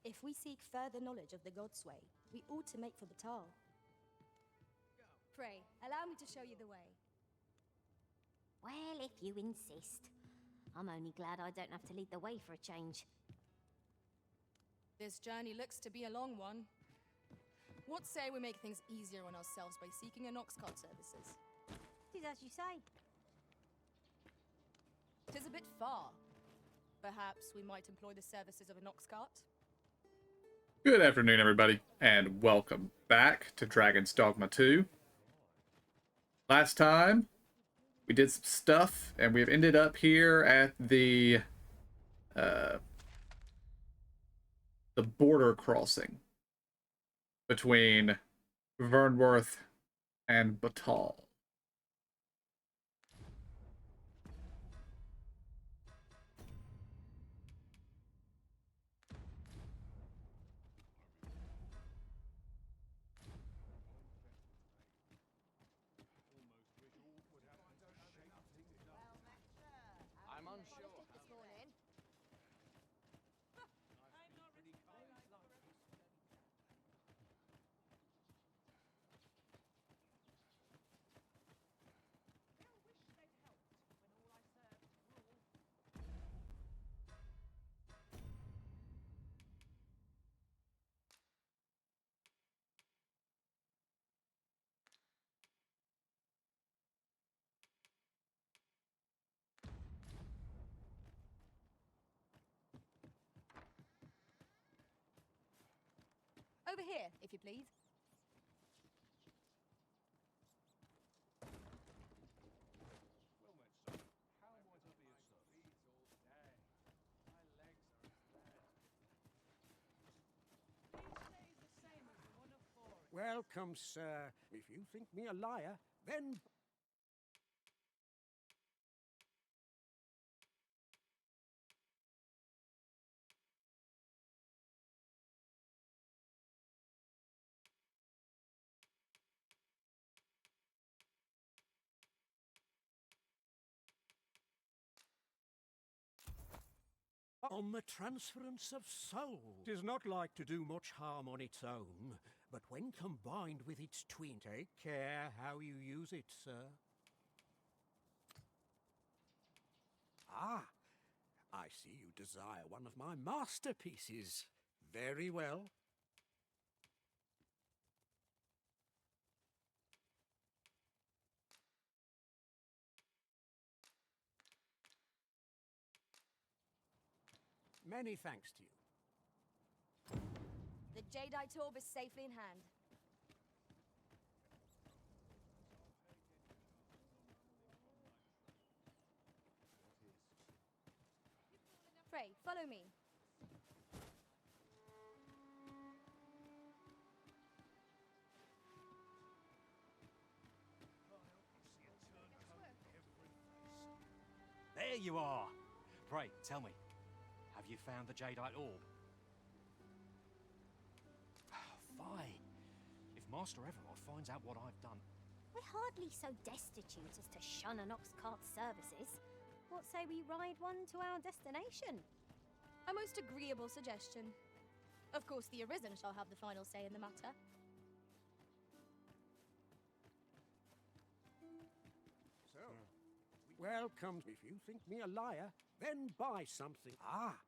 If we seek further knowledge of the God's way, we ought to make for the Tal. Pray, allow me to show you the way. Well, if you insist. I'm only glad I don't have to lead the way for a change. This journey looks to be a long one. What say we make things easier on ourselves by seeking an ox cart services? It is as you say. 'Tis a bit far. Perhaps we might employ the services of an ox cart? Good afternoon, everybody, and welcome back to Dragon's Dogma 2. Last time, we did some stuff, and we've ended up here at the border crossing between Vernworth and Batal. I'm unsure. Over here, if you please. Welcome, sir. If you think me a liar, then... On the transference of soul. 'Tis not like to do much harm on its own, but when combined with its twin, take care how you use it, sir. Ah, I see you desire one of my masterpieces. Very well. Many thanks to you. The jadeite orb is safely in hand. Pray, follow me. There you are. Pray, tell me, have you found the jadeite orb? Fine. If Master Everard finds out what I've done... We're hardly so destitute as to shun an ox cart services. What say we ride one to our destination? A most agreeable suggestion. Of course, the Arisen shall have the final say in the matter. So, welcome. If you think me a liar, then buy something. Ah,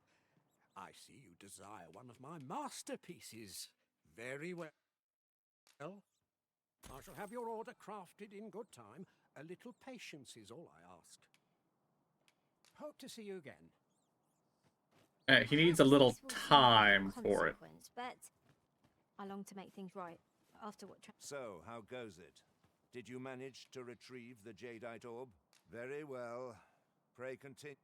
I see you desire one of my masterpieces. Very well. Well, I shall have your order crafted in good time. A little patience is all I ask. Hope to see you again. He needs a little time for it. But I long to make things right after what... So, how goes it? Did you manage to retrieve the jadeite orb? Very well. Pray continue.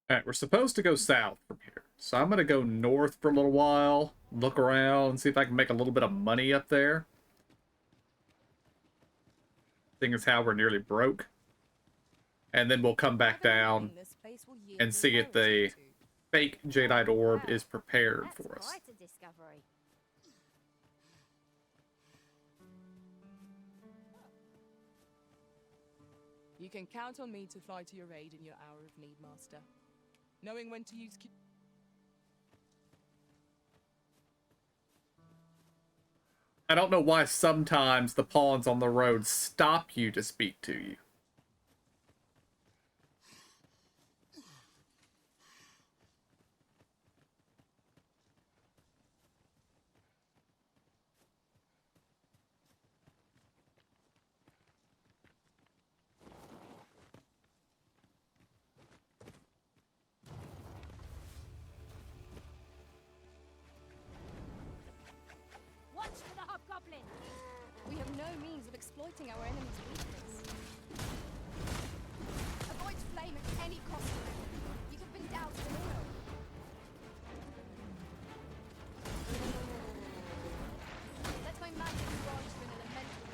Alright, we're supposed to go south from here. So I'm going to go north for a little while, look around, see if I can make a little bit of money up there. Seeing as how we're nearly broke. And then we'll come back down and see if the fake jadeite orb Wow, is prepared that's for us. quite a discovery. You can count on me to fly to your aid in your hour of need, Master. Knowing when to use... I don't know why sometimes the pawns on the road stop you to speak to you. Watch for the hobgoblin! We have no means of exploiting our enemy's weakness. Avoid flame at any cost. You have been doused in oil. Let my magic grant you an elemental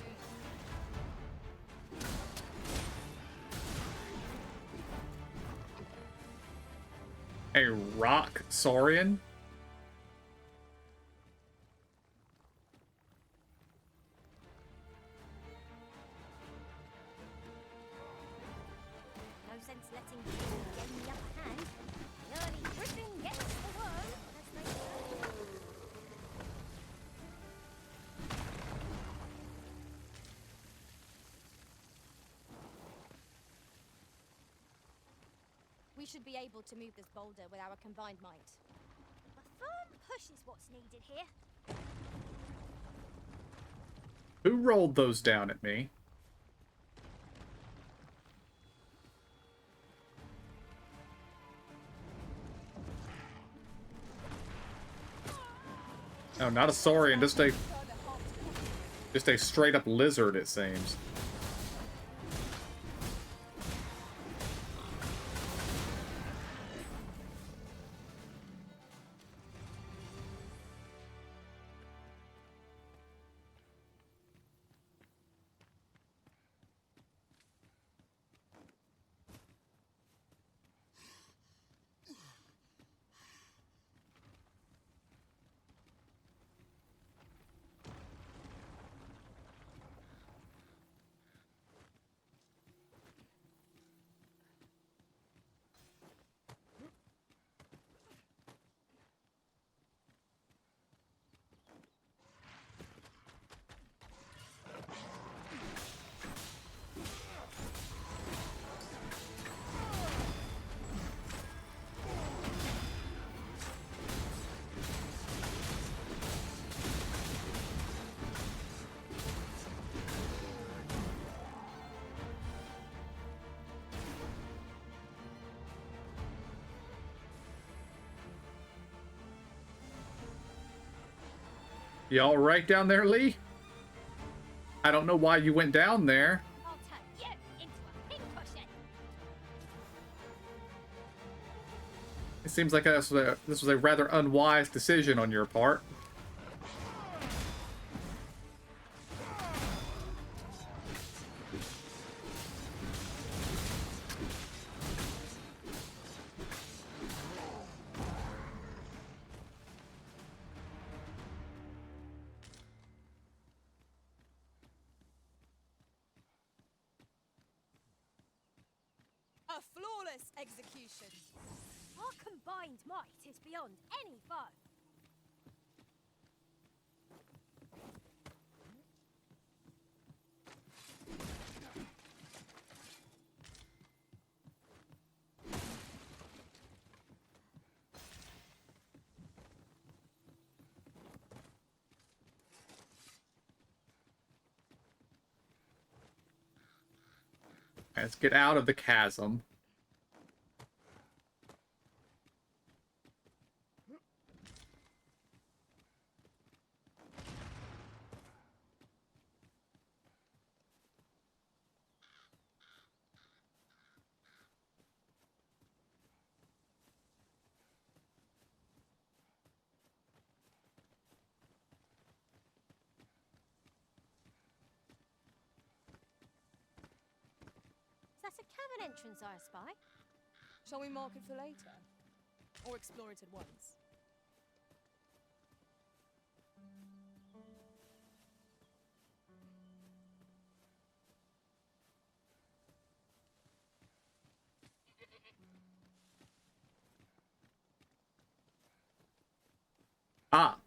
boon. A rock saurian? No sense letting people gain the upper hand. The early griffin gets the worm, as they say. We should be able to move this boulder with our combined might. A firm push is what's needed here. Who rolled those down at me? No, not a saurian, just a straight up lizard, it seems. You all right down there, Lee? I don't know why you went down there. I'll turn you into a pincushion. It seems like this was a rather unwise decision on your part. A flawless execution. Our combined might is beyond any foe. Let's get out of the chasm. Is that a cavern entrance I spy? Shall we mark it for later? or explore it at once? Ah.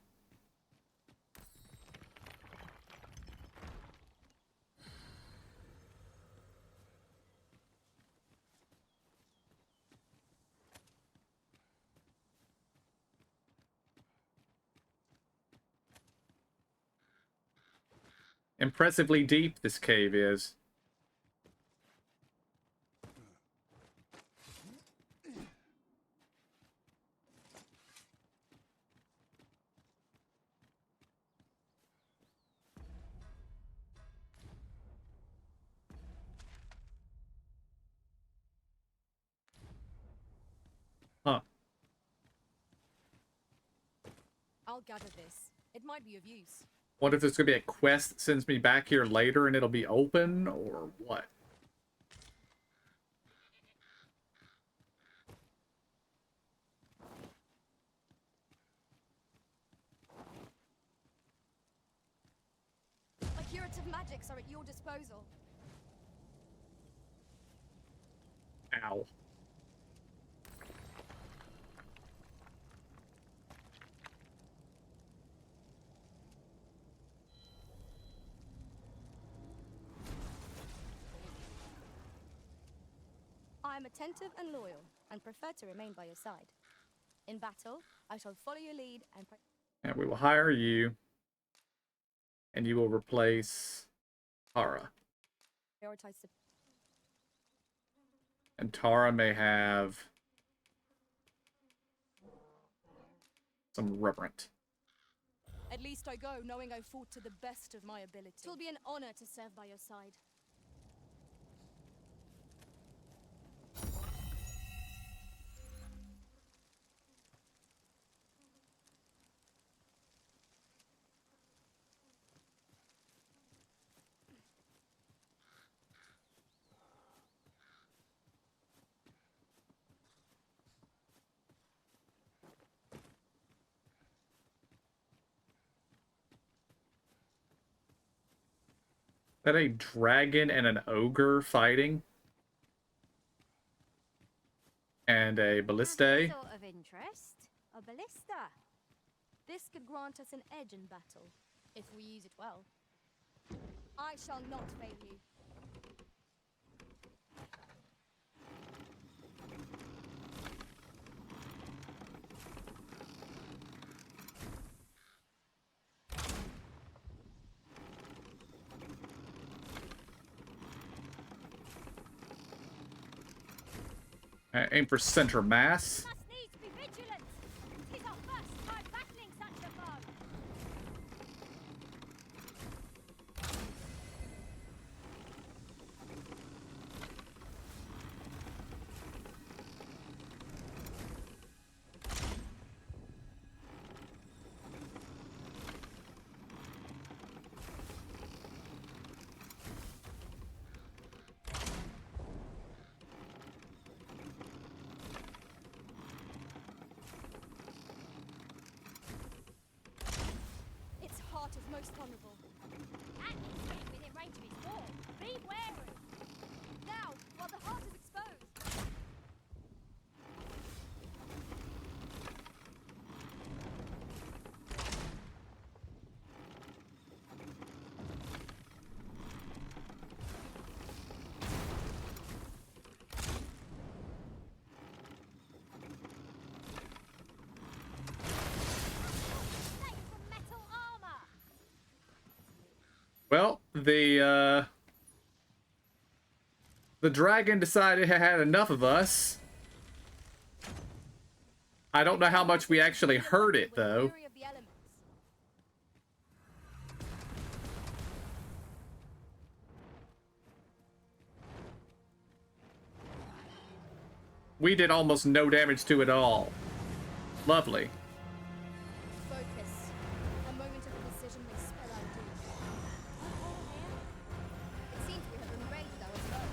Impressively deep this cave is. Huh. I'll gather this. It might be of use. What if there's gonna be a quest that sends me back here later and it'll be open, or what? My curative magics are at your disposal. Ow. I am attentive and loyal, and prefer to remain by your side. In battle, I shall follow your lead and And we will hire you, and you will replace Tara. prioritize the... And Tara may have some reverent. At least I go knowing I fought to the best of my ability. It'll be an honor to serve by your side. Is that a dragon and an ogre fighting? And a ballista? Sort of interest. A ballista. This could grant us an edge in battle, if we use it well. I shall not fail you. Aim for center mass. Must needs be vigilant. 'Tis our first time battling such a foe. Its heart is most honorable. And it's getting within range of his wall. Be wary. Now, while the heart is exposed. Snake from metal armor. Well, the dragon decided it had enough of us. I don't know how much we actually heard it, though. Fury of the elements. We did almost no damage to it all. Lovely. Focus. A moment of indecision may spell our doom. It seems we have been raided our foe.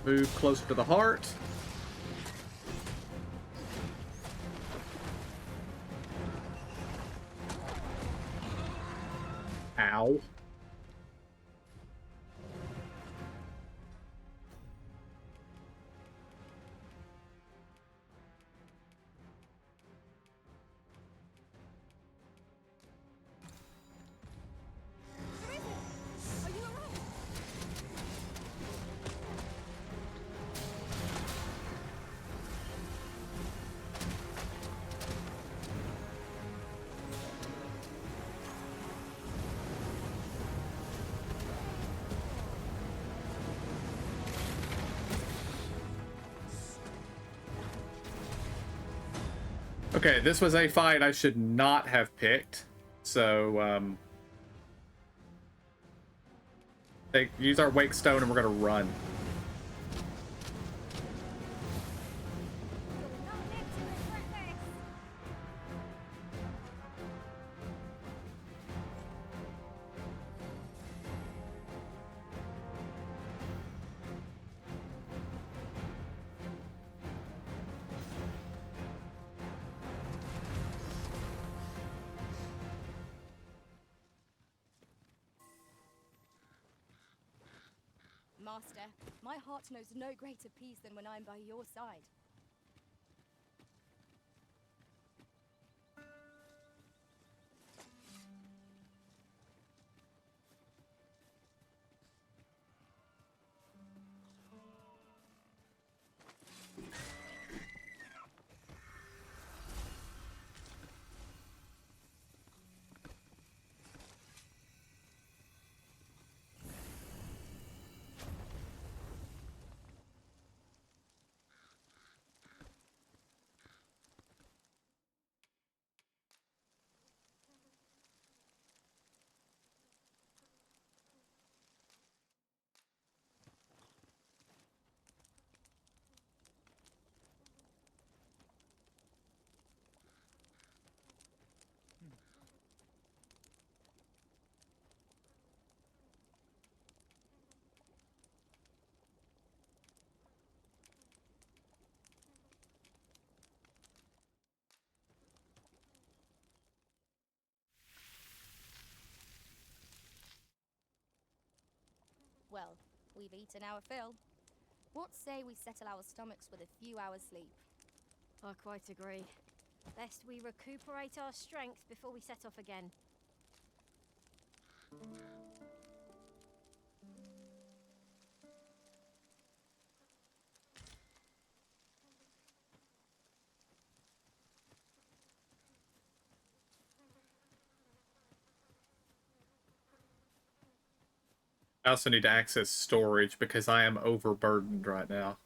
Move closer to the heart. Ow. Are you alright? Okay, this was a fight I should not have picked. So, use our Wake Stone and we're gonna run. You'll not live to regret this. Master, my heart knows no greater peace than when I'm by your side. Well, we've eaten our fill. What say we settle our stomachs with a few hours sleep? I quite agree. Best we recuperate our strength before we set off again. I also need to access storage because I am overburdened right now.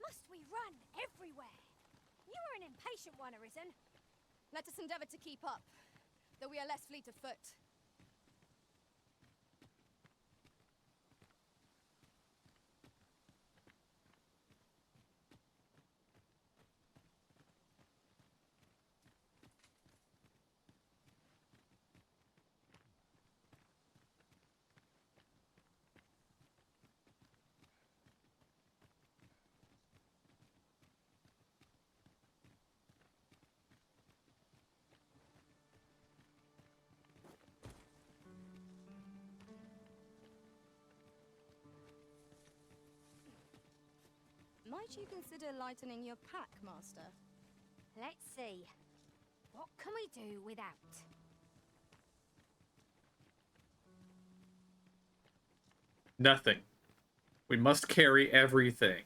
Must we run everywhere? You are an impatient one, Arisen. Let us endeavor to keep up, though we are less fleet of foot. Might you consider lightening your pack, Master? Let's see. What can we do without? Nothing. We must carry everything.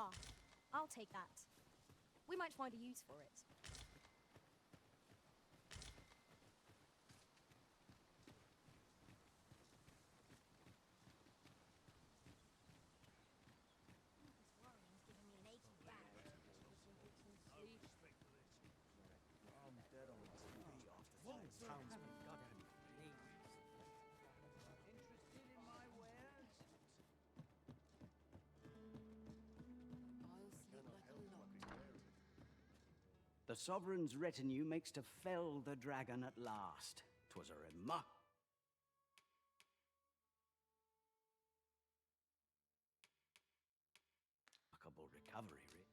Ah, I'll take that. We might find a use for it. The Sovereign's retinue makes to fell the dragon at last. 'Twas a remarkable recovery, really.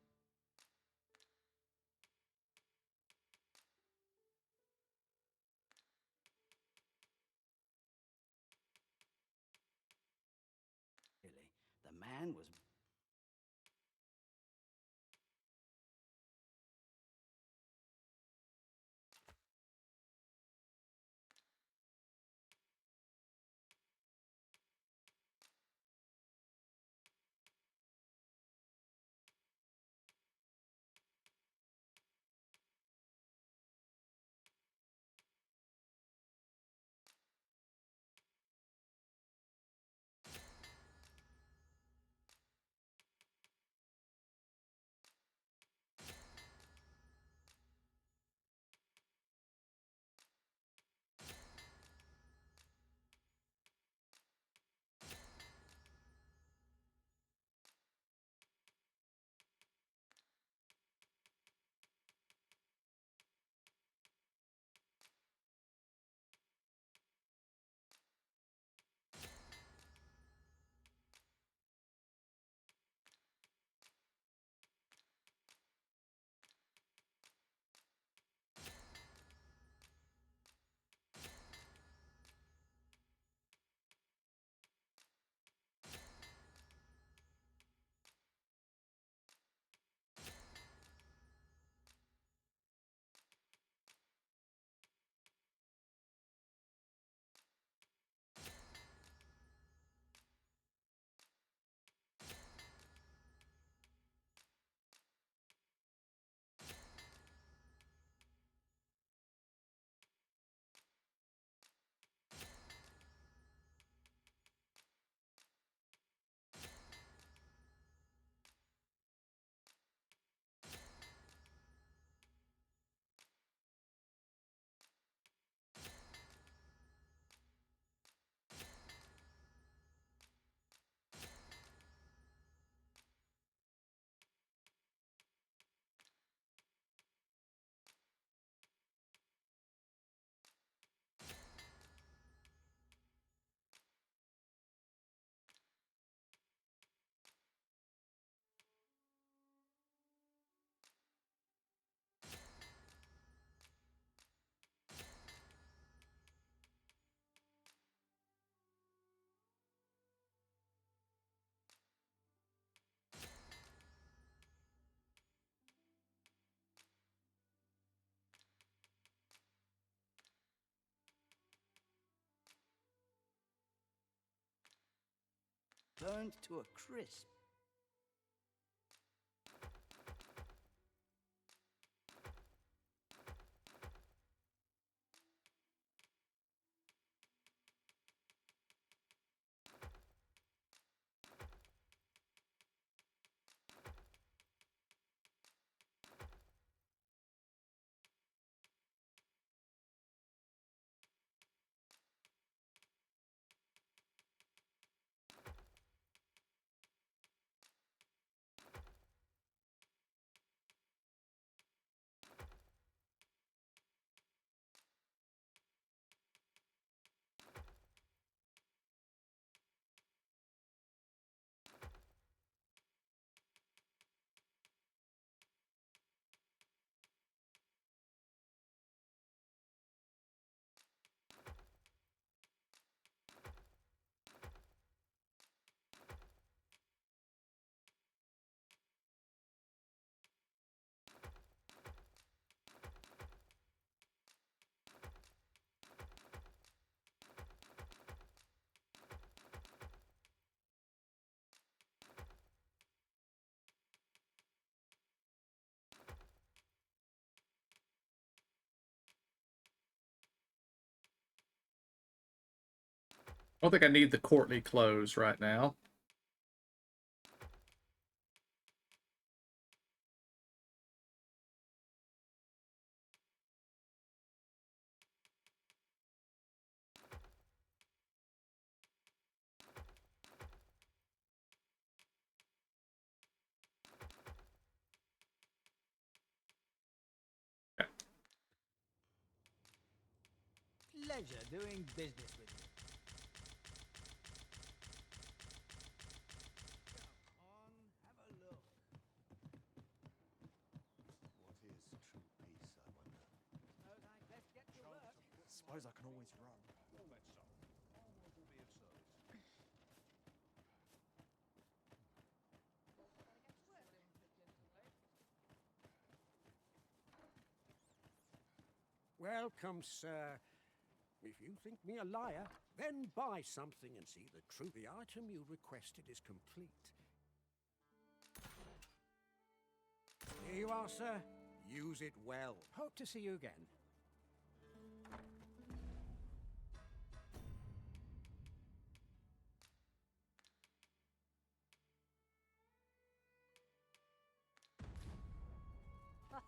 The man was burned to a crisp. don't think I need the courtly clothes right now. Pleasure doing business with you. Suppose I can always run. Welcome, sir. If you think me a liar, then buy something and see the truth. The item you requested is complete. Here you are, sir. Use it well. Hope to see you again.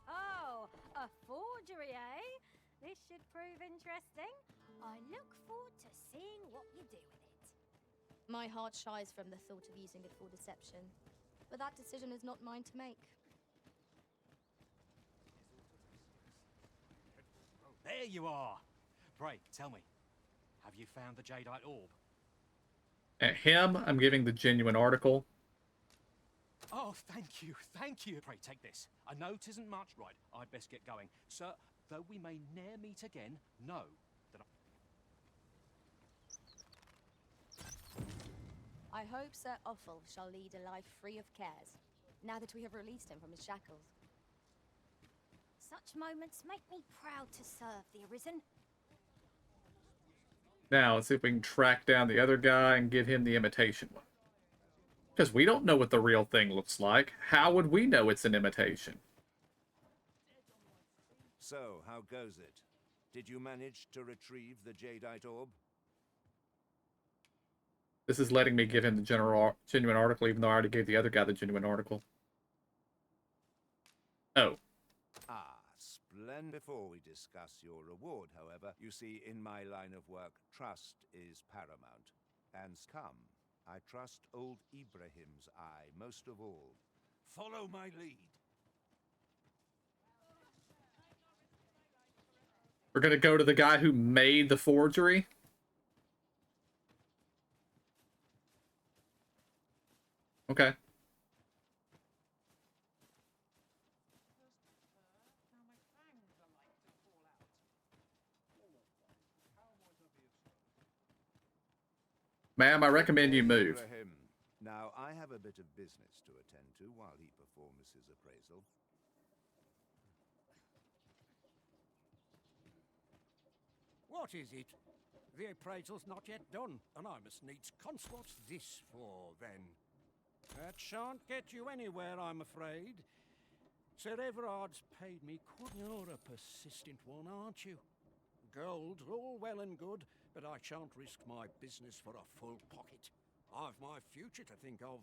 Oh, a forgery, eh? This should prove interesting. I look forward to seeing what you do with it. My heart shies from the thought of using it for deception. But that decision is not mine to make. There you are. Pray, tell me, have you found the jadeite orb? At him, I'm giving the genuine article. Oh, thank you, thank you. Pray, take this. A note isn't much. Right, I'd best get going. Sir, though we may ne'er meet again, know that I hope Sir Offal shall lead a life free of cares, now that we have released him from his shackles. Such moments make me proud to serve the Arisen. Now, let's see if we can track down the other guy and give him the imitation one. Because we don't know what the real thing looks like. How would we know it's an imitation? So, how goes it? Did you manage to retrieve the jadeite orb? This is letting me give him the genuine article, even though I already gave the other guy the genuine article. Oh. Ah, splendid. Before we discuss your reward, however, you see, in my line of work, trust is paramount. And come, I trust old Ibrahim's eye most of all. Follow my lead. We're gonna go to the guy who made the forgery? Okay. Ma'am, I recommend you move. Ibrahim. Now, I have a bit of business to attend to while he performs his appraisal. What is it? The appraisal's not yet done, and I must needs What's this for, then? That shan't get you anywhere, I'm afraid. Sir Everard's paid me good. You're a persistent one, aren't you? Gold, all well and good, but I shan't risk my business for a full pocket. I've my future to think of.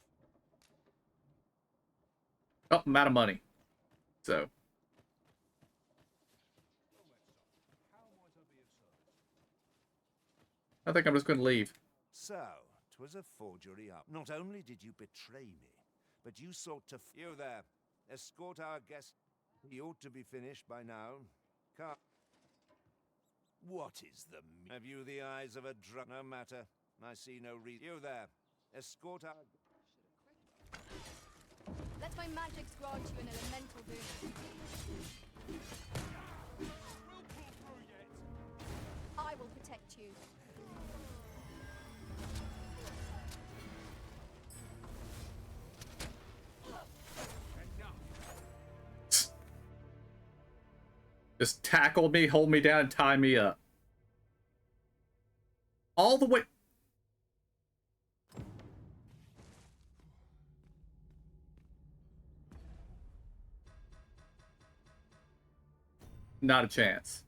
Oh, I'm out of money. So. I think I'm just going to leave. So, 'twas a forgery up. Not only did you betray me, but you sought to... You there. Escort our guest. He ought to be finished by now. Come. What is the... Have you the eyes of a drunk? No matter. I see no reason. You there. Escort our... Let my magic grant you an elemental boon. I will protect you. Just tackle me, hold me down, and tie me up. All the way... Not a chance.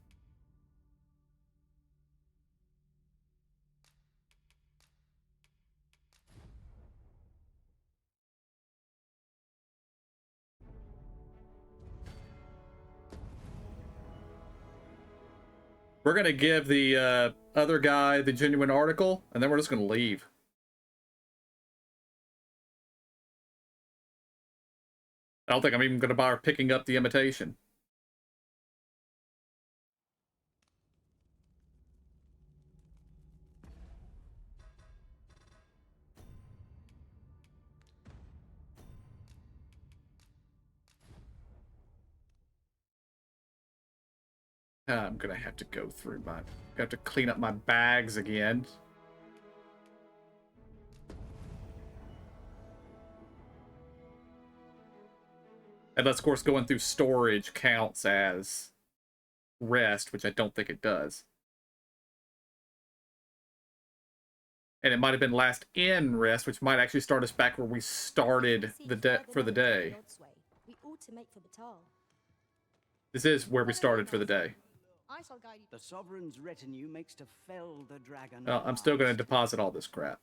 We're gonna give the other guy the genuine article, and then we're just gonna leave. I don't think I'm even gonna bother picking up the imitation. I'm gonna have to go through my... have to clean up my bags again. Unless, of course, going through storage counts as rest, which I don't think it does. And it might have been last in rest, which might actually start us back where we started for the day. We ought to make for Batal. This is where we started for the day. I shall guide you. The Sovereign's retinue makes to fell the dragon. I'm still going to deposit all this crap.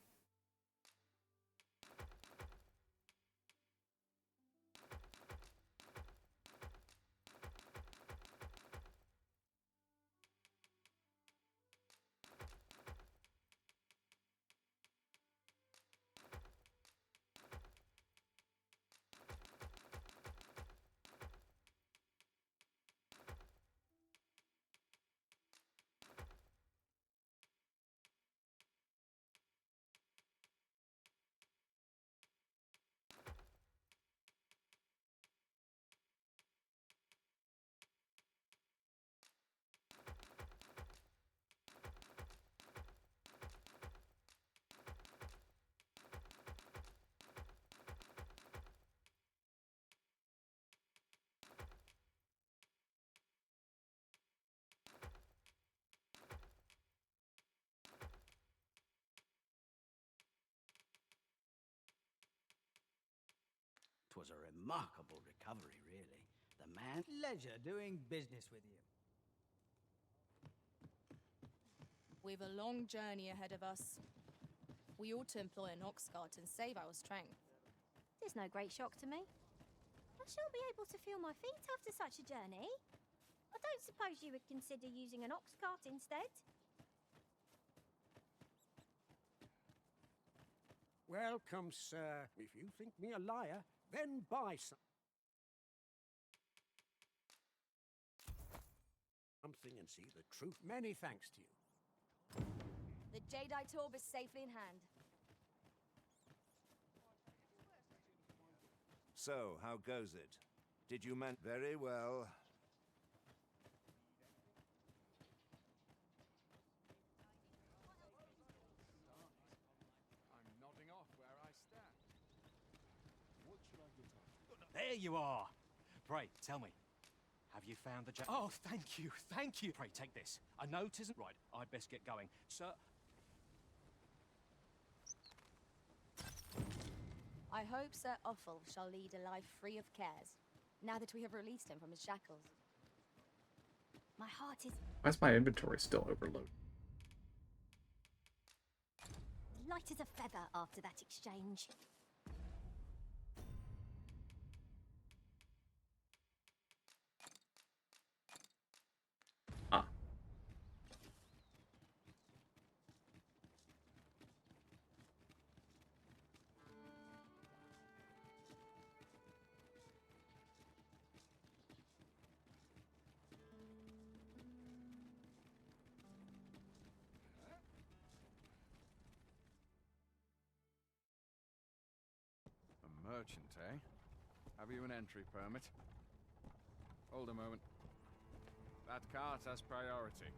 Twas a remarkable recovery, really. The man... Pleasure doing business with you. We've a long journey ahead of us. We ought to employ an ox cart and save our strength. There's no great shock to me. I shall be able to feel my feet after such a journey. I don't suppose you would consider using an ox cart instead? Welcome, sir. If you think me a liar, then buy something and see the truth. Many thanks to you. The Jadeite orb is safely in hand. So, how goes it? Did you man... Very well. There you are. Pray, tell me. Have you found the Oh, thank you, thank you. Pray, take this. A note isn't right. I'd best get going. Sir... I hope Sir Offal shall lead a life free of cares, now that we have released him from his shackles. My heart is Why is my inventory still overloaded? light as a feather after that exchange. Ah. A merchant, eh? Have you an entry permit? Hold a moment. That cart has priority.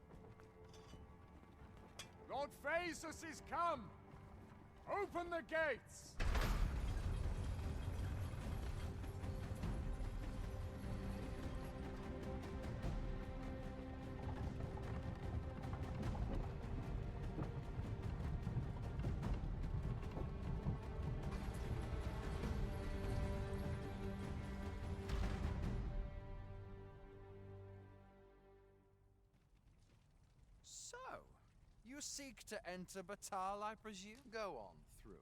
Lord Phaesus is come! Open the gates! So, you seek to enter Batal, I presume? Go on through.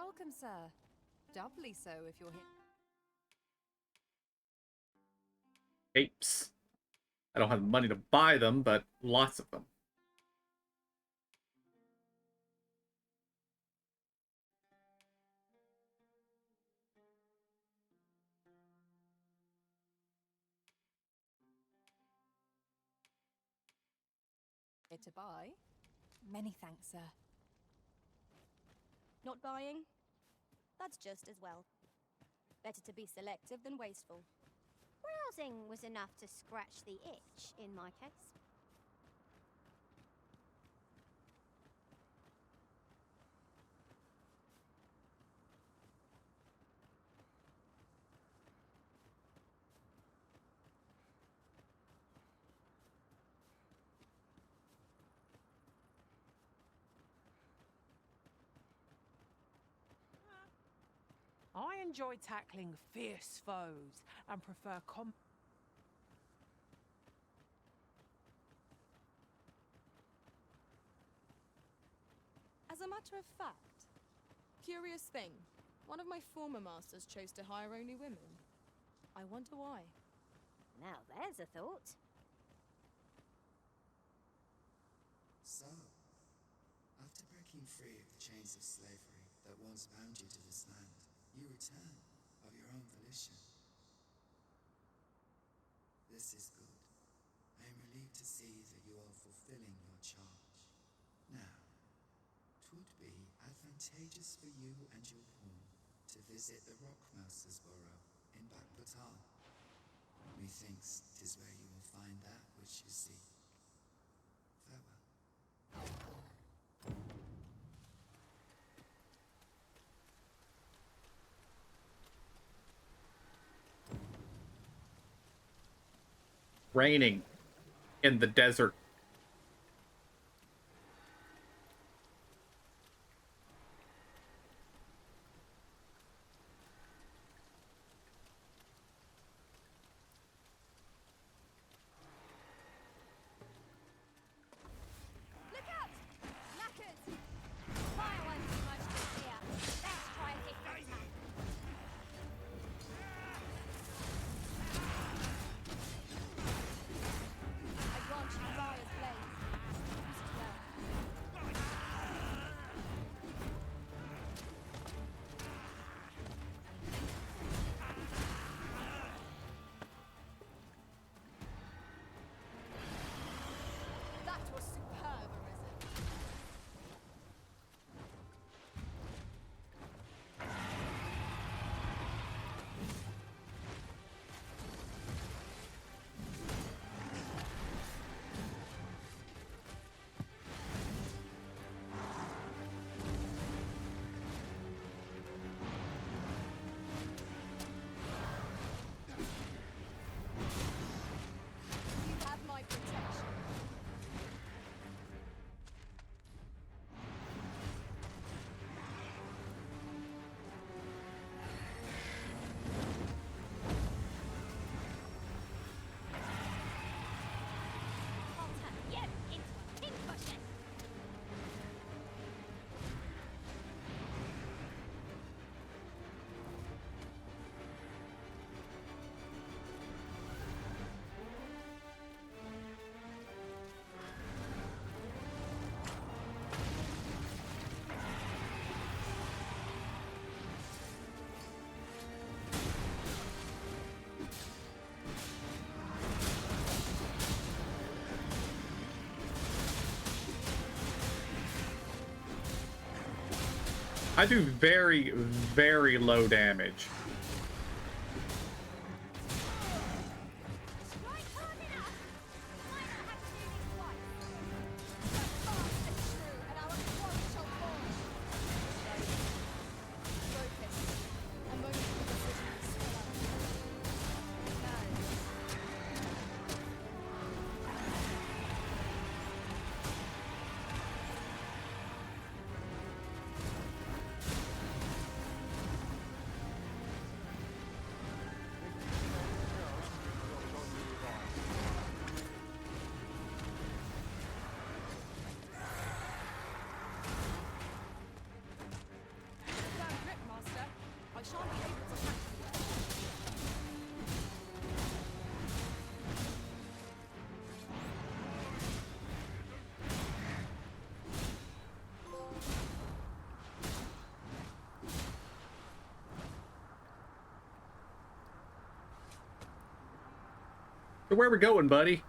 welcome, sir. Doubly so if you're here. Apes. I don't have money to buy them, but lots of them. To buy? Many thanks, sir. Not buying? That's just as well. Better to be selective than wasteful. Browsing was enough to scratch the itch in my case. I enjoy tackling fierce foes and prefer As a matter of fact, curious thing, one of my former masters chose to hire only women. I wonder why. Now there's a thought. So, after breaking free of the chains of slavery that once bound you to this land, you return of your own volition. This is good. I am relieved to see that you are fulfilling your charge. Now, 'twould be advantageous for you and your pawn to visit the Rockmouser's burrow in Backbatal. Methinks 'tis where you will find that which you seek. Farewell. Raining in the desert. Look out! Knackers! Fire won't do much good here. Let's try a different tack. I grant you fire's blaze. Use it well. That was superb, Arisen. You have my protection. I'll turn you into a pincushion. I do very, very low damage. Strike hard enough. Might not have to do this twice. Fast and true, and our quarry shall fall. Focus. A moment for decision is still up. So where we going, buddy?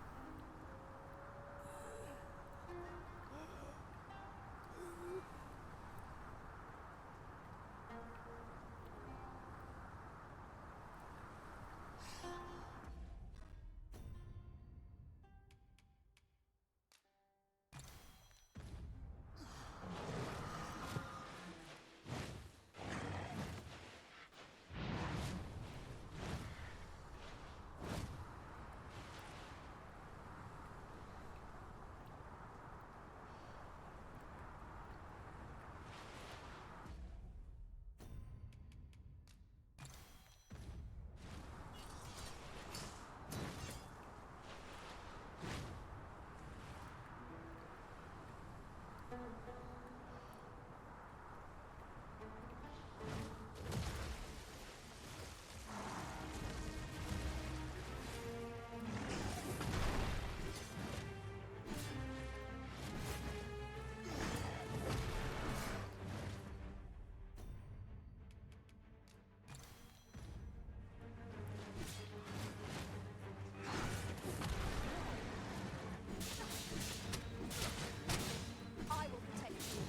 I will protect you.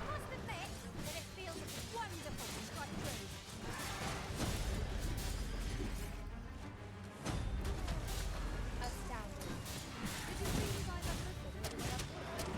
Must admit that it feels wonderful to strike through. Astounding. Did you really find that Griffin in the update?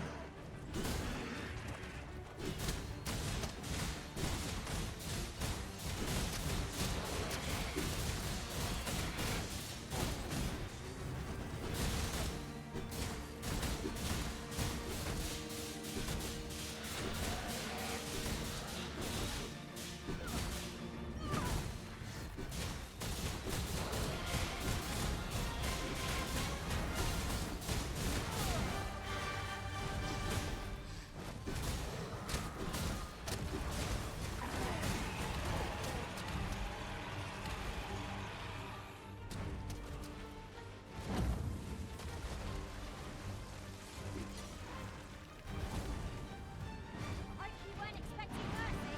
I hope you weren't expecting mercy.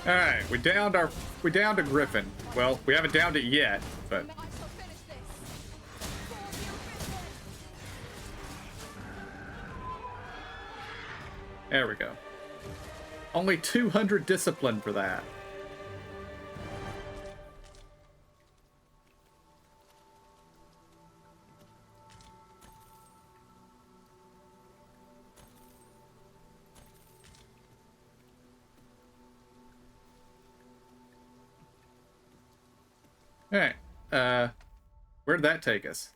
All right, we downed a Griffin. Well, we haven't downed it yet, but I shall finish this. For you, Griffin. there we go. Only 200 discipline for that. Alright, where'd that take us?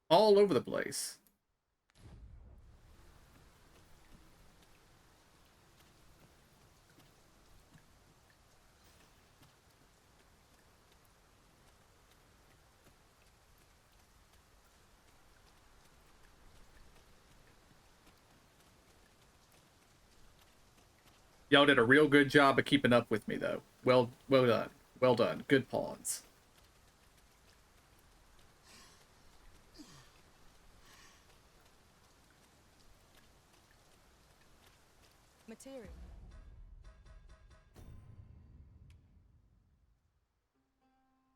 All over the place. Y'all did a real good job of keeping up with me, though. Well done. Well done. Good pawns. Material.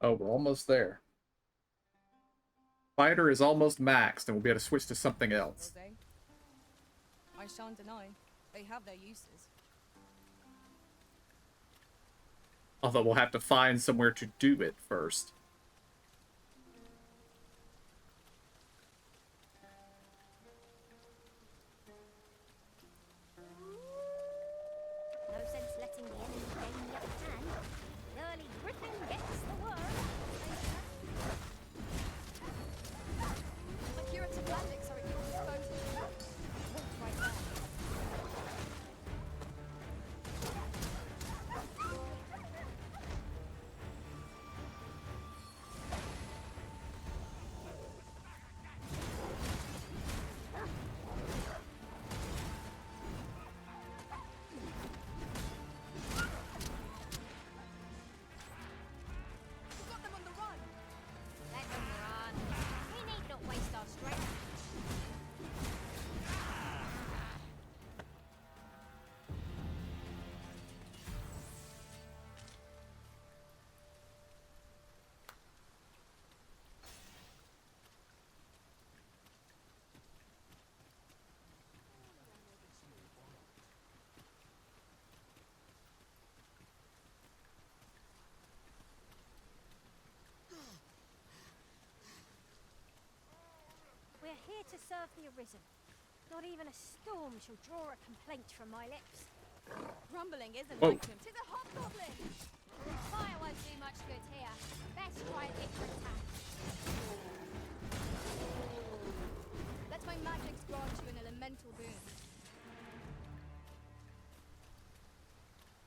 Oh, we're almost there. Fighter is almost maxed, and we'll be able to switch to something else. Will they? I shan't deny. They have their uses. Although we'll have to find somewhere to do it first. here to serve the Arisen. Not even a storm shall draw a complaint from my lips. Grumbling isn't Whoa. like him. 'Tis a hobgoblin! Fire won't do much good here. Best try a different tack. Let my magics grant you an elemental boon.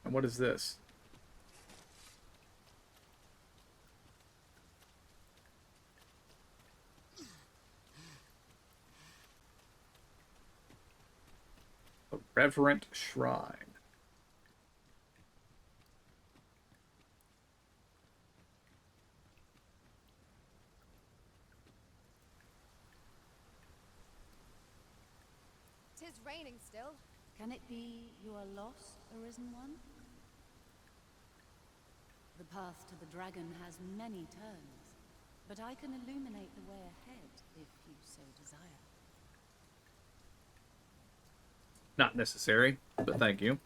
And what is this? A reverent shrine. Tis raining still. Can it be you are lost, Arisen One? The path to the dragon has many turns, but I can illuminate the way ahead if you so desire. Not necessary, but thank you.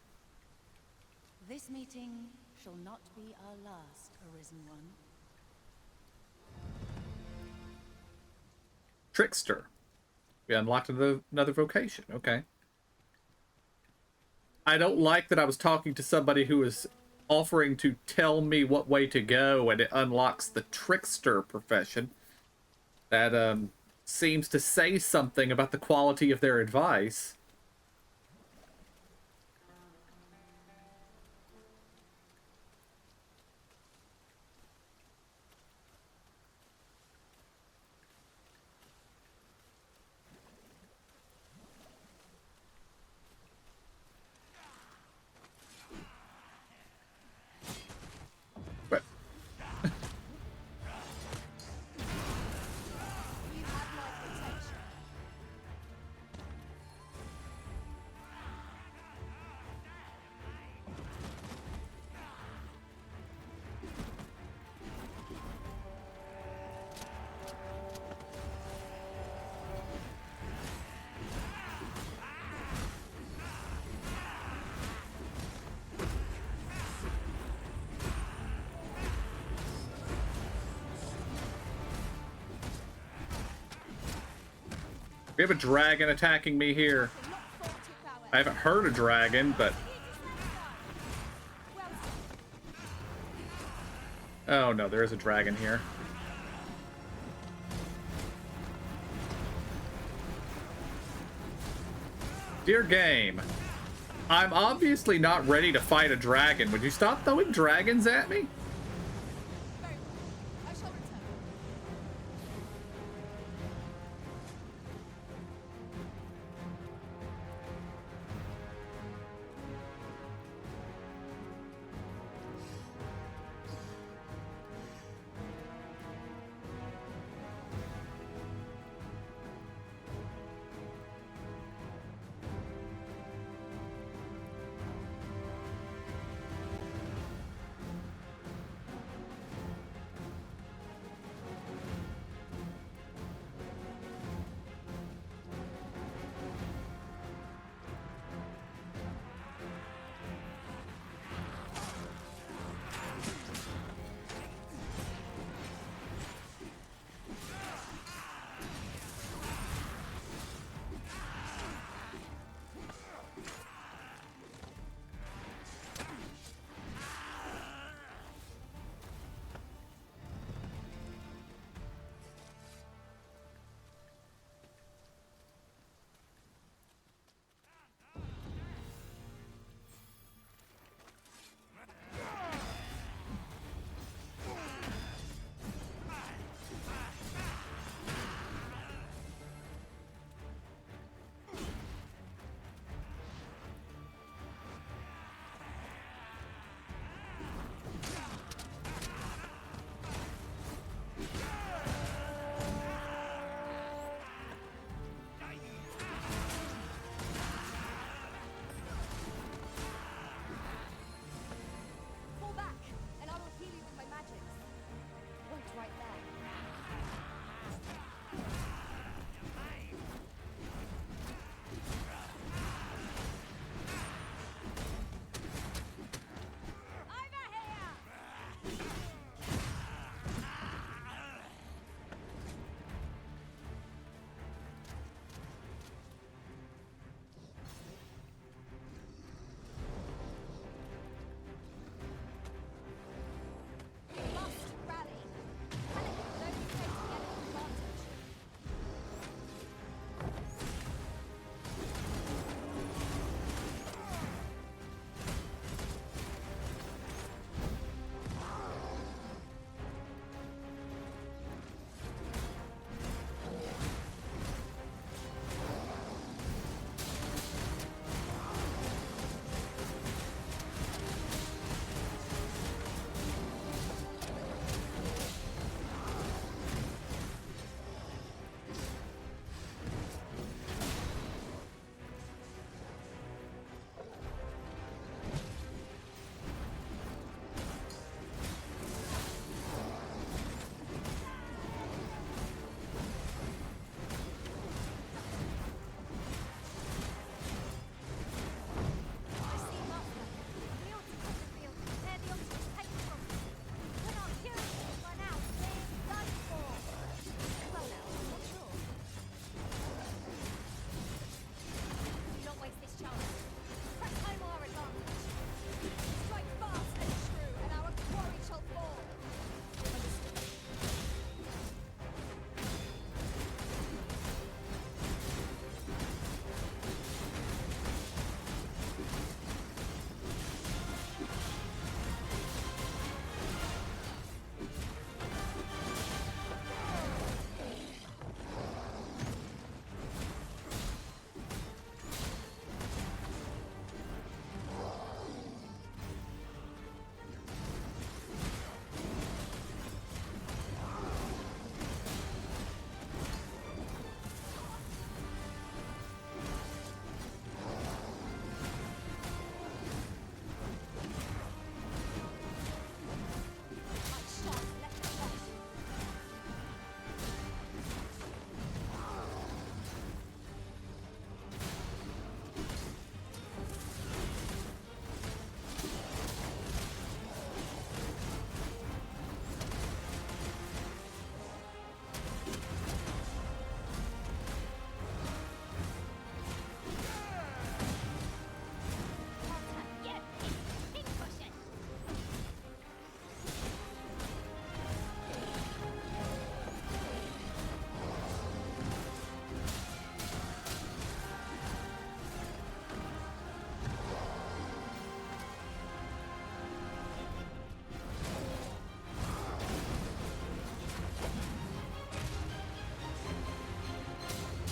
This meeting shall not be our last, Arisen One. Trickster. We unlocked another vocation. Okay. I don't like that I was talking to somebody who was offering to tell me what way to go, and it unlocks the trickster profession. That seems to say something about the quality of their advice. But You have my protection. we have a dragon attacking me here. I haven't heard a dragon, but... Oh no, there is a dragon here. Dear game, I'm obviously not ready to fight a dragon. Would you stop throwing dragons at me? Very well. I shall return.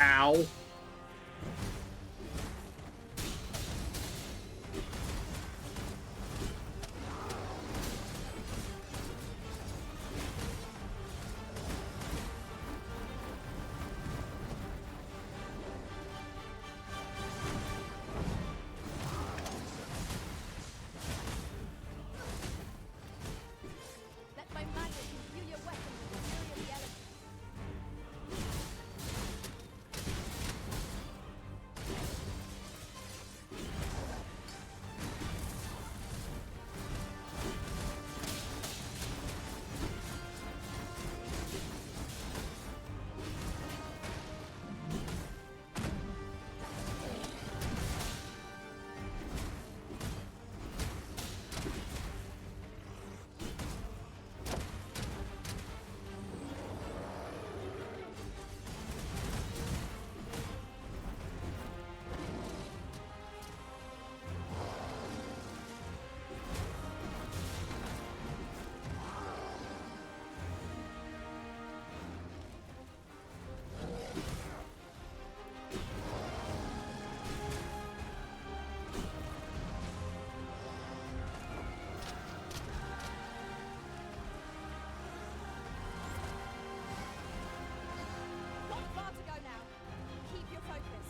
Ow. Let my magic imbue your weapon with the fury of the elements. Not far to go now. Keep your focus.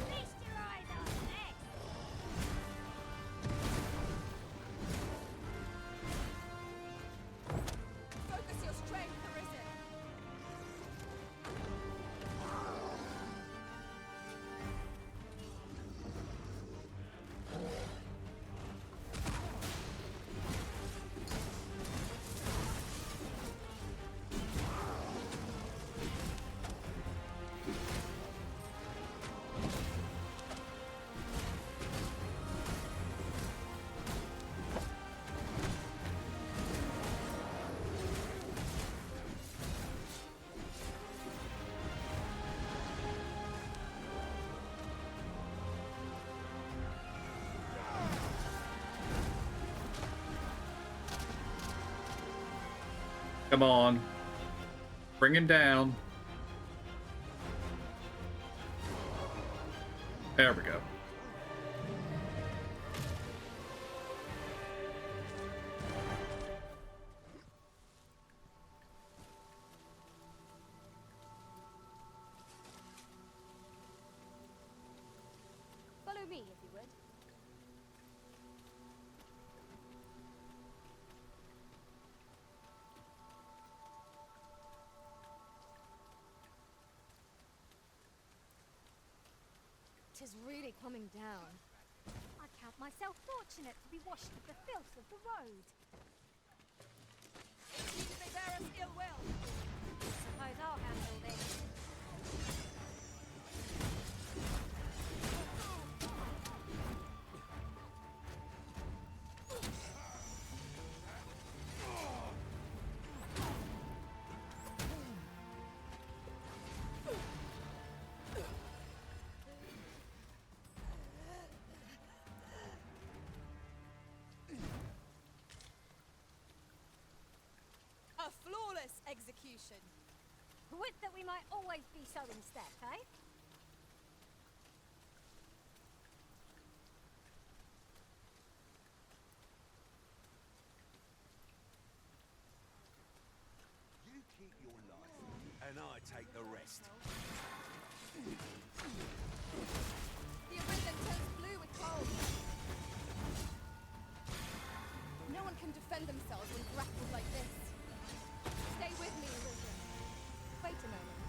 Feast your eyes on this. Focus your strength, Arisen. Come on. Bring him down. There we go. Follow me, if you would. Tis really coming down. I count myself fortunate to be washed of the filth of the road. They bear us ill will. Suppose I'll handle this. A flawless execution. Would that we might always be so in step, eh? You keep your life, and I take the rest. The Arisen turns blue with cold. No one can defend themselves when grappled like this. Stay with me, Arisen. Wait a moment.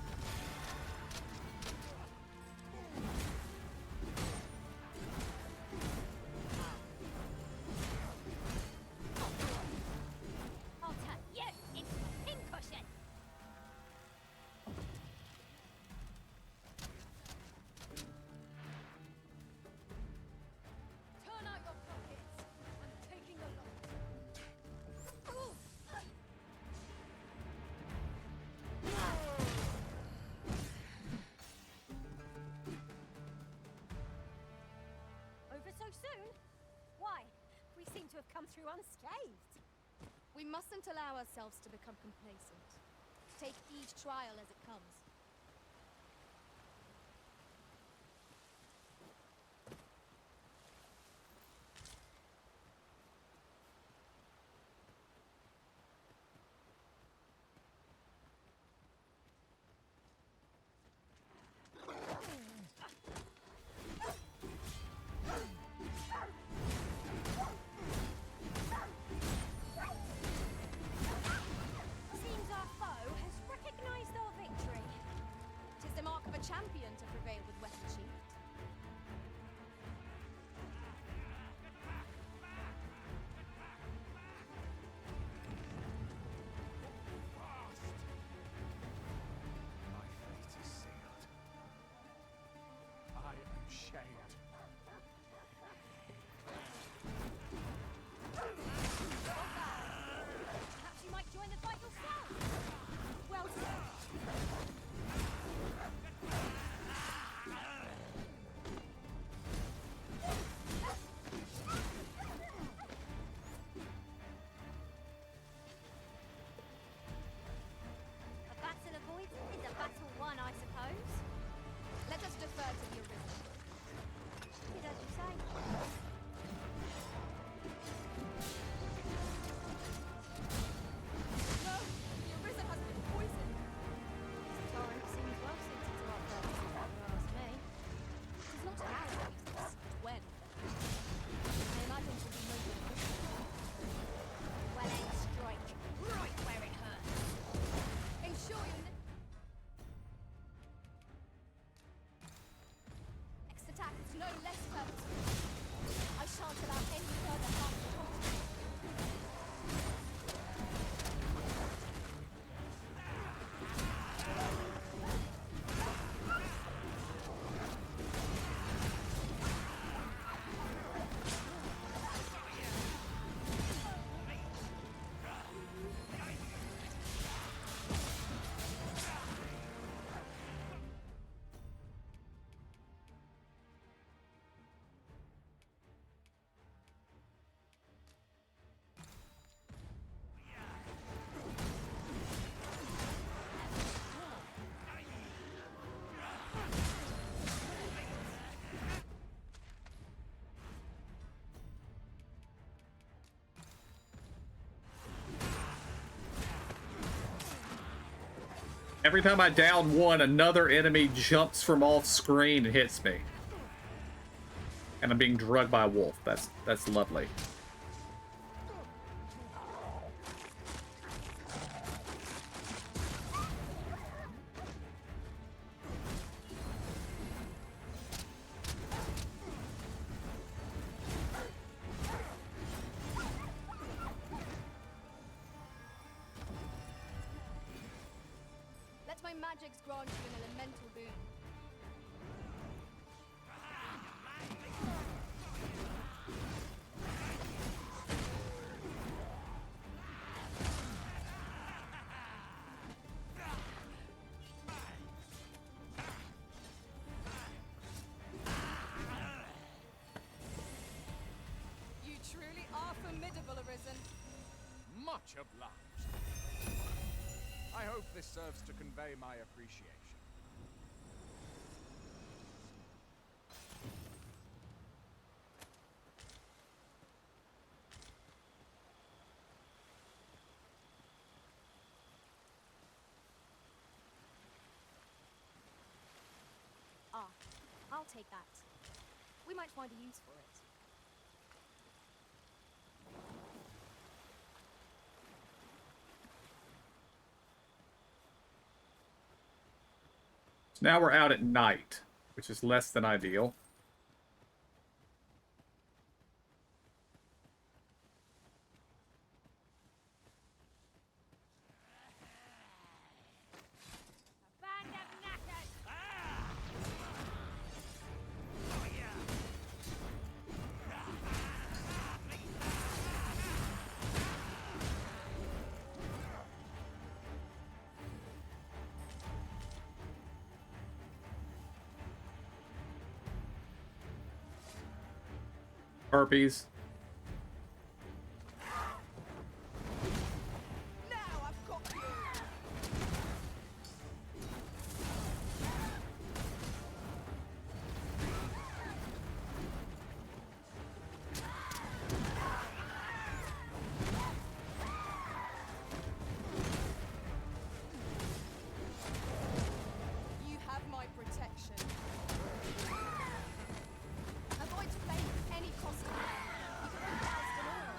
come through unscathed. We mustn't allow ourselves to become complacent. Take each trial as it comes. Seems our foe has recognized our victory. Tis the mark of a champion to prevail with weapon sheathed. My fate is sealed. I am shamed. Perhaps you might join the fight yourself. Well said. A battle avoided is a battle won, I suppose. Let us defer to the Arisen. Is as you say. No, the Arisen has been poisoned. This torrent seems well suited to our purpose, if you ask me. It is not how we use this, but when. I imagine she'll be moving quickly. Well aimed strike, right where it hurts. Ensure you next attack is no less purposeful. I shan't allow any further harm to come to you. Every time I down one, another enemy jumps from off screen and hits me. And I'm being drugged by a wolf. That's lovely. Let my magics grant you an elemental boon. You truly are formidable, Arisen. Much obliged. I hope this serves to convey my appreciation. Ah, I'll take that. We might find a use for it. Now we're out at night, which is less than ideal. Band of knackers! Herpes. protection. Avoid flame at any cost. You could be doused in oil.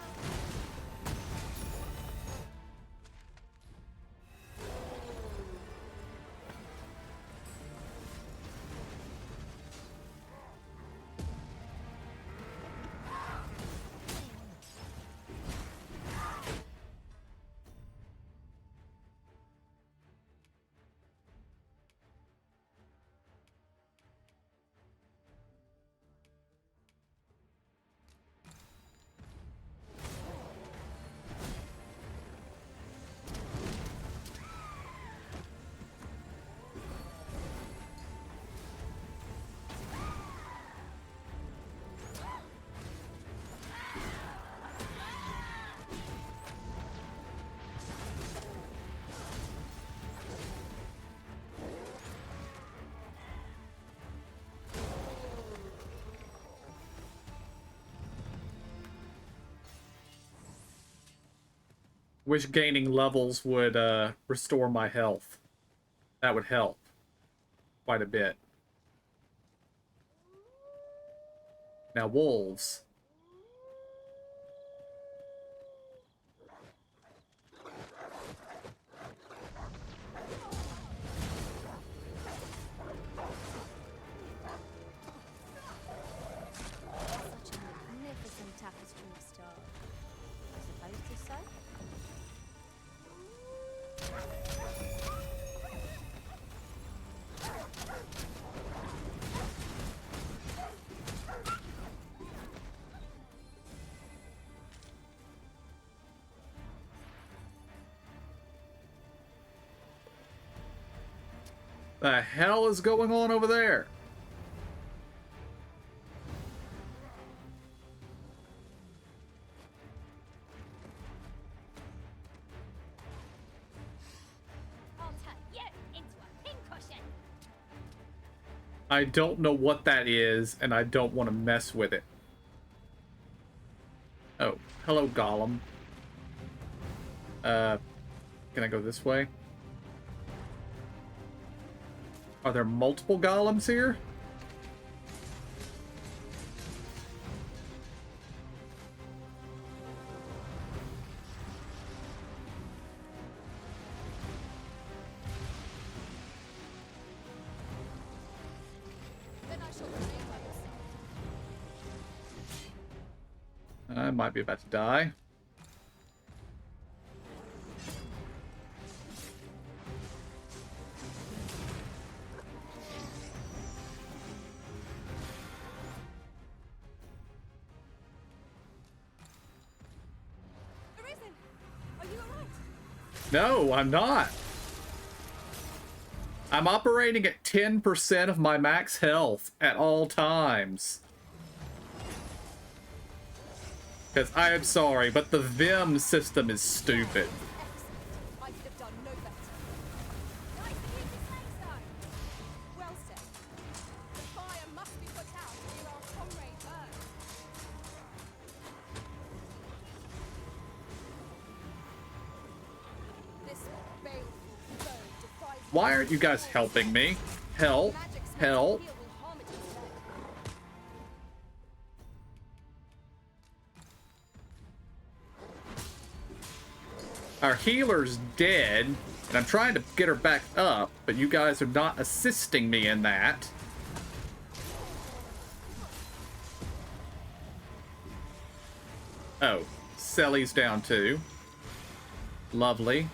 Wish gaining levels would restore my health. That would help quite a bit. Now, wolves. Such a magnificent tapestry of stars. I suppose to say. The hell is going on over there? I'll turn you into a pincushion. I don't know what that is, and I don't want to mess with it. Oh, hello, Golem. Can I go this way? Are there multiple golems here? Then I shall remain by your side. I might be about to die. Arisen, are you alright? No, I'm not. I'm operating at 10% of my max health at all times. Because I am sorry, but the Vim system is stupid. Excellent. I could have done no better. Nice of you to say so. Well said. The fire must be put out near our comrade burns. This baleful foe defies. Why aren't you guys helping me? Help. Help. Here will harm it instead. Our healer's dead, and I'm trying to get her back up, but you guys are not assisting me in that. Oh, Selly's down too. Lovely.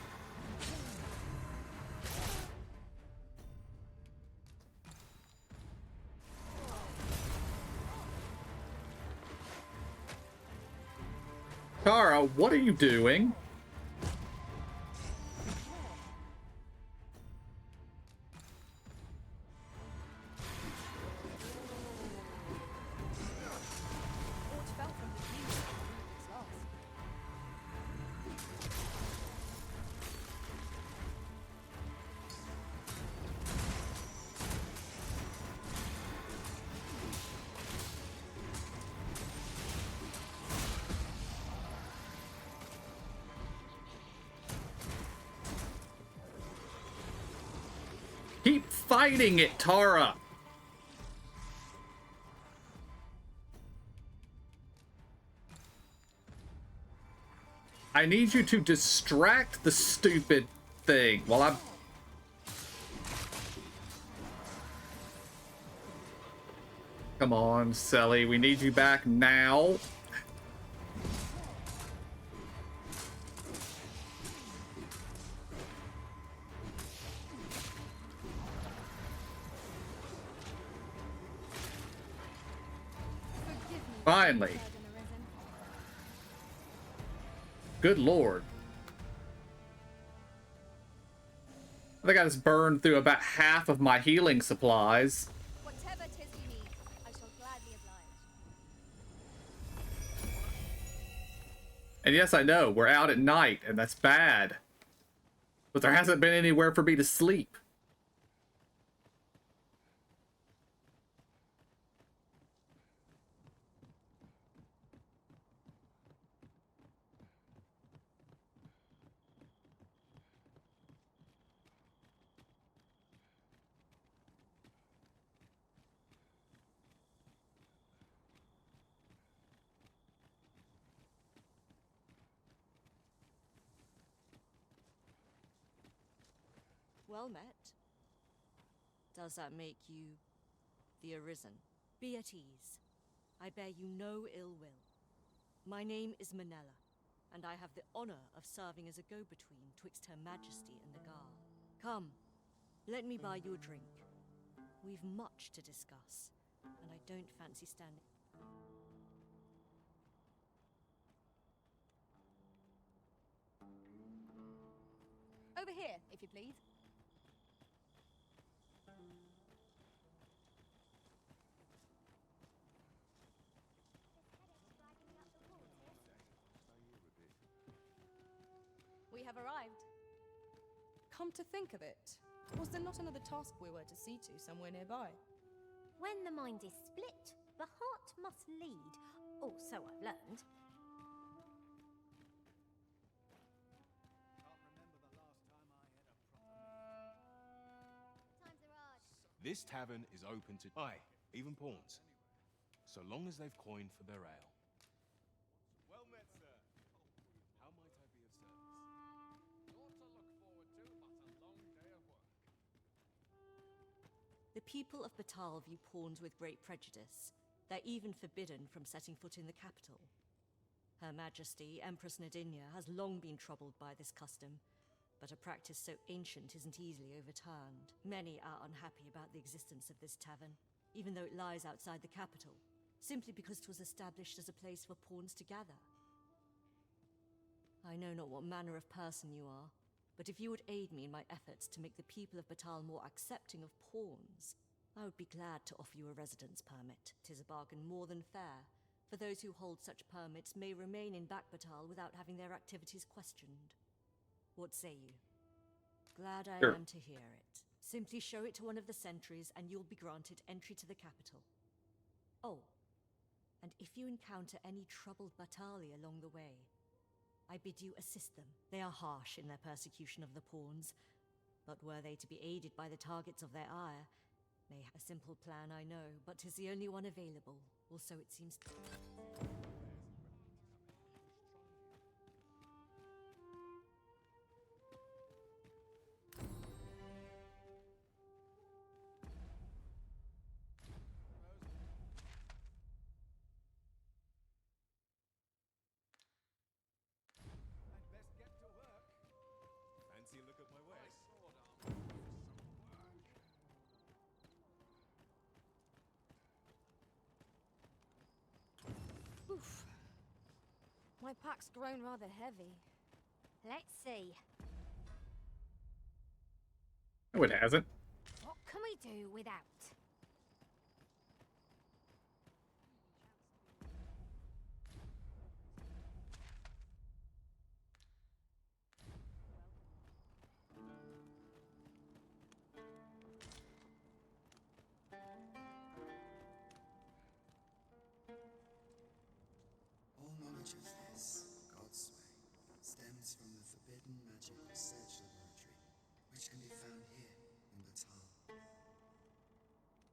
Kara, what are you doing? Aught fell from the view was lost. Keep fighting it, Tara! I need you to distract the stupid thing while I'm... Come on, Selly. We need you back now. Finally. Good lord. I think I just burned through about half of my healing supplies. Whatever 'tis you need, I shall gladly oblige. And yes, I know, we're out at night, and that's bad. But there hasn't been anywhere for me to sleep. Well met. Does that make you the Arisen? Be at ease. I bear you no ill will. My name is Manella, and I have the honor of serving as a go-between twixt Her Majesty and the Guard. Come, let me buy you a drink. We've much to discuss, and I don't fancy standing... Over here, if you please. We have arrived. Come to think of it, was there not another task we were to see to somewhere nearby? When the mind is split, the heart must lead. Or so I've learned. This tavern is open to... Aye, even pawns. So long as they've coined for their ale. Well met, sir. How might I be of service? Naught to look forward to but a long day of work. The people of Batal view pawns with great prejudice. They're even forbidden from setting foot in the capital. Her Majesty, Empress Nadinia, has long been troubled by this custom, but a practice so ancient isn't easily overturned. Many are unhappy about the existence of this tavern, even though it lies outside the capital, simply because it was established as a place for pawns to gather. I know not what manner of person you are, but if you would aid me in my efforts to make the people of Batal more accepting of pawns, I would be glad to offer you a residence permit. 'Tis a bargain more than fair, for those who hold such permits may remain in Back Batal without having their activities questioned. What say you? Glad I am to hear it. Simply show it to one of the sentries and you'll be granted entry to the capital. Oh, and if you encounter any troubled Batali along the way, I bid you assist them. They are harsh in their persecution of the pawns, but were they to be aided by the targets of their ire, may have a simple plan, I know, but 'tis the only one available, or so it seems to... Fancy a look at my wares? Oof. My pack's grown rather heavy. Let's see. No, it hasn't. What can we do without? All knowledge of this, God's way, stems from the forbidden magic research laboratory, which can be found here in Batal.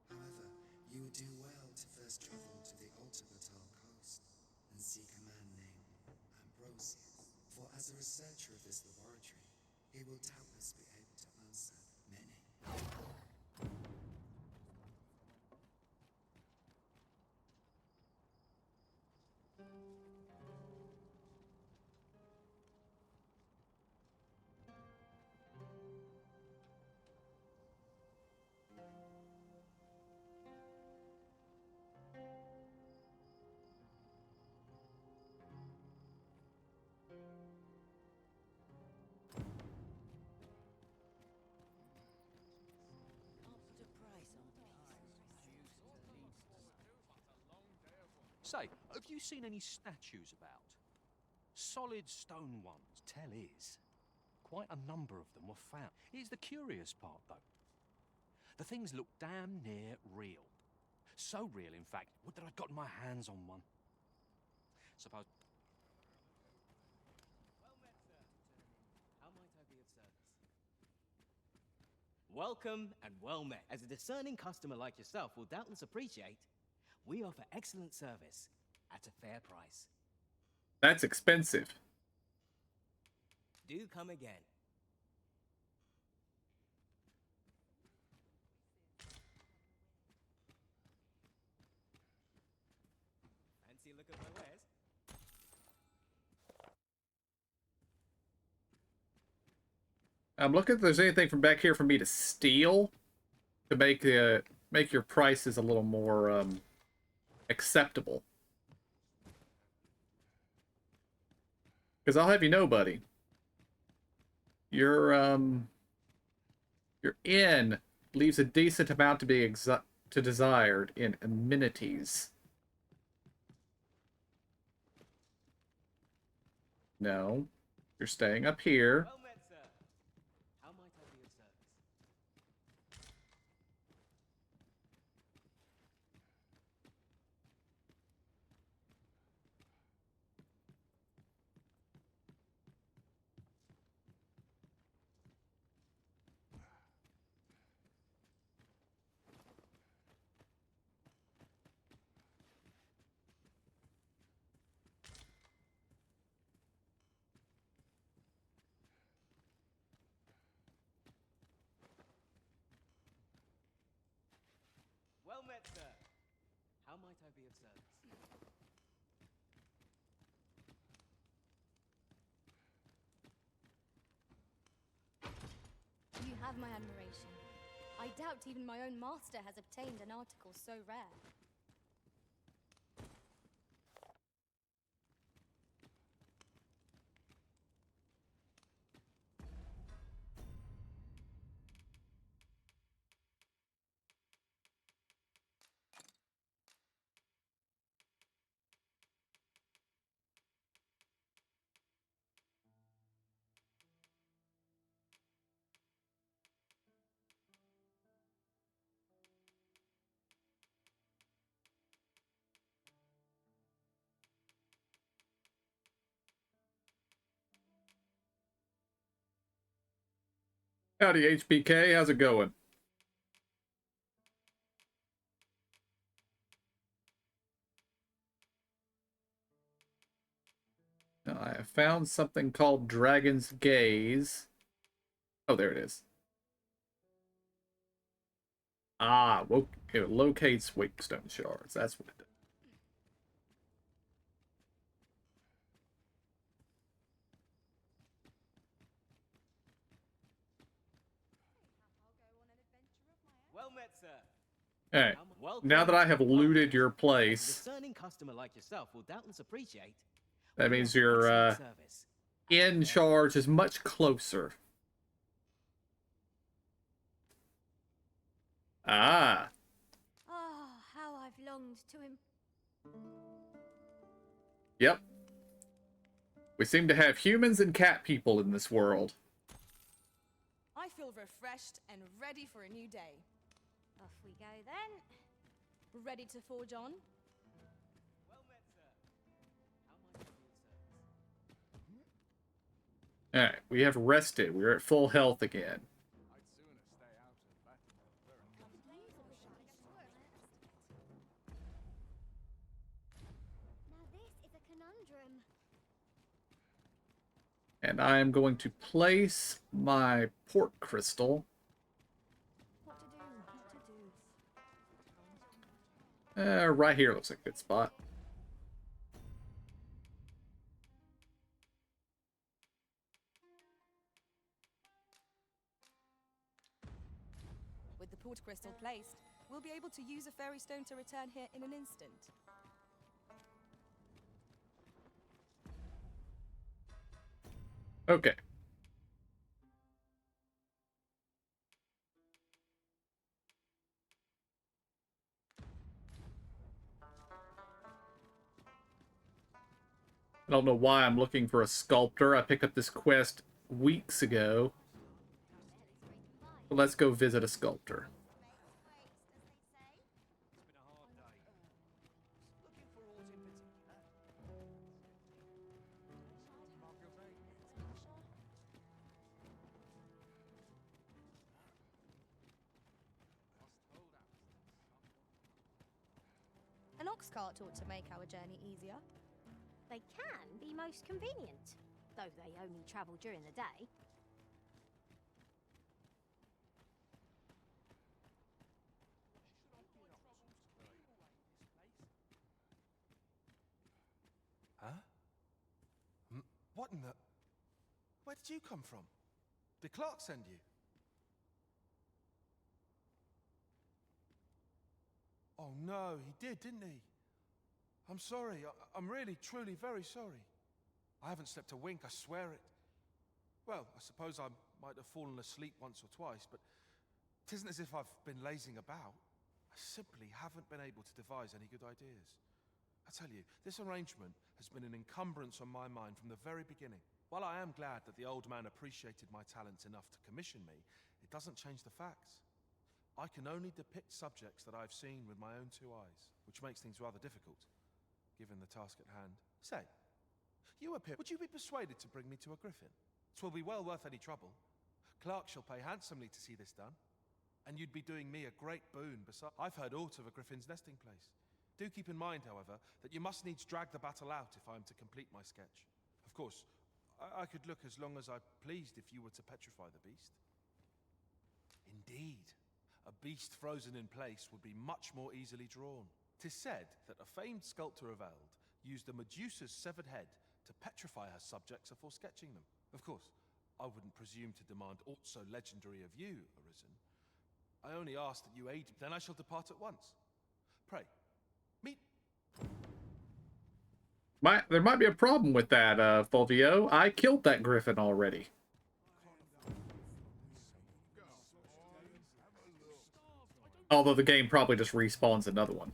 However, you would do well to first travel to the Alta Batal coast and seek a man named Ambrosius. For as a researcher of this laboratory, he will doubtless be able to answer many. Say, have you seen any statues about? Solid stone ones, tell is. Quite a number of them were found. Here's the curious part, though. The things look damn near real. So real, in fact, would that I'd gotten my hands on one. Suppose... Well met, sir. How might I be of service? Welcome and well met. As a discerning customer like yourself will doubtless appreciate, we offer excellent service at a fair price. That's expensive. Do come again. Fancy a look at my wares? I'm looking if there's anything from back here for me to steal to make your prices a little more acceptable. Because I'll have you know, buddy, your inn leaves a decent amount to be desired in amenities. No, you're staying up here. Well met, sir. How might I be of service? Well met, sir. How might I be of service? You have my admiration. I doubt even my own master has obtained an article so rare. Howdy, HBK. How's it going? Now, I have found something called Dragon's Gaze. Oh, there it is. Ah, it locates Wakestone shards. That's what it does. Well met, sir. Alright, Welcome now that I have and well looted met. your As a place, discerning customer like yourself will doubtless appreciate. that we means offer your excellent service. in charge is much closer. Ah, Ah, how I've longed to yep. We seem to have humans and cat people in this world. I feel refreshed and ready for a new day. Off we go then. Ready to forge on? Well met, sir. How might I be of service? Alright, we have rested. We're at full health again. I'd sooner stay out of battle. Now this is a conundrum. And I am going to place my port crystal right here. Looks like a good spot. With the port crystal placed, we'll be able to use a fairy stone to return here in an instant. Okay. I don't know why I'm looking for a sculptor. I picked up this quest weeks ago. But let's go visit a sculptor. An ox cart ought to make our journey easier. They can be most convenient, though they only travel during the day. Huh? What in the... Where did you come from? Did Clark send you? Oh no, he did, didn't he? I'm sorry. I'm really, truly very sorry. I haven't slept a wink, I swear it. Well, I suppose I might have fallen asleep once or twice, but it isn't as if I've been lazing about. I simply haven't been able to devise any good ideas. I tell you, this arrangement has been an encumbrance on my mind from the very beginning. While I am glad that the old man appreciated my talents enough to commission me, it doesn't change the facts. I can only depict subjects that I've seen with my own two eyes, which makes things rather difficult, given the task at hand. Say, you appear. Would you be persuaded to bring me to a griffin? 'Twill be well worth any trouble. Clark shall pay handsomely to see this done, and you'd be doing me a great boon besides. I've heard aught of a griffin's nesting place. Do keep in mind, however, that you must needs drag the battle out if I am to complete my sketch. Of course, I could look as long as I pleased if you were to petrify the beast. Indeed, a beast frozen in place would be much more easily drawn. 'Tis said that a famed sculptor of Eld used a Medusa's severed head to petrify her subjects before sketching them. Of course, I wouldn't presume to demand aught so legendary of you, Arisen. I only ask that you aid me, then I shall depart at once. Pray, meet... There might be a problem with that, Fulvio. I killed that griffin already. Although the game probably just respawns another one.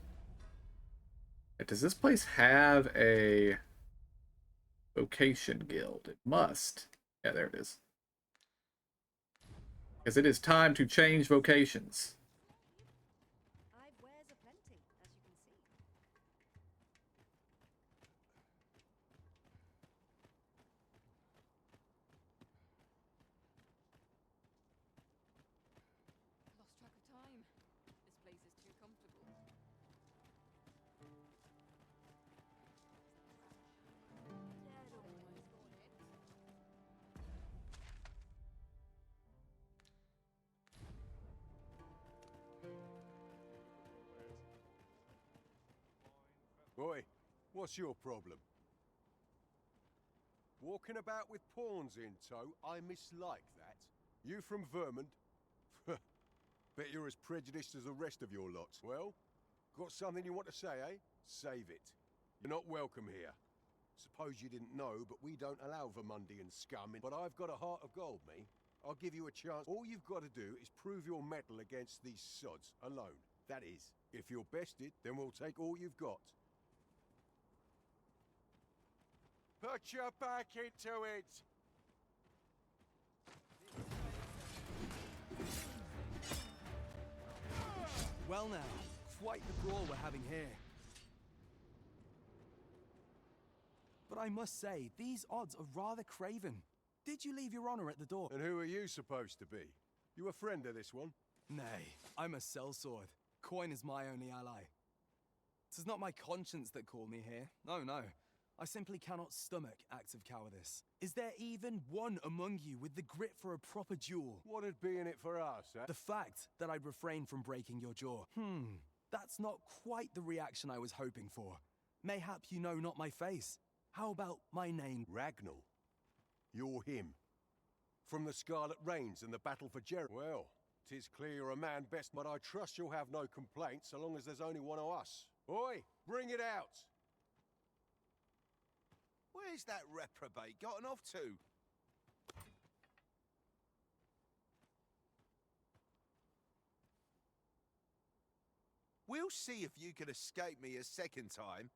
Does this place have a vocation guild? It must. Yeah, there it is. Because it is time to change vocations. I've wares aplenty, as you can see. Lost track of time. This place is too comfortable. Boy, what's your problem? Walking about with pawns in tow, I mislike that. You from Vermont? Bet you're as prejudiced as the rest of your lots. Well, got something you want to say, eh? Save it. You're not welcome here. Suppose you didn't know, but we don't allow Vermundian scum in. But I've got a heart of gold, me. I'll give you a chance. All you've got to do is prove your mettle against these sods, alone. That is, if you're bested, then we'll take all you've got. Put your back into it! Well now, quite the brawl we're having here. But I must say, these odds are rather craven. Did you leave your honor at the door? And who are you supposed to be? You a friend of this one? Nay, I'm a sellsword. Coin is my only ally. 'Tis not my conscience that called me here. No, no. I simply cannot stomach acts of cowardice. Is there even one among you with the grit for a proper duel? What'd be in it for us, eh? The fact that I'd refrain from breaking your jaw. That's not quite the reaction I was hoping for. Mayhap you know not my face. How about my name? Ragnall. You're him. From the Scarlet Rains and the battle for Jer. Well, 'tis clear you're a man best, but I trust you'll have no complaints so long as there's only one of us. Oi, bring it out! Where's that reprobate gotten off to? We'll see if you can escape me a second time.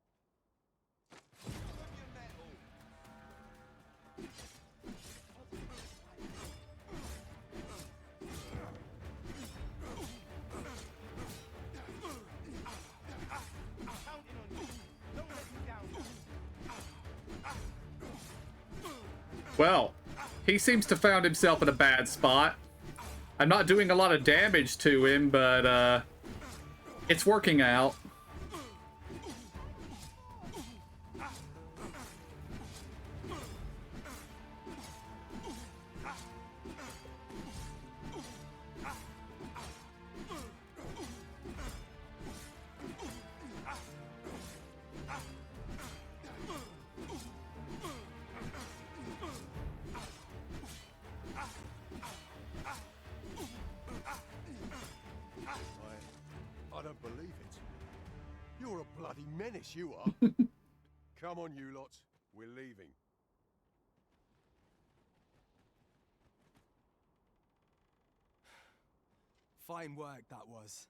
Well, he seems to have found himself in a bad spot. I'm not doing a lot of damage to him, but it's working out. I don't believe it. You're a bloody menace, you are. Come on, you lot. We're leaving. Fine work that was.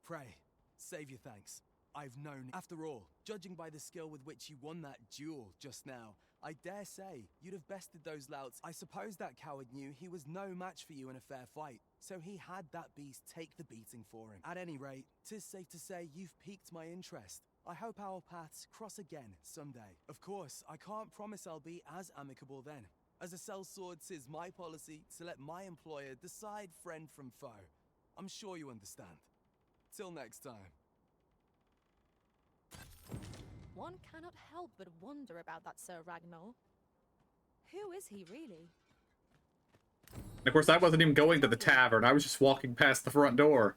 Pray, save your thanks. I've known. After all, judging by the skill with which you won that duel just now, I dare say you'd have bested those louts. I suppose that coward knew he was no match for you in a fair fight, so he had that beast take the beating for him. At any rate, 'tis safe to say you've piqued my interest. I hope our paths cross again someday. Of course, I can't promise I'll be as amicable then. As a sellsword, 'tis my policy to let my employer decide friend from foe. I'm sure you understand. Till next time. One cannot help but wonder about that Sir Ragnall. Who is he really? And of course, I wasn't even going to the tavern. I was just walking past the front door.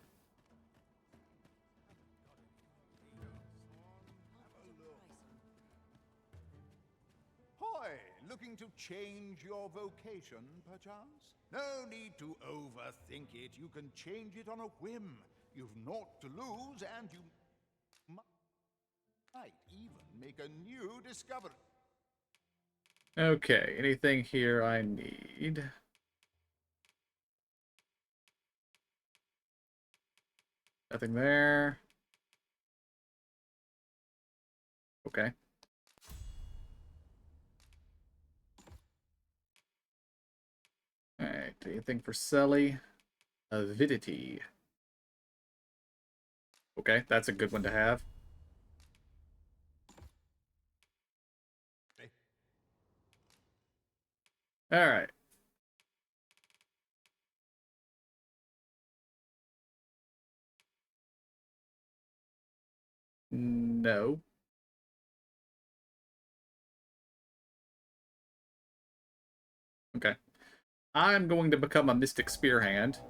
Hoy, looking to change your vocation, perchance? No need to overthink it. You can change it on a whim. You've naught to lose, and you might even make a new discovery. Okay, anything here I need? Nothing there. Okay. Alright, anything for Sully? Avidity. Okay, that's a good one to have. Alright. No. Okay. I'm going to become a Mystic Spearhand.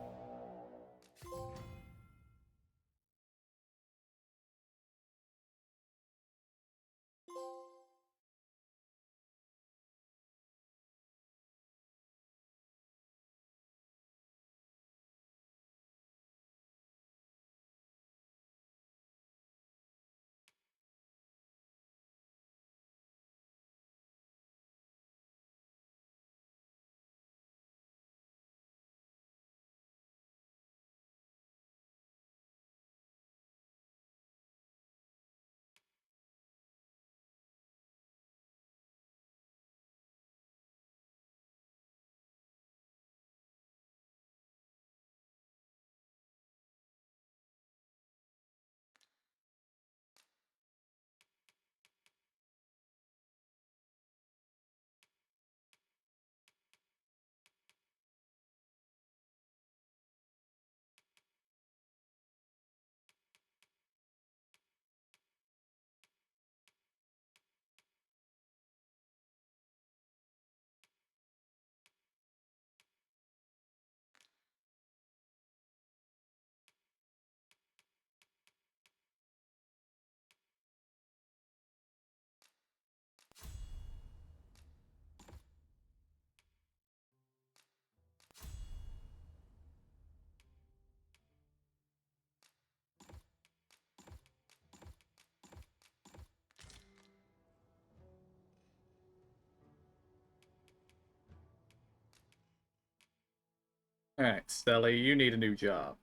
Alright, Stelly, you need a new job.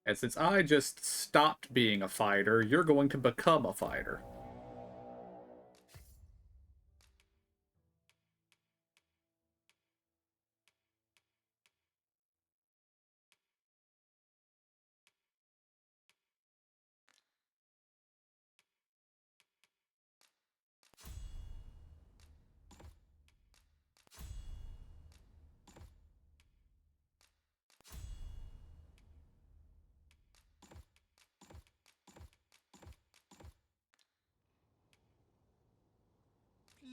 And since I just stopped being a fighter, you're going to become a fighter.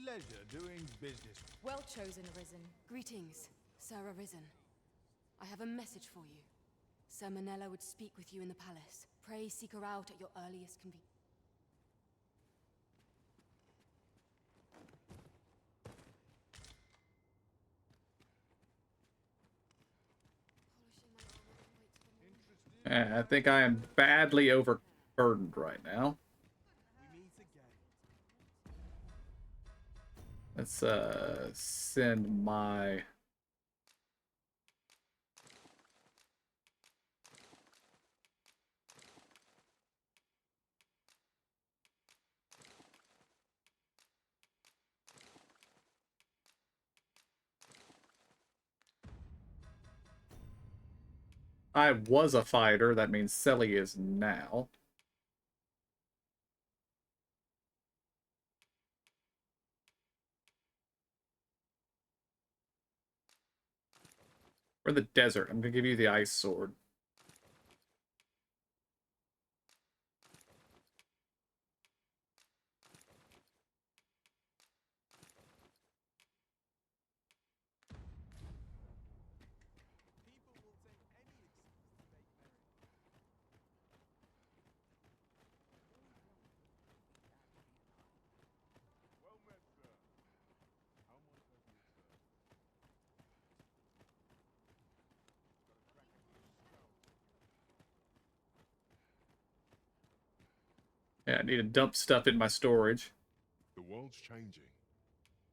Pleasure doing business. Well chosen, Arisen. Greetings, Sir Arisen. I have a message for you. Sir Manella would speak with you in the palace. Pray seek her out at your earliest convenience. I think I am badly overburdened right now. Let's send my... I was a fighter, that means Selly is now. For the desert, I'm gonna give you the ice sword. Yeah, I need to dump stuff in my storage. The world's changing.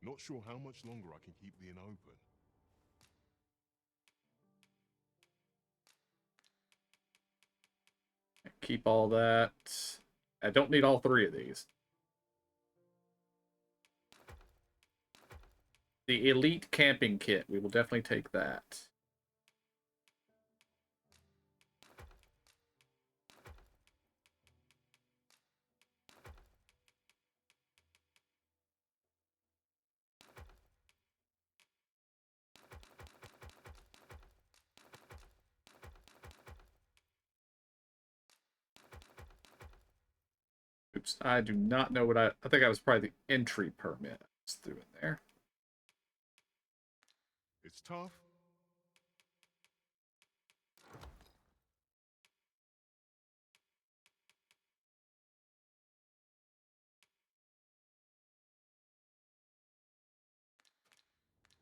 Not sure how much longer I can keep the inn open. Keep all that. I don't need all three of these. The elite camping kit. We will definitely take that. Oops, I do not know what I think I was probably the entry permit I just threw in there. It's tough.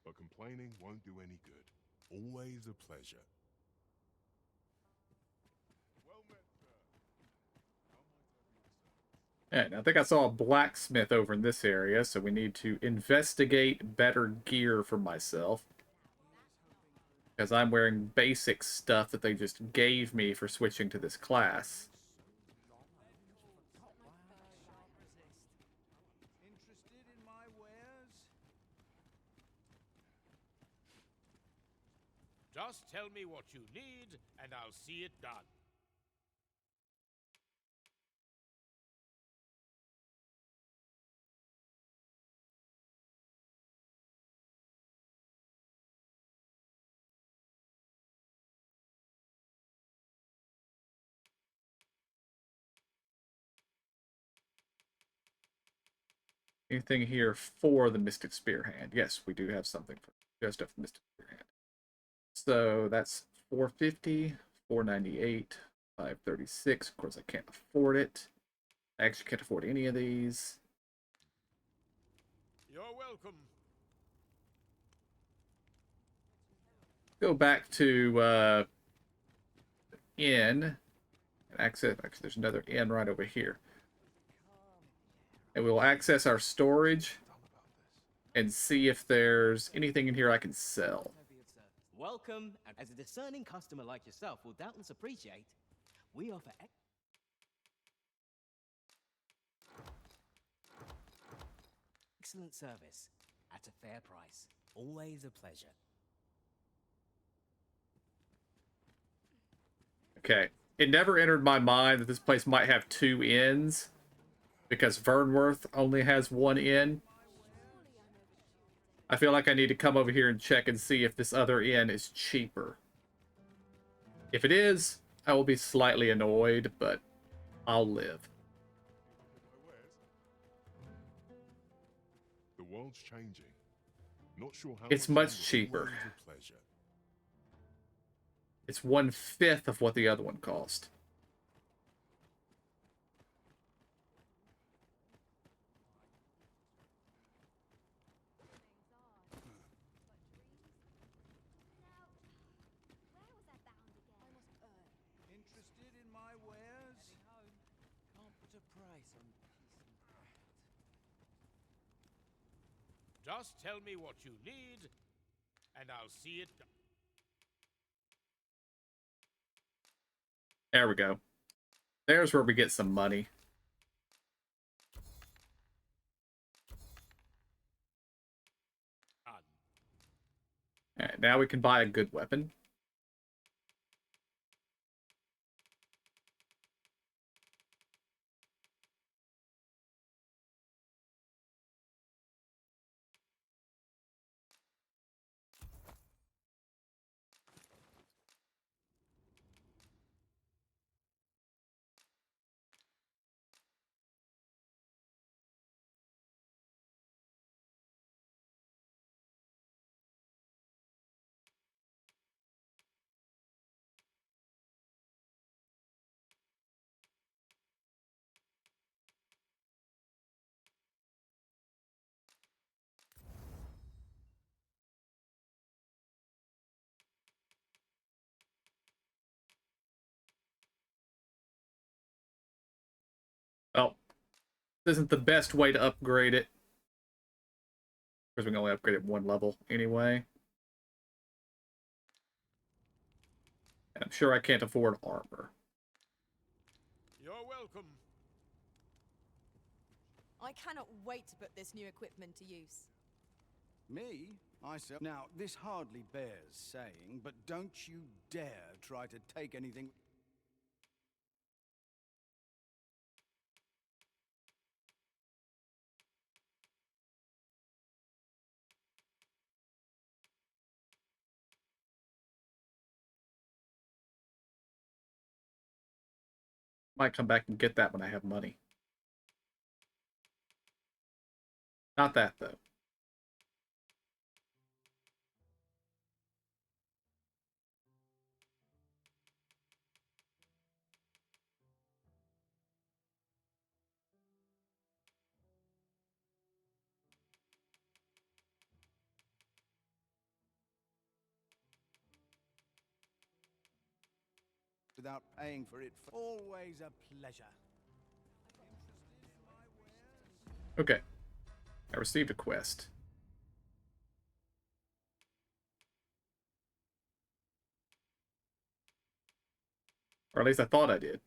But complaining won't do any good. Always a pleasure. And I think I saw a blacksmith over in this area, so we need to investigate better gear for myself. Because I'm wearing basic stuff that they just gave me for switching to this class. Interested in my wares? Just tell me what you need, and I'll see it done. Anything here for the Mystic Spear Hand? Yes, we do have something for just a Mystic Spear Hand. So that's 450, 498, 536. Of course, I can't afford it. I actually can't afford any of these. You're welcome. Go back to inn and access. Actually, there's another inn right over here. And we will access our storage and see if there's anything in here I can sell. Welcome, and as a discerning customer like yourself will doubtless appreciate, we offer excellent service at a fair price. Always a pleasure. Okay. It never entered my mind that this place might have two inns, because Vernworth only has one inn. I feel like I need to come over here and check and see if this other inn is cheaper. If it is, I will be slightly annoyed, but I'll live. The world's changing. Not sure how It's much cheaper. Always a pleasure. It's 1/5 of what the other one cost. Interested in my wares? Can't put a price on peace and quiet. Just tell me what you need, and I'll see it done. There we go. There's where we get some money. Alright, now we can buy a good weapon. Well, this isn't the best way to upgrade it. Because we can only upgrade it one level anyway. And I'm sure I can't afford armor. You're welcome. I cannot wait to put this new equipment to use. Me? I said. Now, this hardly bears saying, but don't you dare try to take anything. Might come back and get that when I have money. Not that, though. Without paying for it. Always a pleasure. Okay. I received a quest. Or at least I thought I did.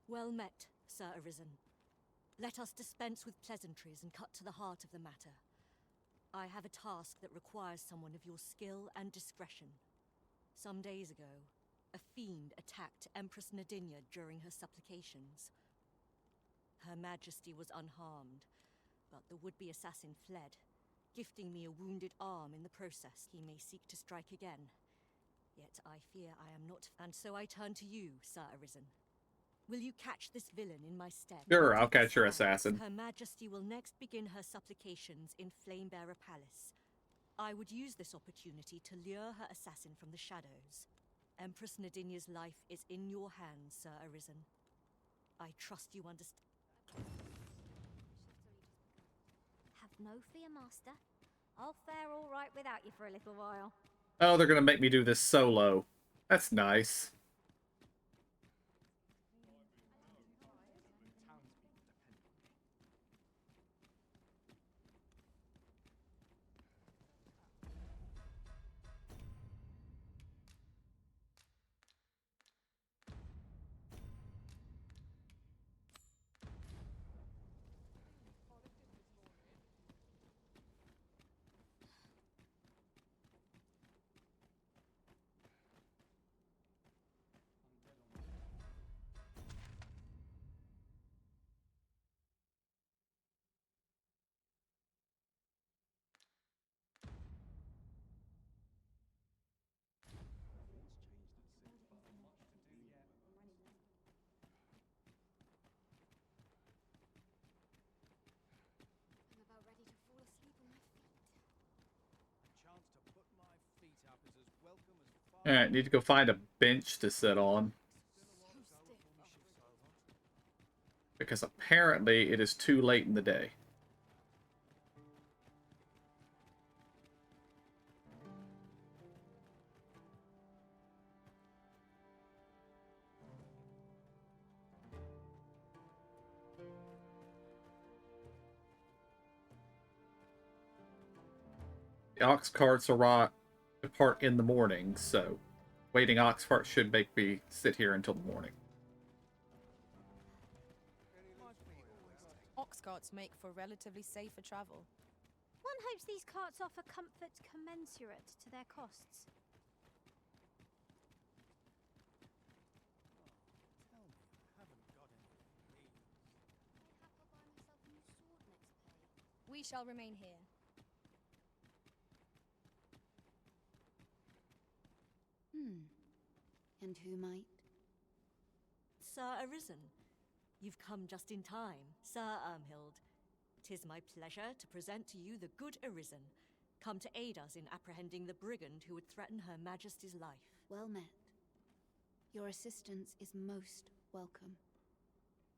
Well met, Sir Arisen. Let us dispense with pleasantries and cut to the heart of the matter. I have a task that requires someone of your skill and discretion. Some days ago, a fiend attacked Empress Nadinia during her supplications. Her Majesty was unharmed, but the would-be assassin fled, gifting me a wounded arm in the process. He may seek to strike again. Yet I fear I am not, and so I turn to you, Sir Arisen. Will you catch this villain in my stead? Sure, I'll catch your assassin. Her Majesty will next begin her supplications in Flamebearer Palace. I would use this opportunity to lure her assassin from the shadows. Empress Nadinia's life is in your hands, Sir Arisen. I trust you understand. Have no fear, Master. I'll fare all right without you for a little while. Oh, they're gonna make me do this solo. That's nice. I'm about ready to fall asleep on my feet. A chance to put my feet up is as welcome as far. Alright, need to go find a bench to sit on. Because apparently it is too late in the day. The ox carts depart in the morning, so waiting ox carts should make me sit here until the morning. Ox carts make for relatively safer travel. One hopes these carts offer comfort commensurate to their costs. Tell me, I haven't got anything, please. Mayhap I'll buy myself a new sword next pay. We shall remain here. And who might? Sir Arisen, you've come just in time, Sir Ermhild. 'Tis my pleasure to present to you the good Arisen, come to aid us in apprehending the brigand who would threaten Her Majesty's life. Well met. Your assistance is most welcome.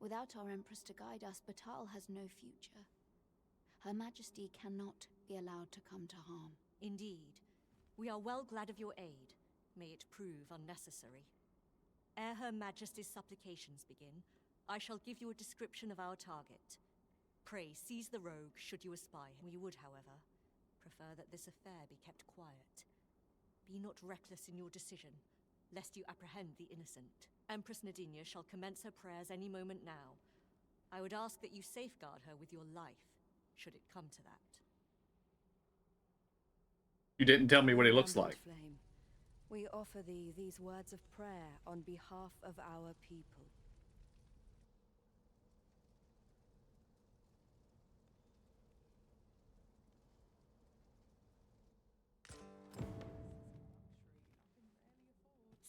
Without our Empress to guide us, Batal has no future. Her Majesty cannot be allowed to come to harm. Indeed. We are well glad of your aid. May it prove unnecessary. Ere Her Majesty's supplications begin, I shall give you a description of our target. Pray seize the rogue should you espy him. We would, however, prefer that this affair be kept quiet. Be not reckless in your decision, lest you apprehend the innocent. Empress Nadinia shall commence her prayers any moment now. I would ask that you safeguard her with your life, should it come to that. You didn't tell me what he looks like. Flame, we offer thee these words of prayer on behalf of our people.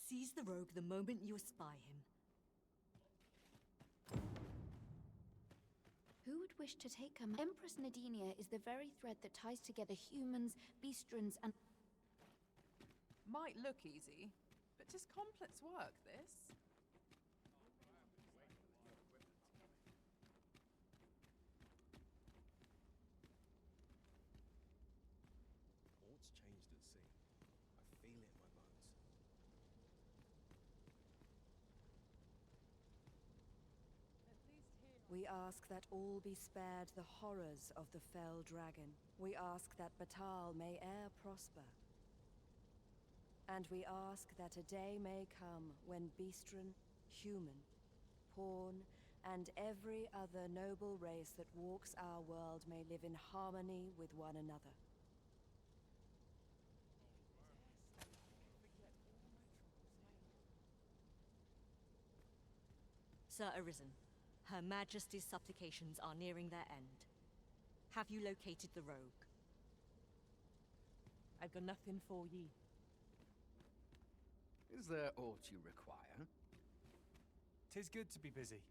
Seize the rogue the moment you espy him. Who would wish to take her? Empress Nadinia is the very thread that ties together humans, beastrons, and... Might look easy, but just complex work, this. Port's changed at sea. I feel it in my bones. We ask that all be spared the horrors of the fell dragon. We ask that Batal may e'er prosper. And we ask that a day may come when beastren, human, pawn, and every other noble race that walks our world may live in harmony with one another. Sir Arisen, Her Majesty's supplications are nearing their end. Have you located the rogue? I've got nothing for ye. Is there aught you require? 'Tis good to be busy.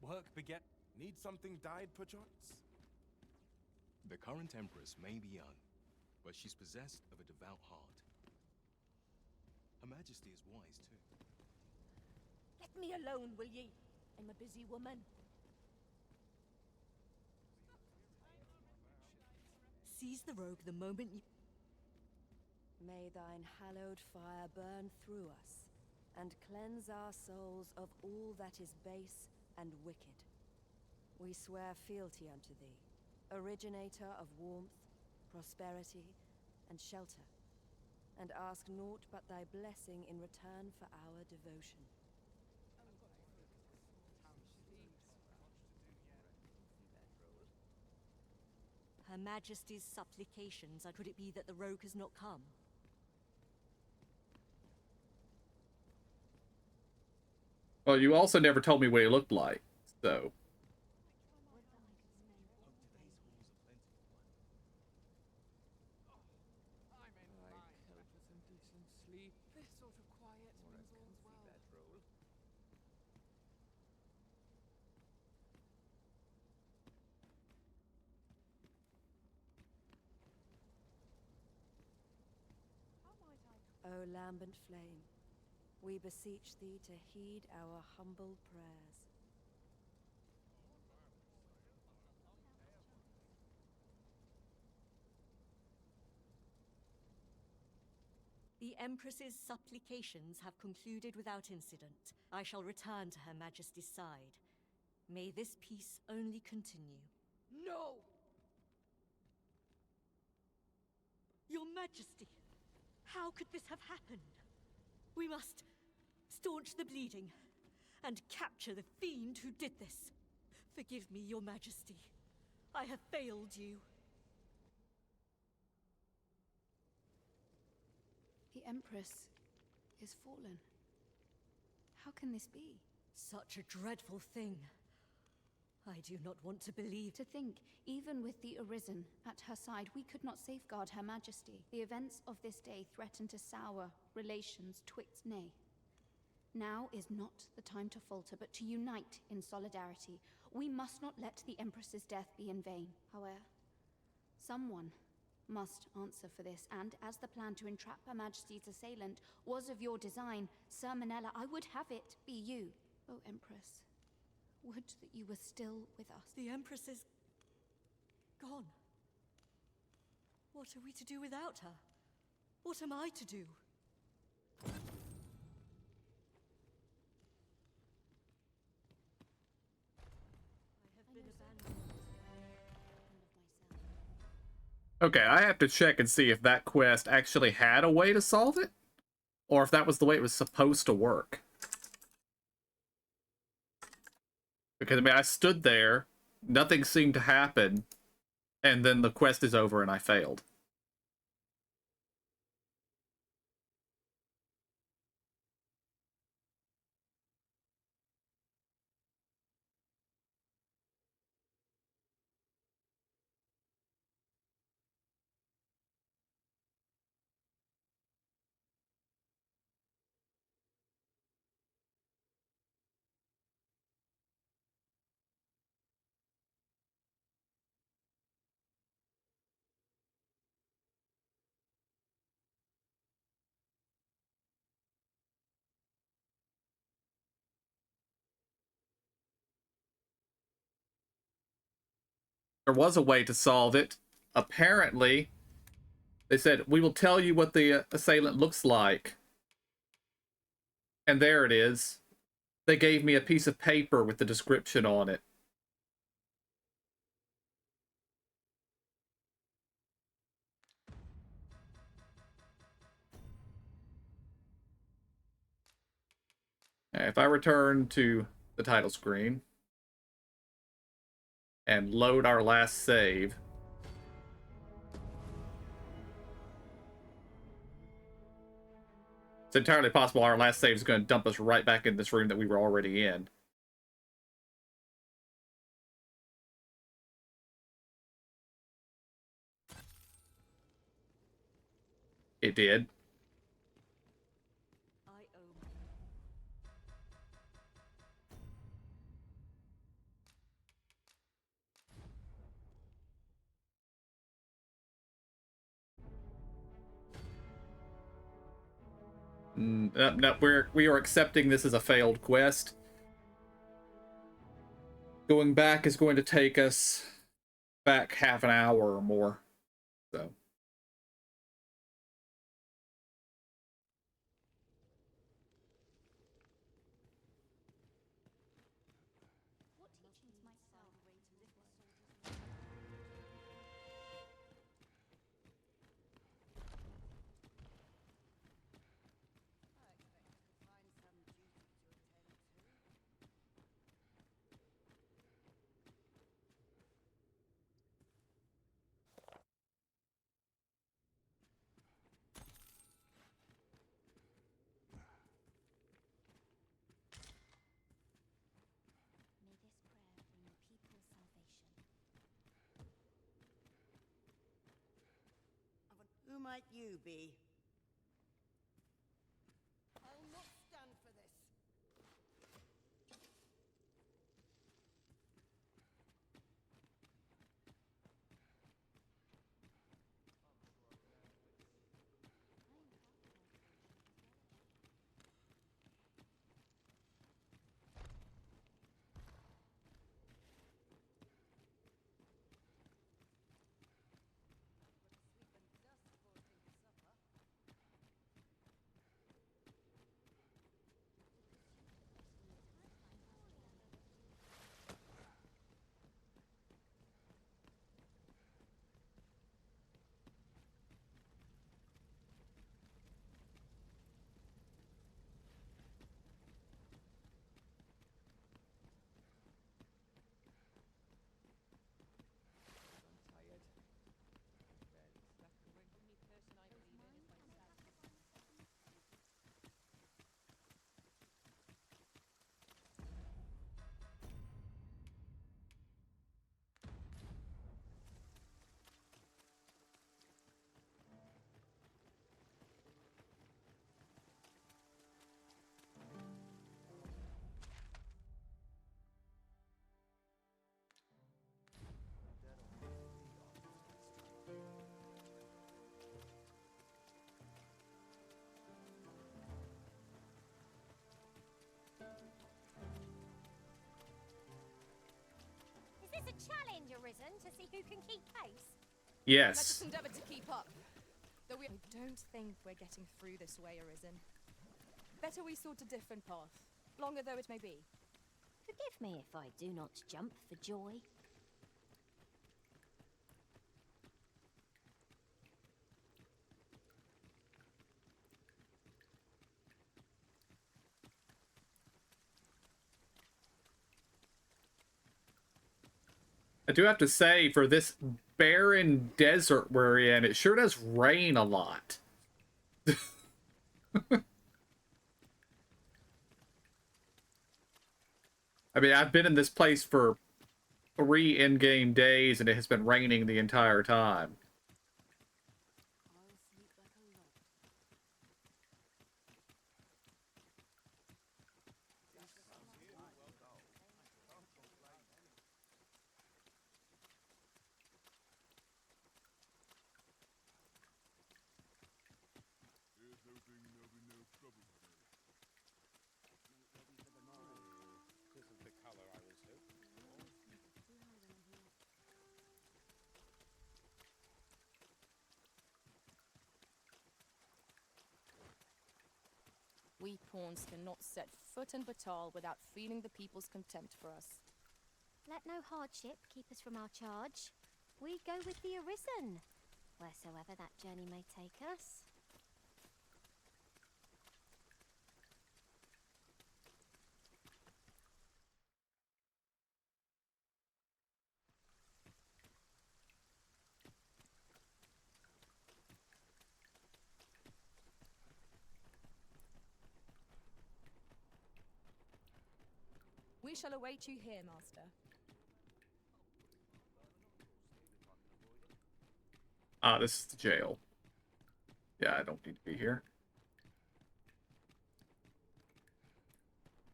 Work beget. Need something dyed, perchance? The current Empress may be young, but she's possessed of a devout heart. Her Majesty is wise, too. Let me alone, will ye? I'm a busy woman. Seize the rogue the moment you... May thine hallowed fire burn through us, and cleanse our souls of all that is base and wicked. We swear fealty unto thee, originator of warmth, prosperity, and shelter, and ask naught but thy blessing in return for our devotion. Her Majesty's supplications are... Could it be that the rogue has not come? Well, you also never told me what he looked like, so... This sort of quiet means all's well. O lambent flame, we beseech thee to heed our humble prayers. The Empress's supplications have concluded without incident. I shall return to Her Majesty's side. May this peace only continue. No! Your Majesty, how could this have happened? We must staunch the bleeding and capture the fiend who did this. Forgive me, Your Majesty. I have failed you. The Empress is fallen. How can this be? Such a dreadful thing. I do not want to believe. To think, even with the Arisen at her side, we could not safeguard Her Majesty. The events of this day threaten to sour relations twixt nay. Now is not the time to falter, but to unite in solidarity. We must not let the Empress's death be in vain. However, someone must answer for this, and as the plan to entrap Her Majesty's assailant was of your design, Sir Manella, I would have it be you. Oh, Empress, would that you were still with us. The Empress is... gone. What are we to do without her? What am I to do? Okay, I have to check and see if that quest actually had a way to solve it, or if that was the way it was supposed to work. Because, I mean, I stood there, nothing seemed to happen, and then the quest is over and I failed. There was a way to solve it. Apparently, they said, we will tell you what the assailant looks like. And there it is. They gave me a piece of paper with the description on it. If I return to the title screen and load our last save. It's entirely possible our last save is going to dump us right back in this room that we were already in. It did. No, we are accepting this as a failed quest. Going back is going to take us back half an hour or more. So. Who might you be? I'll not stand for this. Is this a challenge, Arisen, to see who can keep pace? Yes. Let us endeavor to keep up. Though I don't think we're getting through this way, Arisen. Better we sort a different path, longer though it may be. Forgive me if I do not jump for joy. I do have to say, for this barren desert we're in, it sure does rain a lot. I mean, I've been in this place for 3 in-game days, and it has been raining the entire time. We pawns cannot set foot in Batal without feeling the people's contempt for us. Let no hardship keep us from our charge. We go with the Arisen, wheresoever that journey may take us. We shall await you here, Master. Ah, this is the jail. Yeah, I don't need to be here.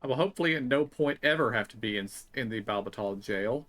I will hopefully at no point ever have to be in the Balbatal jail.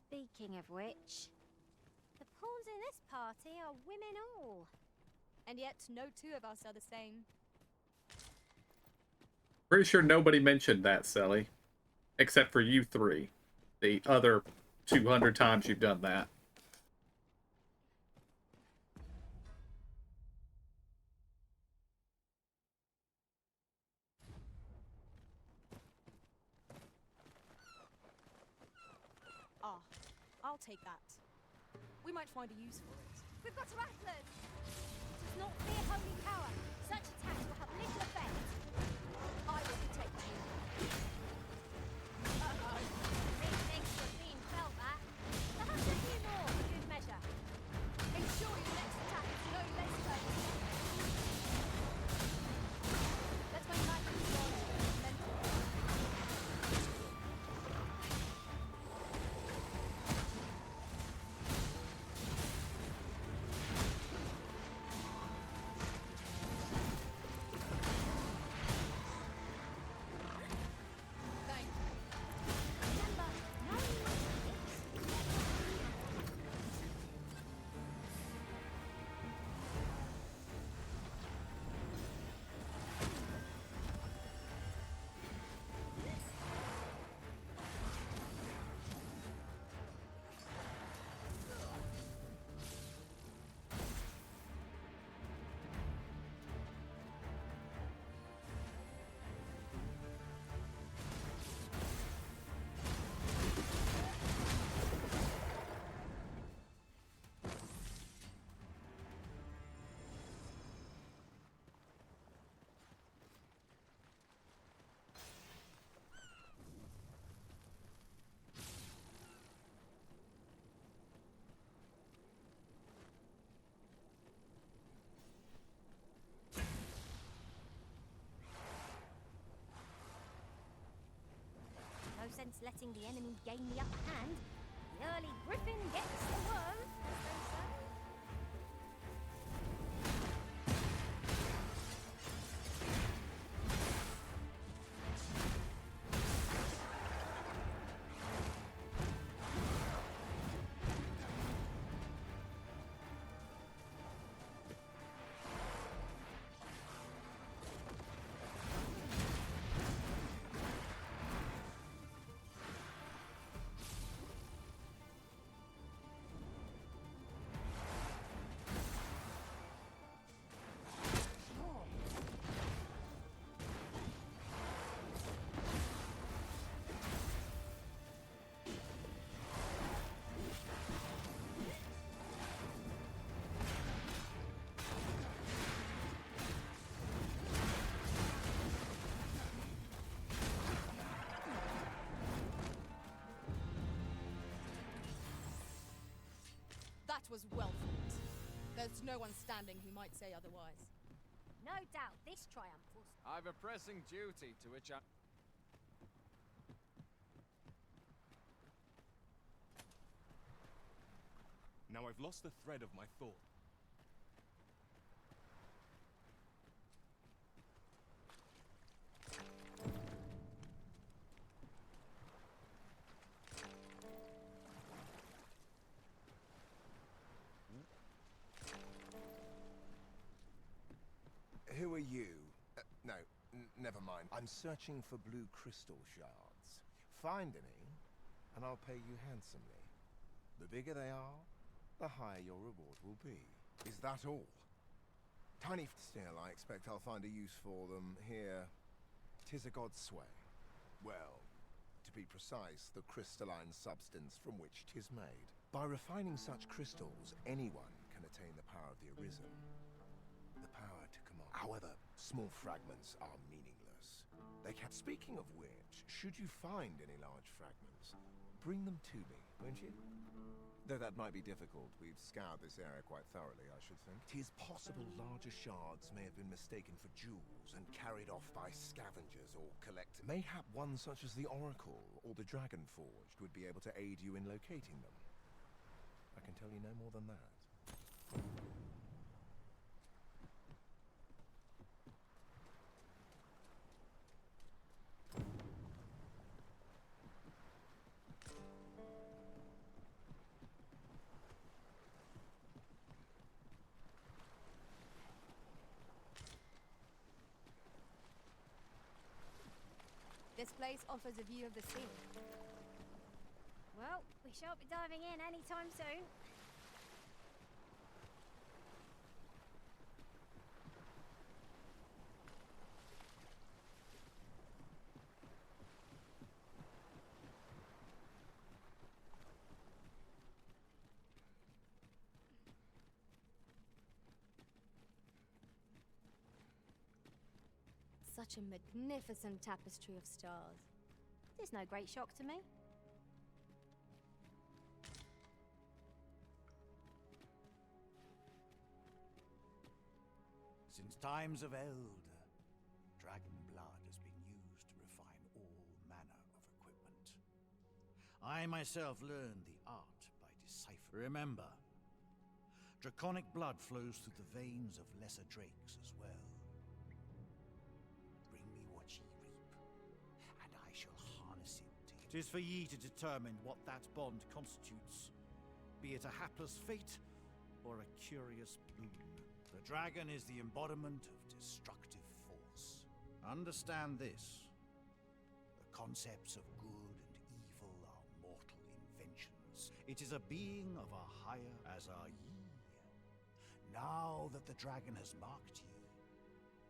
Speaking of which, the pawns in this party are women all. And yet no two of us are the same. Pretty sure nobody mentioned that, Sally. Except for you three. The other 200 times you've done that. Ah, I'll take that. We might find a use for it. We've got rattlers! Does not fear holy power. Such attacks will have little effect. I will protect you. Uh-oh. Methinks the fiend felt that. Perhaps a few more for good measure. Ensure your next attack is no less close. Let's make magic strong. No sense letting the enemy gain the upper hand. The early griffin gets the worm, as they say. was well fought. There's no one standing who might say otherwise. No doubt this triumph will... I've a pressing duty to which I... Now I've lost the thread of my thought. Who are you? No, never mind. I'm searching for blue crystal shards. Find any, and I'll pay you handsomely. The bigger they are, the higher your reward will be. Is that all? Tiny still, I expect I'll find a use for them here. 'Tis a god's sway. Well, to be precise, the crystalline substance from which 'tis made. By refining such crystals, anyone can attain the power of the Arisen. The power to command. However, small fragments are meaningless. They can... Speaking of which, should you find any large fragments, bring them to me, won't you? Though that might be difficult. We've scoured this area quite thoroughly, I should think. 'Tis possible larger shards may have been mistaken for jewels and carried off by scavengers or collectors. Mayhap one such as the Oracle or the Dragon Forged would be able to aid you in locating them. I can tell you no more than that. This place offers a view of the sea. Well, we shan't be diving in anytime soon. Such a magnificent tapestry of stars. It's no great shock to me. Since times of eld, dragon blood has been used to refine all manner of equipment. I myself learned the art by deciphering. Remember, draconic blood flows through the veins of lesser drakes as well. Bring me what ye reap, and I shall harness it to you. 'Tis for ye to determine what that bond constitutes, be it a hapless fate or a curious boon. The dragon is the embodiment of destructive force. Understand this. The concepts of good and evil are mortal inventions. It is a being of a higher, as are ye. Now that the dragon has marked ye,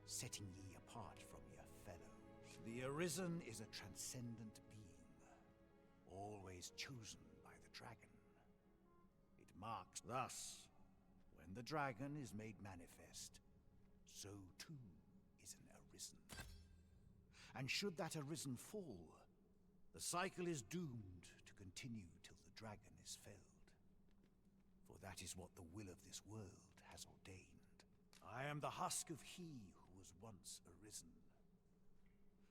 setting ye apart from your fellows, the Arisen is a transcendent being, always chosen by the dragon. It marks thus. When the dragon is made manifest, so too is an Arisen. And should that Arisen fall, the cycle is doomed to continue till the dragon is felled. For that is what the will of this world has ordained. I am the husk of he who was once Arisen.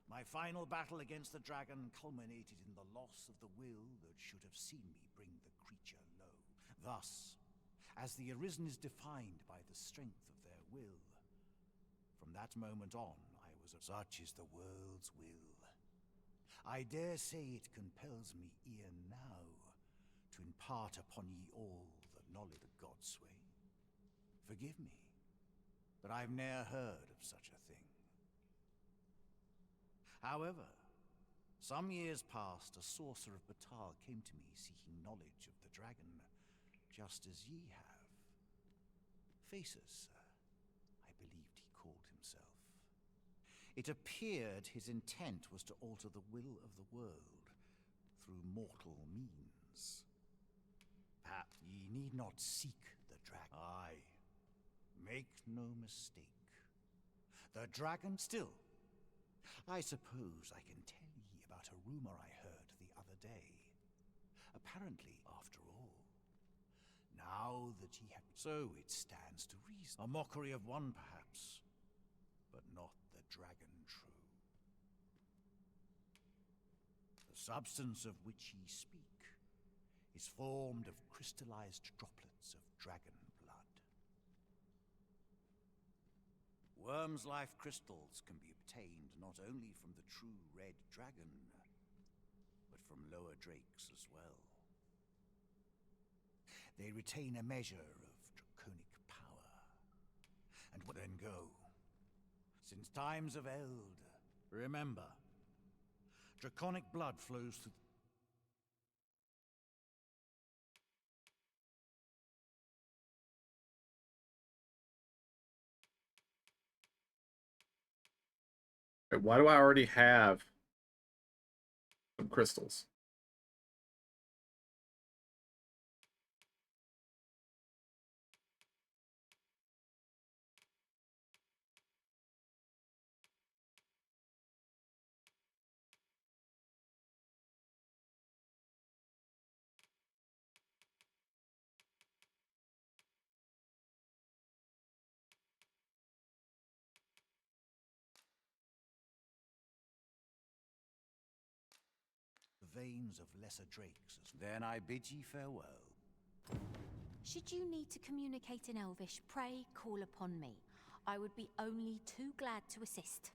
My final battle against the dragon culminated in the loss of the will that should have seen me bring the creature low. Thus, as the Arisen is defined by the strength of their will, from that moment on, I was such is the world's will. I dare say it compels me e'en now to impart upon ye all the knowledge of God's way. Forgive me, but I've ne'er heard of such a thing. However, some years past, a sorcerer of Batal came to me seeking knowledge of the dragon, just as ye have. Faces, I believed he called himself. It appeared his intent was to alter the will of the world through mortal means. Perhaps ye need not seek the dragon. Aye, make no mistake. The dragon still. I suppose I can tell ye about a rumor I heard the other day. Apparently, after all, Now that he had... So it stands to reason. A mockery of one, perhaps, but not the dragon true. The substance of which ye speak is formed of crystallized droplets of dragon blood. Worm's life crystals can be obtained not only from the true red dragon, but from lower drakes as well. They retain a measure of draconic power, and would then go. Since times of eld, remember, draconic blood flows through... Wait, why do I already have some crystals? The veins of lesser drakes. Then I bid ye farewell. Should you need to communicate in Elvish, pray call upon me. I would be only too glad to assist.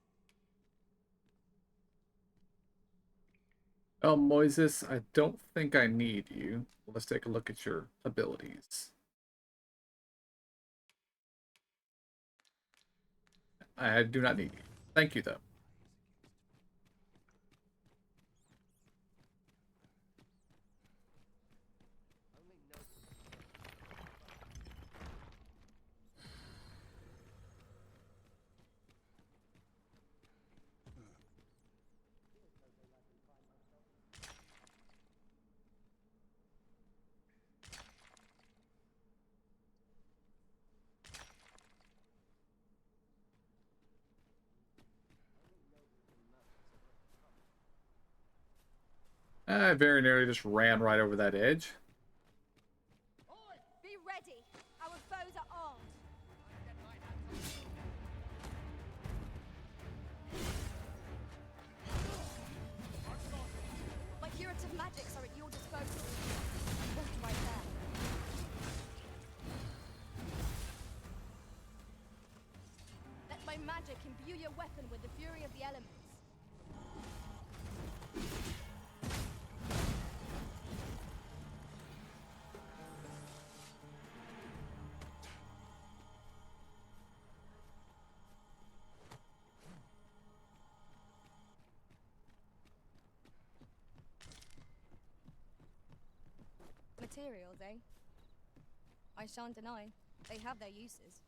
Oh, Moises, I don't think I need you. Let's take a look at your abilities. I do not need you. Thank you, though. I very nearly just ran right over that edge. Be ready. Our foes are armed. My curative magics are at your disposal. I walked right there. Let my magic imbue your weapon with the fury of the elements. Materials, eh? I shan't deny. They have their uses.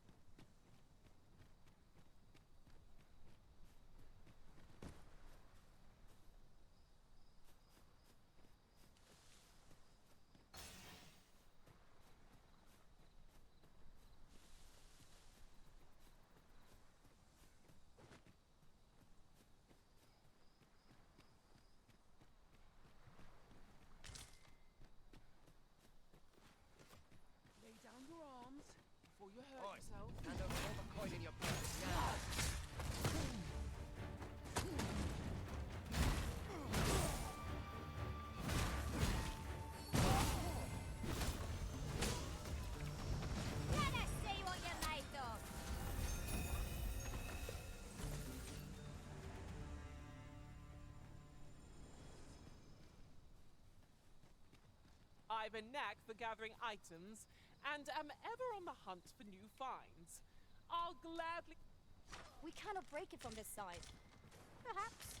Lay down your arms before you hurt yourself. Hand over all the coin in your pocket now. Let us see what you're made of. I've a knack for gathering items, and am ever on the hunt for new finds. I'll gladly... We cannot break it from this side. Perhaps.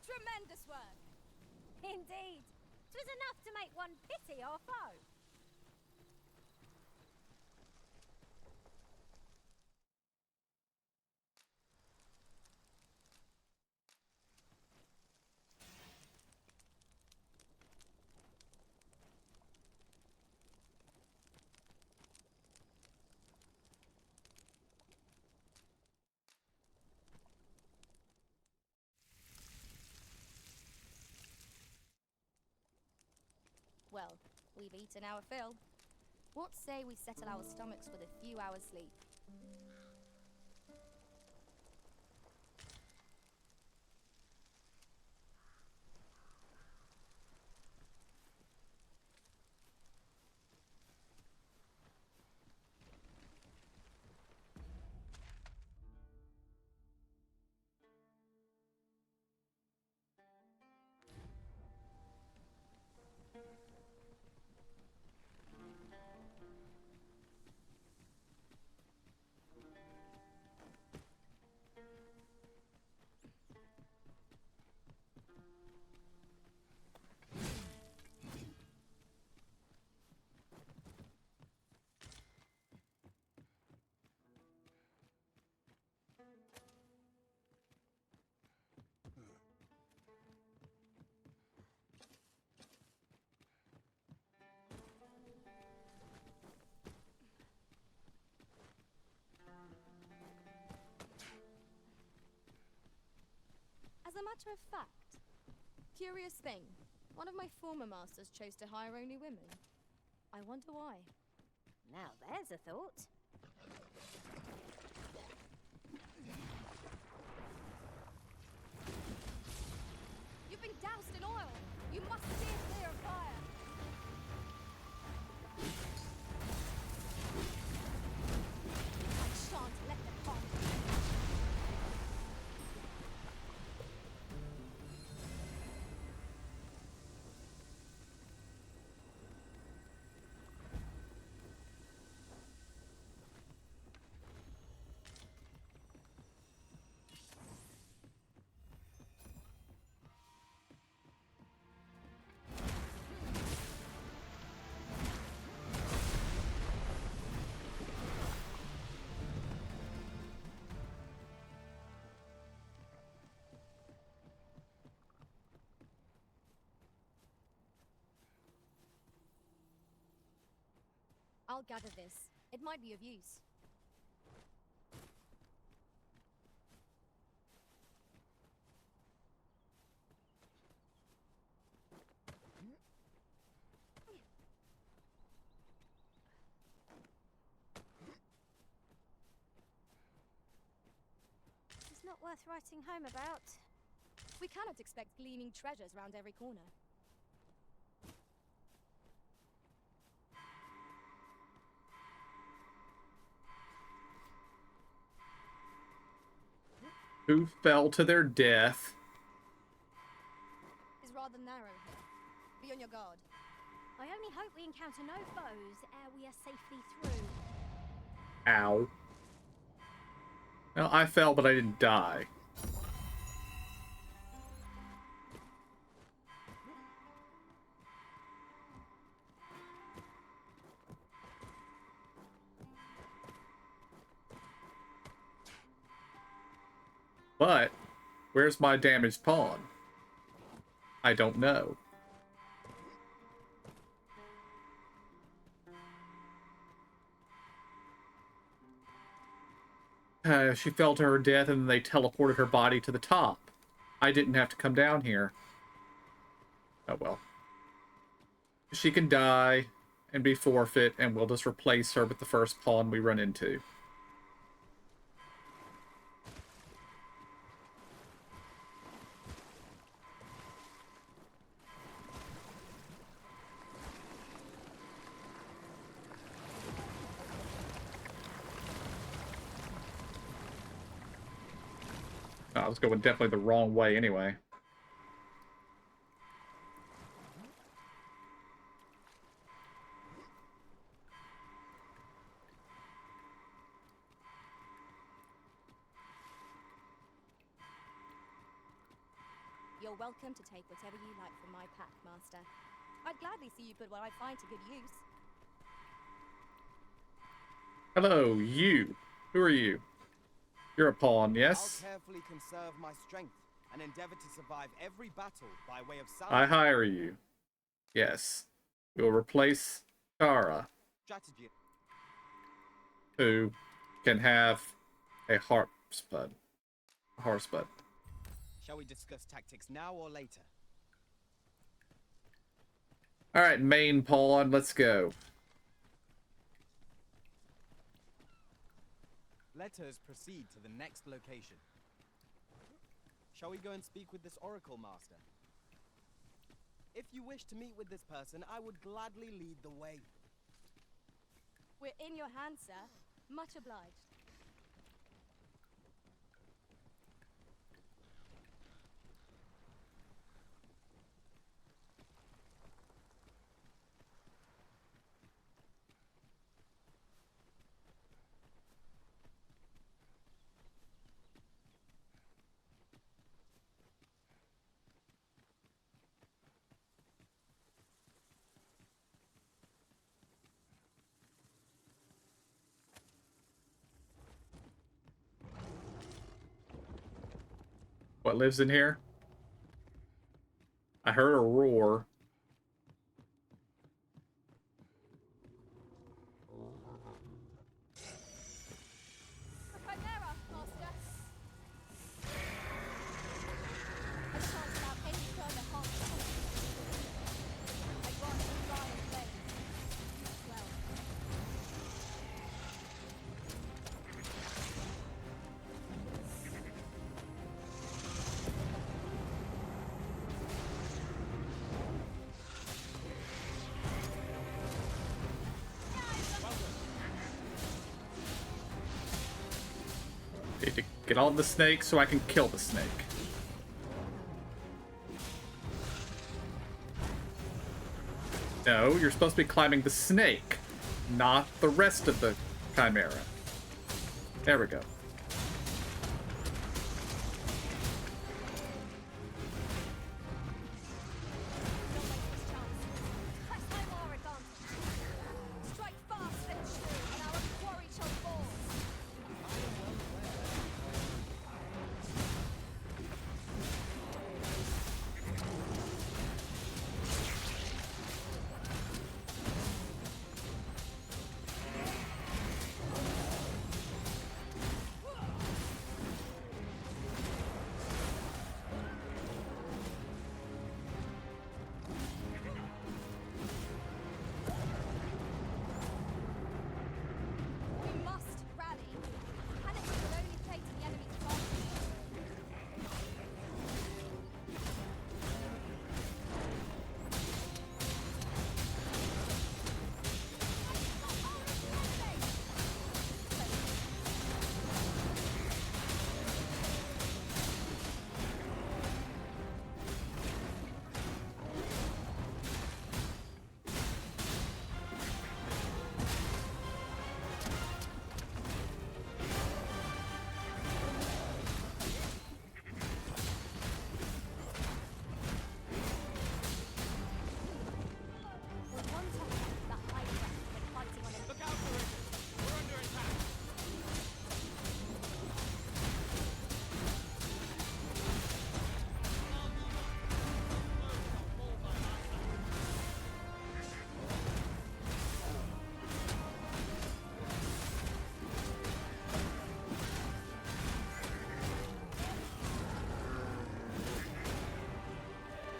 Tremendous work! Indeed. 'Twas enough to make one pity our foe. We've eaten our fill. What say we settle our stomachs with a few hours sleep? As a matter of fact, curious thing, one of my former masters chose to hire only women. I wonder why. Now there's a thought. You've been doused in oil! You must steer clear of fire! I shan't let them harm you. I'll gather this. It might be of use. It's not worth writing home about. We cannot expect gleaming treasures round every corner. Who fell to their death. It's rather narrow here. Be on your guard. I only hope we encounter no foes ere we are safely through. Ow. Well, I fell, but I didn't die. But, where's my damaged pawn? I don't know. She fell to her death and then they teleported her body to the top. I didn't have to come down here. Oh well. She can die and be forfeit, and we'll just replace her with the first pawn we run into. I was going definitely the wrong way anyway. You're welcome to take whatever you like from my pack, Master. I'd gladly see you put what I find to good use. Hello, you. Who are you? You're a pawn, yes? I'll carefully conserve my strength and endeavor to survive every battle by way of sound. I hire you. Yes. We'll replace Kara, Strategy. who can have a harp spud. Shall we discuss tactics now or later? Alright, main pawn, let's go. Let us proceed to the next location. Shall we go and speak with this Oracle Master? If you wish to meet with this person, I would gladly lead the way. We're in your hands, sir. Much obliged. What lives in here? I heard a roar. Need to get on the snake so I can kill the snake. No, you're supposed to be climbing the snake, not the rest of the chimera. There we go.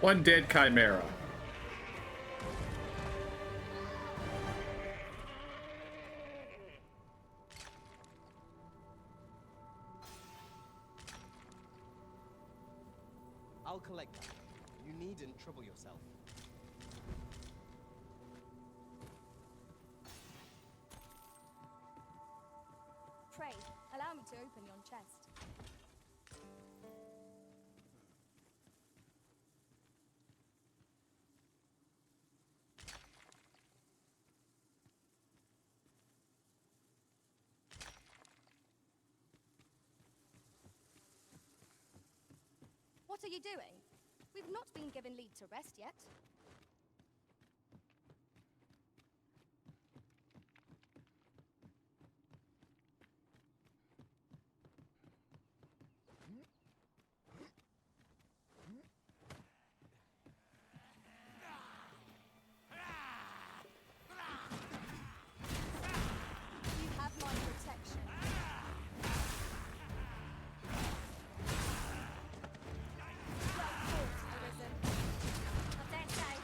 One dead chimera. I'll collect that. You needn't trouble yourself. Pray, allow me to open yon chest. What are you doing? We've not been given leave to rest yet. You have my protection. Bright thoughts arisen. I dare say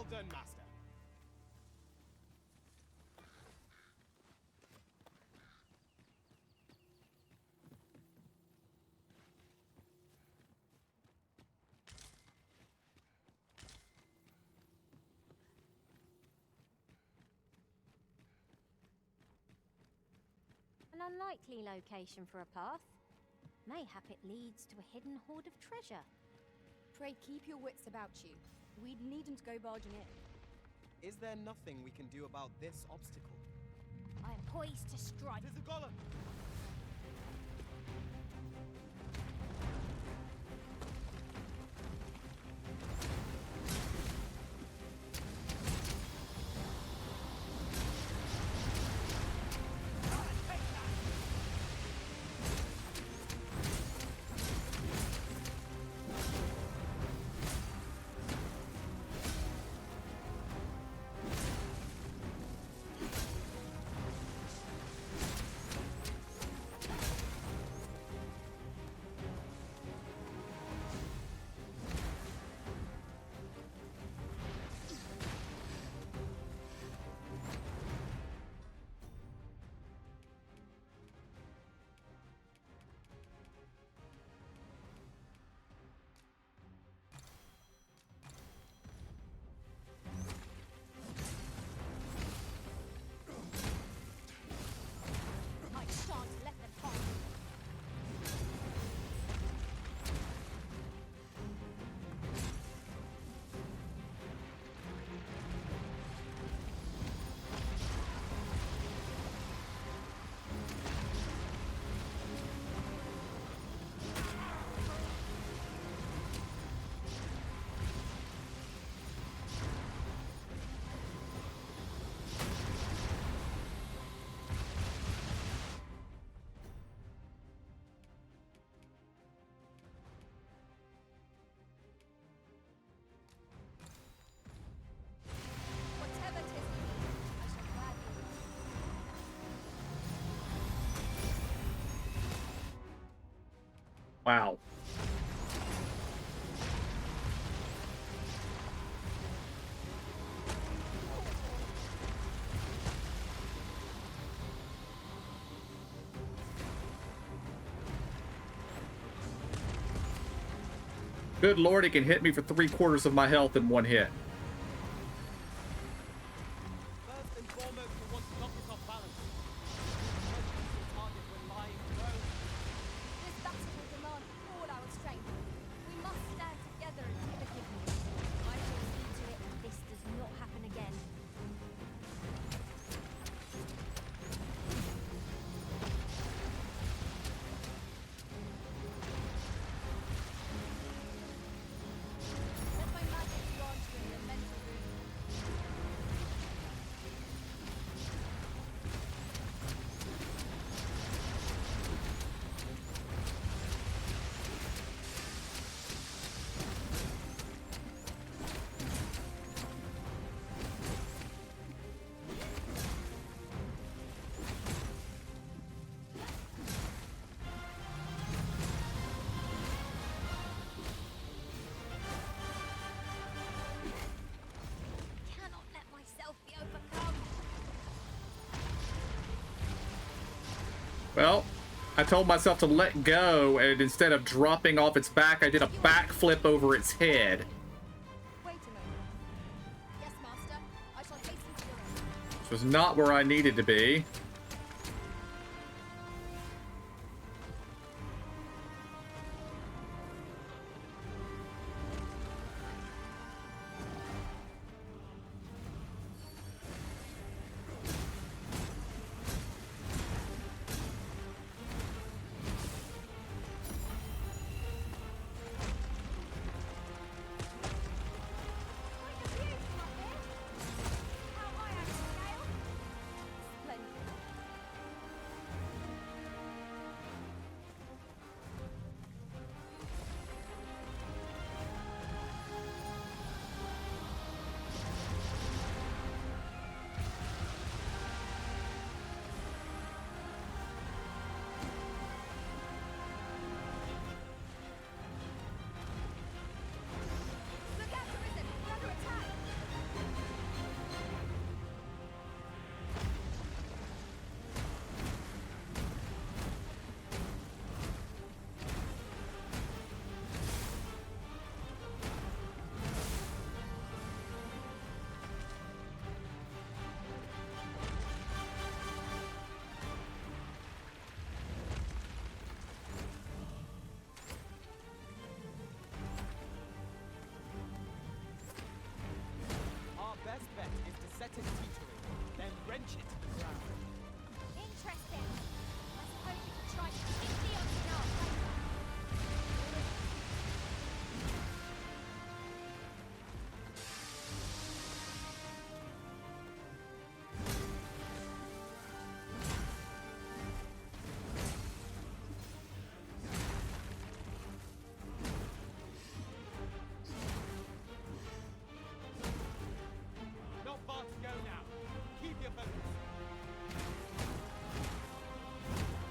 done, Master. An unlikely location for a path. Mayhap it leads to a hidden hoard of treasure. Pray keep your wits about you. We needn't go barging in. Is there nothing we can do about this obstacle? I am poised to strike. It is a golem! Wow. Good lord, he can hit me for 3/4 of my health in one hit. First and foremost, we want to knock us off balance. The target when lying prone. This battle will demand all our strength. We must stand together and take a hit. I shall see to it that this does not happen again. Let my magic grant you an immense boon. Cannot let myself be overcome. Well, I told myself to let go, and instead of dropping off its back, I did a backflip over its head. Wait a moment. Yes, Master. I shall hasten to your aid. Which was not where I needed to be. Splendid. set it teetering, then wrench it to the ground. Interesting. I suppose we could try to kick the odds in our favour. Not far to go now. Keep your focus.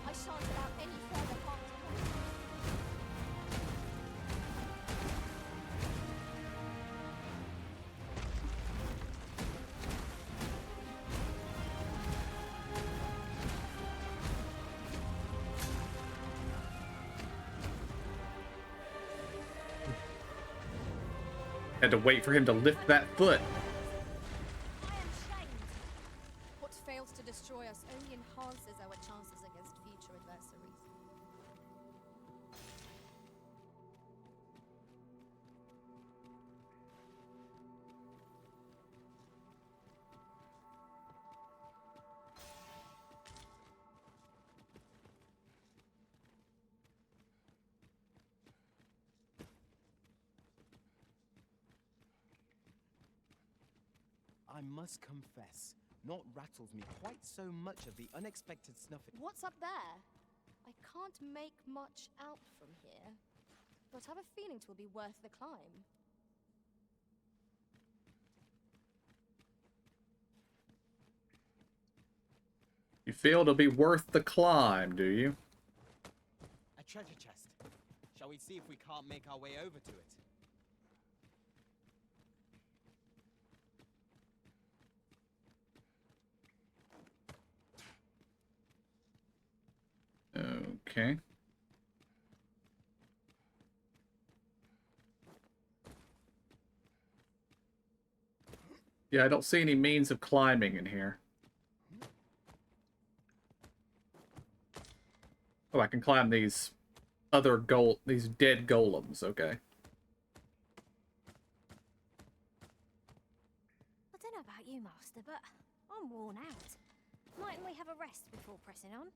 I shan't allow any further harm to come. Had to wait for him to lift that foot. What fails to destroy us only enhances our chances against future adversaries. I must confess, naught rattles me quite so much of the unexpected snuffing. What's up there? I can't make much out from here, but I have a feeling 'twill be worth the climb. You feel it'll be worth the climb, do you? A treasure chest. Shall we see if we can't make our way over to it? Okay. Yeah, I don't see any means of climbing in here. Oh, I can climb these these dead golems, okay. I don't know about you, Master, but I'm worn out. Mightn't we have a rest before pressing on?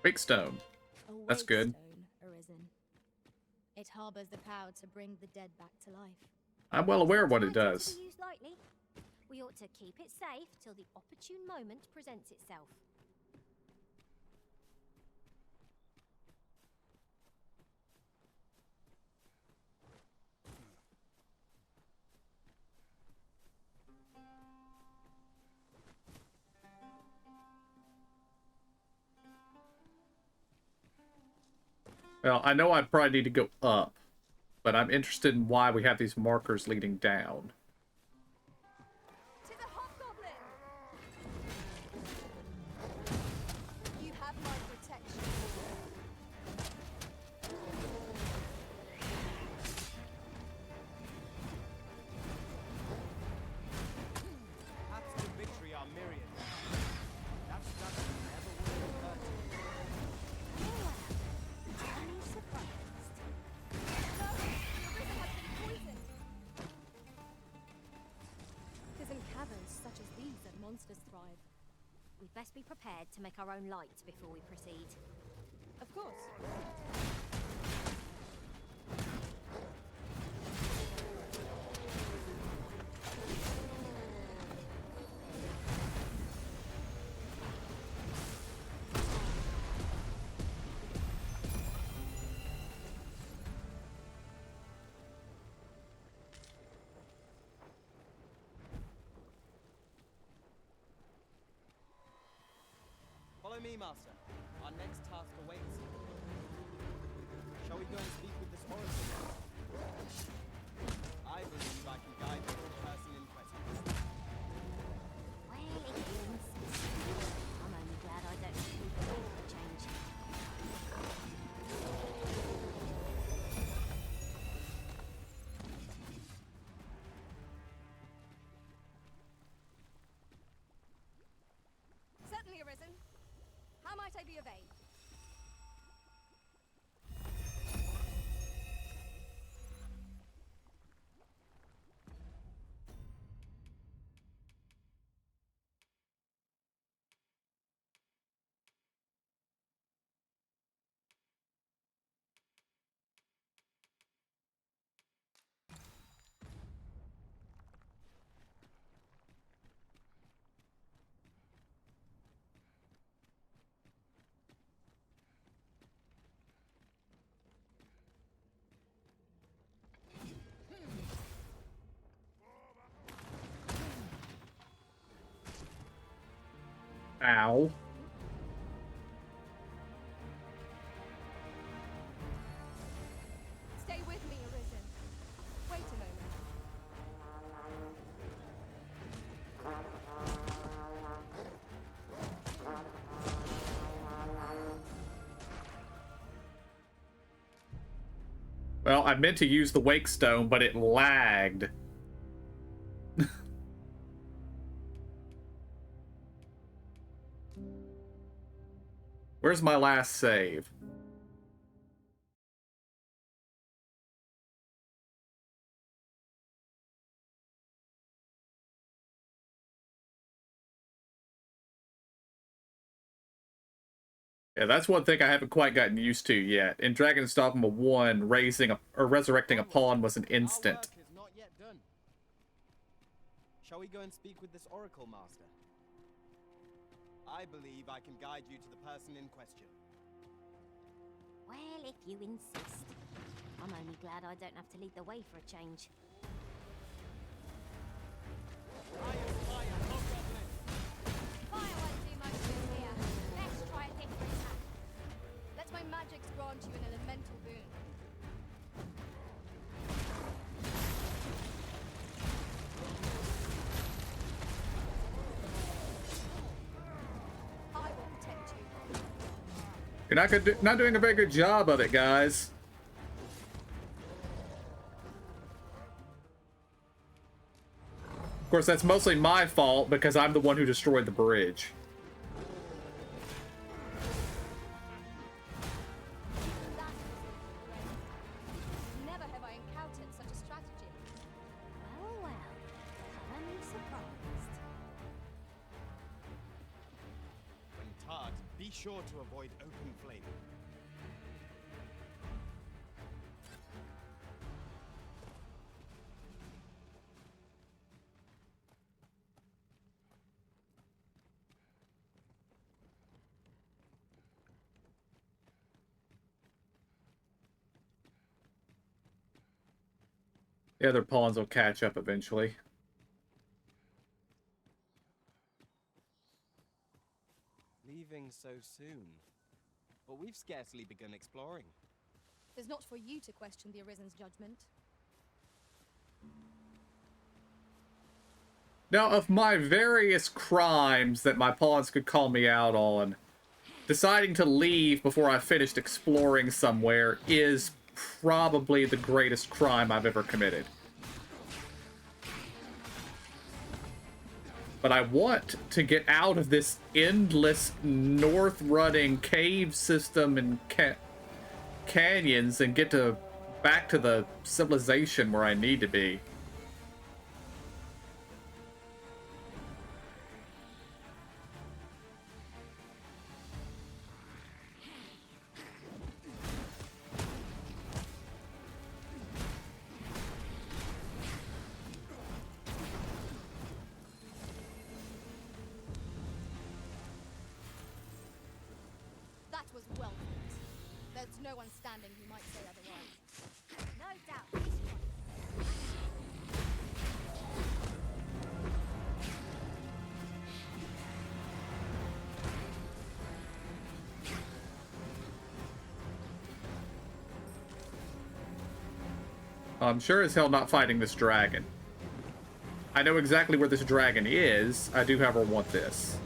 Wake stone. That's good. Stone arisen. It harbors the power to bring the dead back to life. I'm well aware of what it Not does. to be used lightly. We ought to keep it safe till the opportune moment presents itself. Well, I know I probably need to go up, but I'm interested in why we have these markers leading down. To the hobgoblin! You have my protection. Paths to victory are myriad. That strategy never would have occurred to me. Any surprised? No! The river has been poisoned! 'Tis in caverns such as these that monsters thrive. We'd best be prepared to make our own light before we proceed. Of course. Follow me, Master. Our next task awaits. Shall we go and speak with this oracle? I believe I can guide the person in question. Well, it is. I'm only glad I don't have to do the change. How might I be of aid? Ow. Stay with me, Arisen. Wait a moment. Well, I meant to use the Wake Stone, but it lagged. Where's my last save? Yeah, that's one thing I haven't quite gotten used to yet. In Dragon's Dogma 1, resurrecting a pawn was an instant. Our work is not yet done. Shall we go and speak with this Oracle Master? I believe I can guide you to the person in question. Well, if you insist. I'm only glad I don't have to lead the way for a change. Fire won't do much good here. Let's try a different tack. Let my magics grant you an elemental boon. I will protect you. You're not doing a very good job of it, guys. Of course, that's mostly my fault because I'm the one who destroyed the bridge. Never have I encountered such a strategy. Well, well. I'm surprised. When tarred, be sure to avoid open flame. The other pawns will catch up eventually. Leaving so soon. But we've scarcely begun exploring. It is not for you to question the Arisen's judgment. Now, of my various crimes that my pawns could call me out on, deciding to leave before I finished exploring somewhere is probably the greatest crime I've ever committed. But I want to get out of this endless north-running cave system and canyons and get back to the civilization where I need to be. That was well fought. There's no one standing who might say otherwise. No doubt this one. I'm sure as hell not fighting this dragon. I know exactly where this dragon is. I do, however, want this.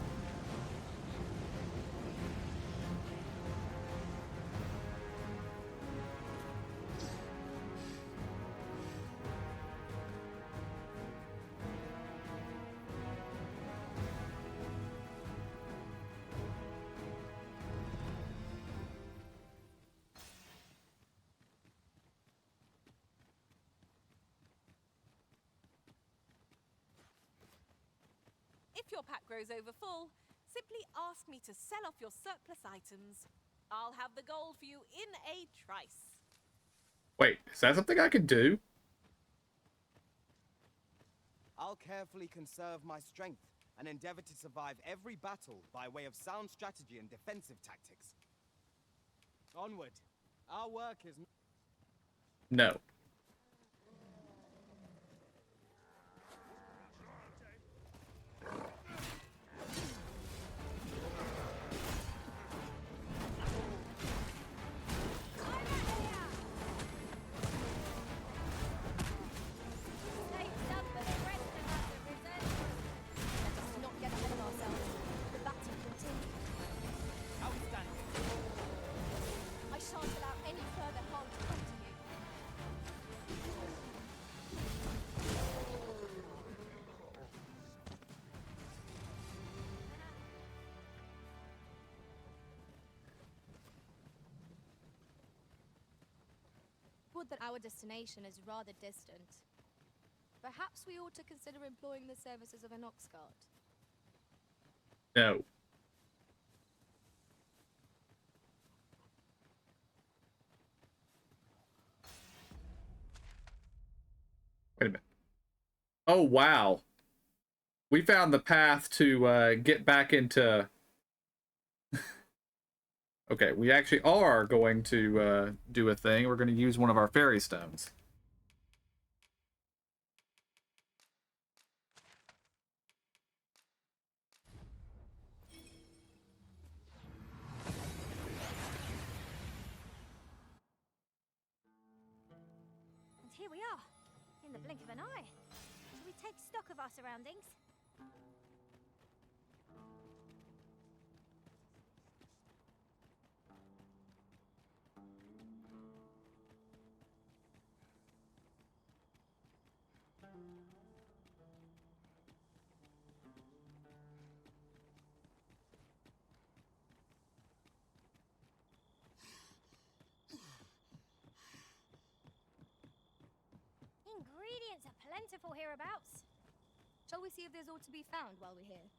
If your pack grows over full, simply ask me to sell off your surplus items. I'll have the gold for you in a trice. Wait, is that something I can do? I'll carefully conserve my strength and endeavor to survive every battle by way of sound strategy and defensive tactics. Onward. Our work is... No. Would that our destination is rather distant. Perhaps we ought to consider employing the services of an ox cart. No. Wait a minute. Oh, wow. We found the path to get back into... Okay, we actually are going to do a thing. We're going to use one of our fairy stones. And here we are, in the blink of an eye. Shall we take stock of our surroundings? Ingredients are plentiful hereabouts. Shall we see if there's aught to be found while we're here?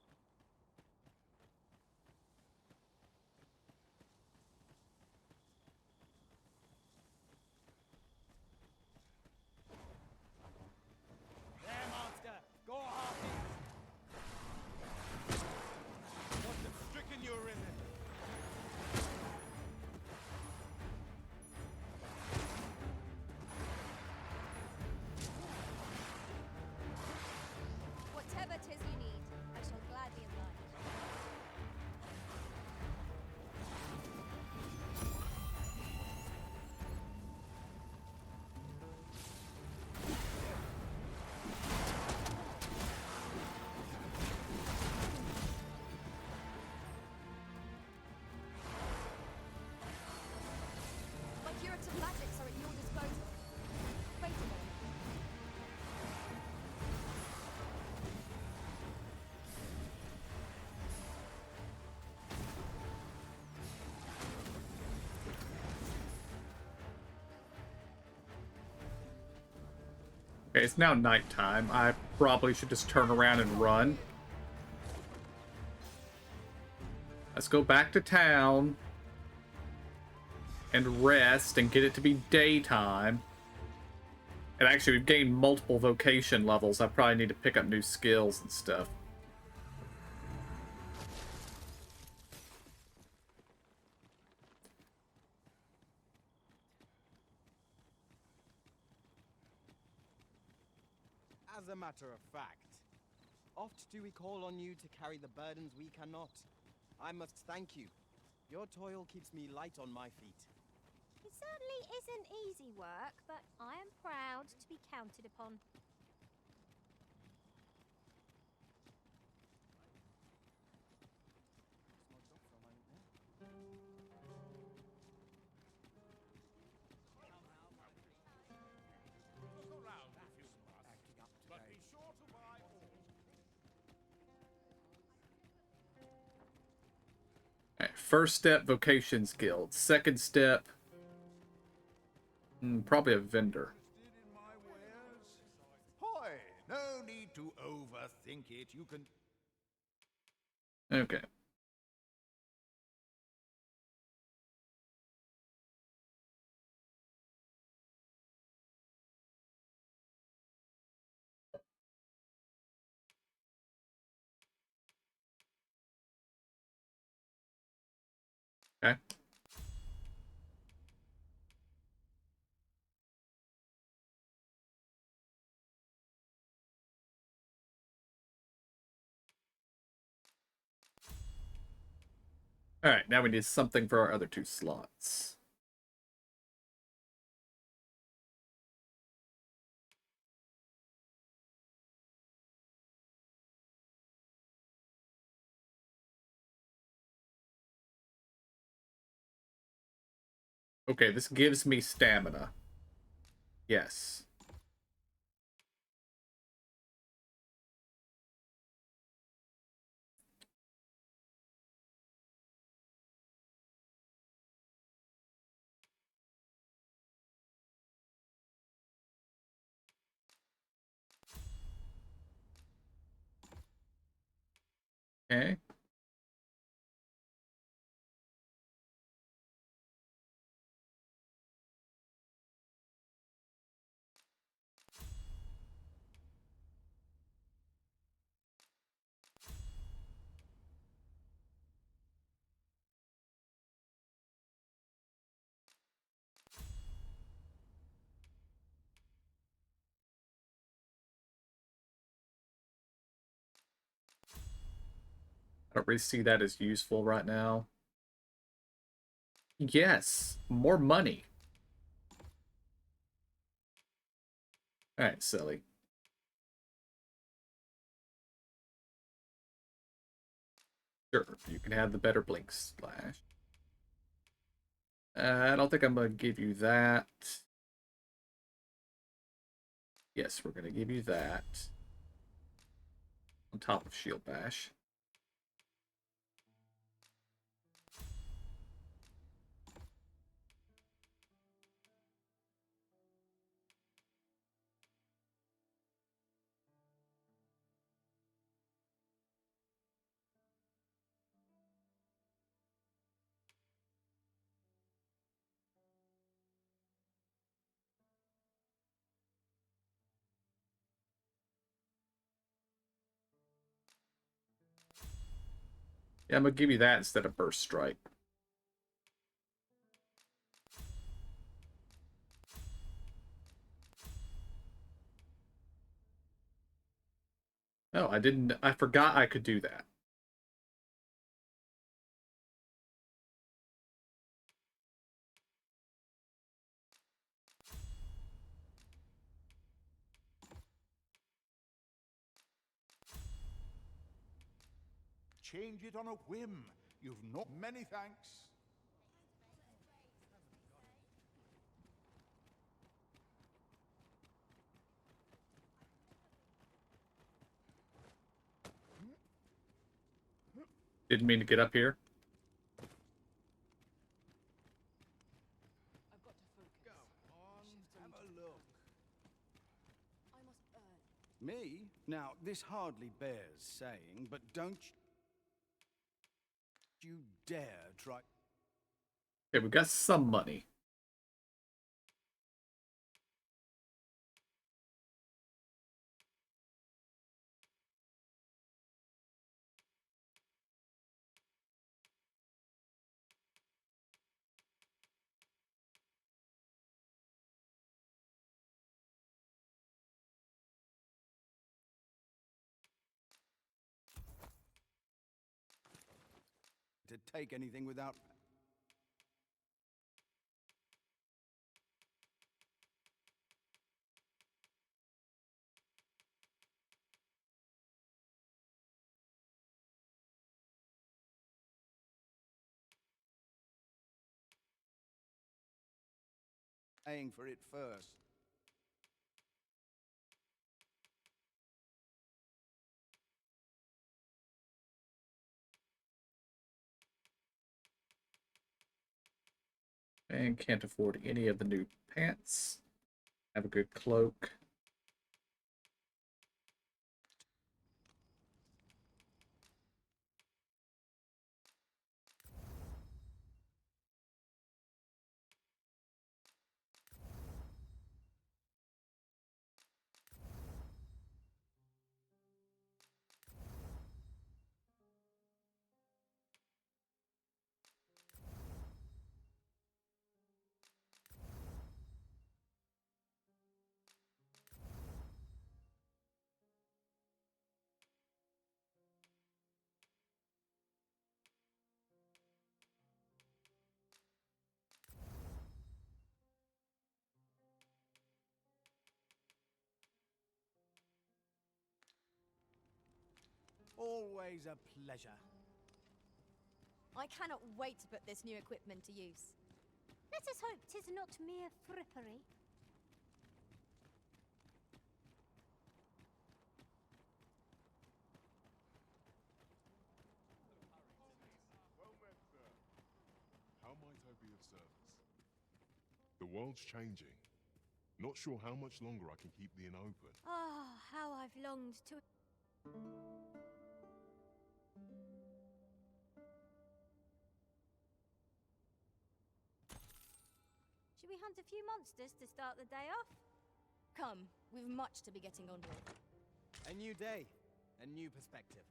There, monster! Go hardy! Must have stricken your rhythm. Whatever 'tis you need, I shall gladly oblige. My curative magics are at your disposal. Wait a moment. Okay, it's now nighttime. I probably should just turn around and run. Let's go back to town and rest and get it to be daytime. And actually, we've gained multiple vocation levels. I probably need to pick up new skills and stuff. As a matter of fact, oft do we call on you to carry the burdens we cannot. I must thank you. Your toil keeps me light on my feet. It certainly isn't easy work, but I am proud to be counted upon. But be sure to buy all. Alright, first step, vocations guild. Second step, probably a vendor. Hoy, no need to overthink it. You can Okay. Okay. Alright, now we need something for our other 2 slots. Okay, this gives me stamina. Yes. Okay. I don't really see that as useful right now. Yes, more money. Alright, silly. Sure, you can have the better blink slash. I don't think I'm going to give you that. Yes, we're going to give you that. On top of shield bash. Yeah, I'm going to give you that instead of burst strike. Oh, I forgot I could do that. Change it on a whim. You've not many thanks. Didn't mean to get up here. I've got to focus. Go on, have a look. I must earn. Me? Now, this hardly bears saying, but don't you dare try... Okay, we got some money. to take anything without... paying for it first. And can't afford any of the new pants. Have a good cloak. Always a pleasure. I cannot wait to put this new equipment to use. Let us hope 'tis not mere frippery. How might I be of service? The world's changing. Not sure how much longer I can keep the inn open. Ah, how I've longed to... Should we hunt a few monsters to start the day off? Come, we've much to be getting on with. A new day, a new perspective.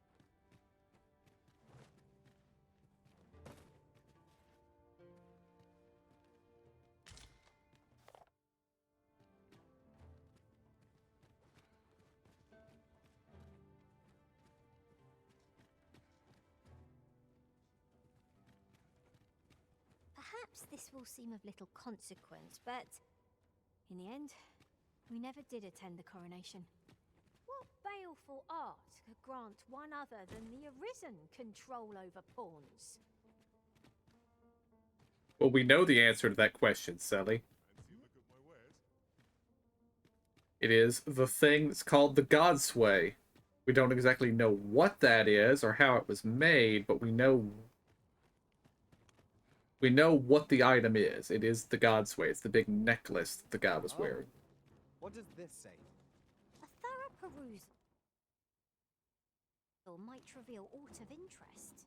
Perhaps this will seem of little consequence, but in the end, we never did attend the coronation. What baleful art could grant one other than the Arisen control over pawns? Well, we know the answer to that question, Sally. It is the thing that's called the Godsway. We don't exactly know what that is or how it was made, but we know what the item is. It is the Godsway. It's the big necklace that the god was wearing. What does this say? A thorough perusal might reveal aught of interest.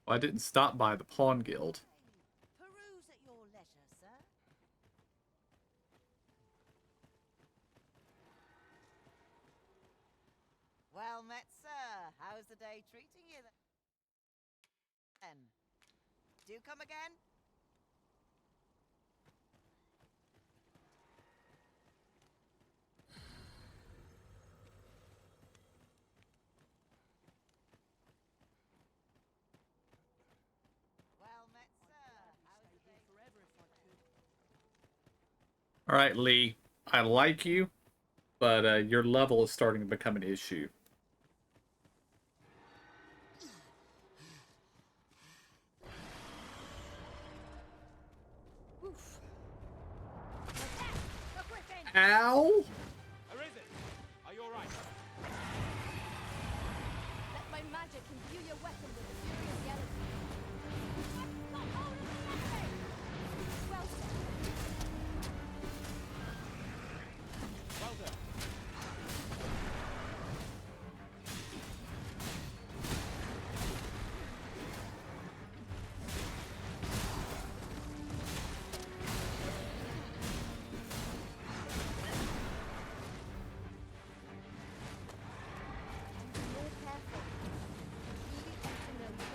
Well, I didn't stop by the Pawn Guild. Peruse at your leisure, sir. Well met, sir. How's the day treating you then? Do come again? Well met, sir. How's the day? Forever if I could. All right, Lee. I like you, but your level is starting to become an issue. Oof. Ow! Arisen, are you alright? Let my magic imbue your weapon with a furious yellow. Got hold of the nothing! Well said. Well done. Be more careful. Really want to know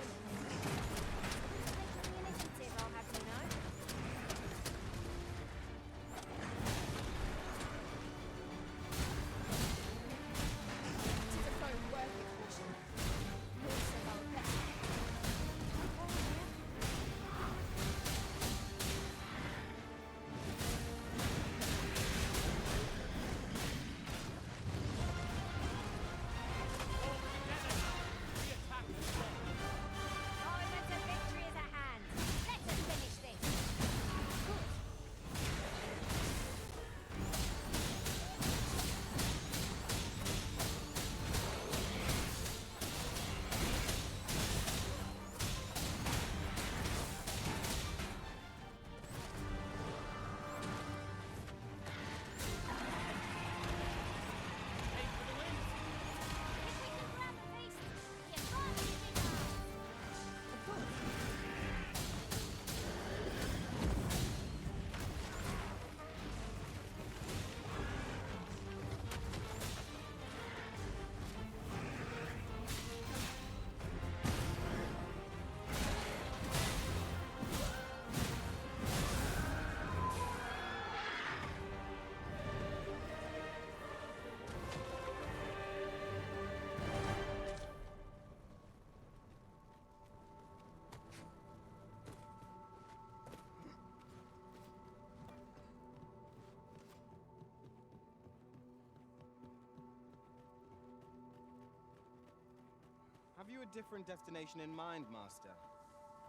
Have you a different destination in mind, Master?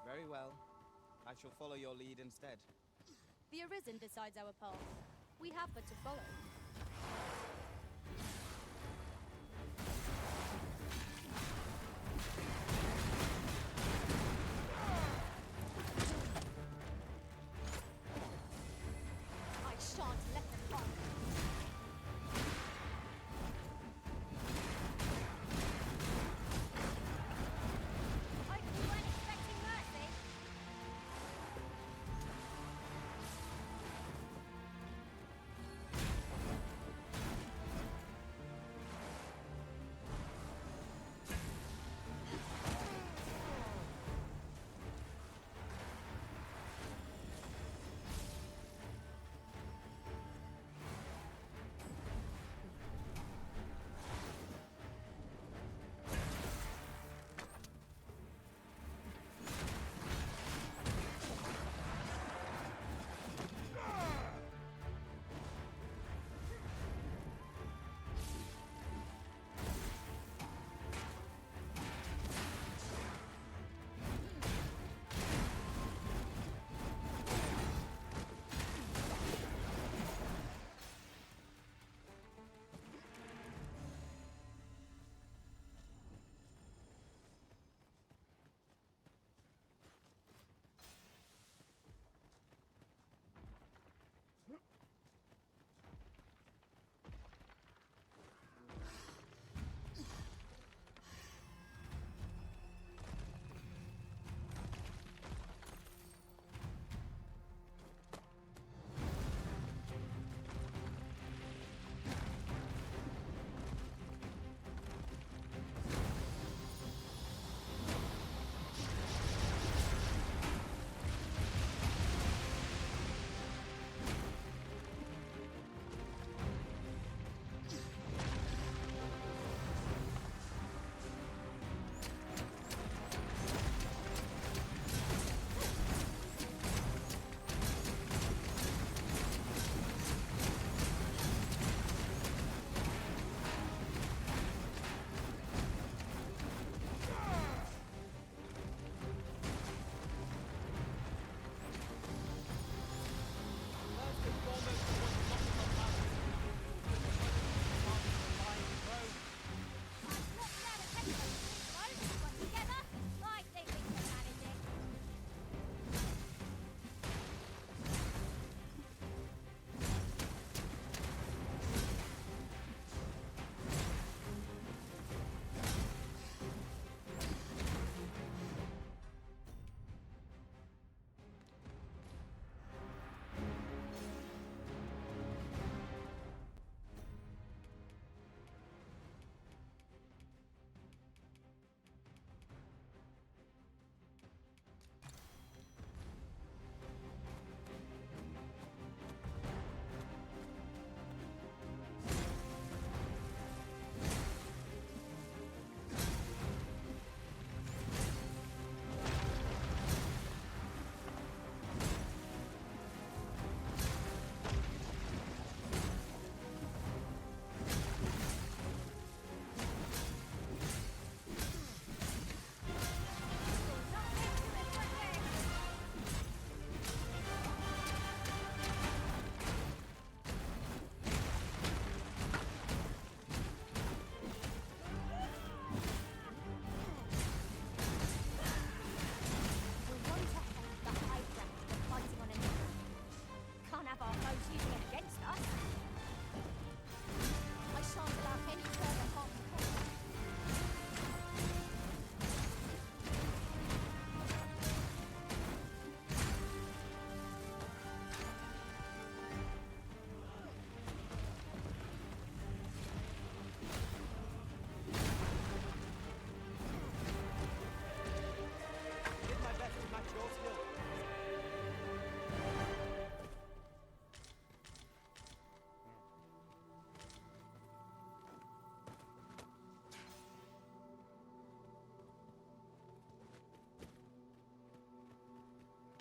Very well. I shall follow your lead instead. The Arisen decides our path. We have but to follow. I shan't let them on. I weren't expecting mercy.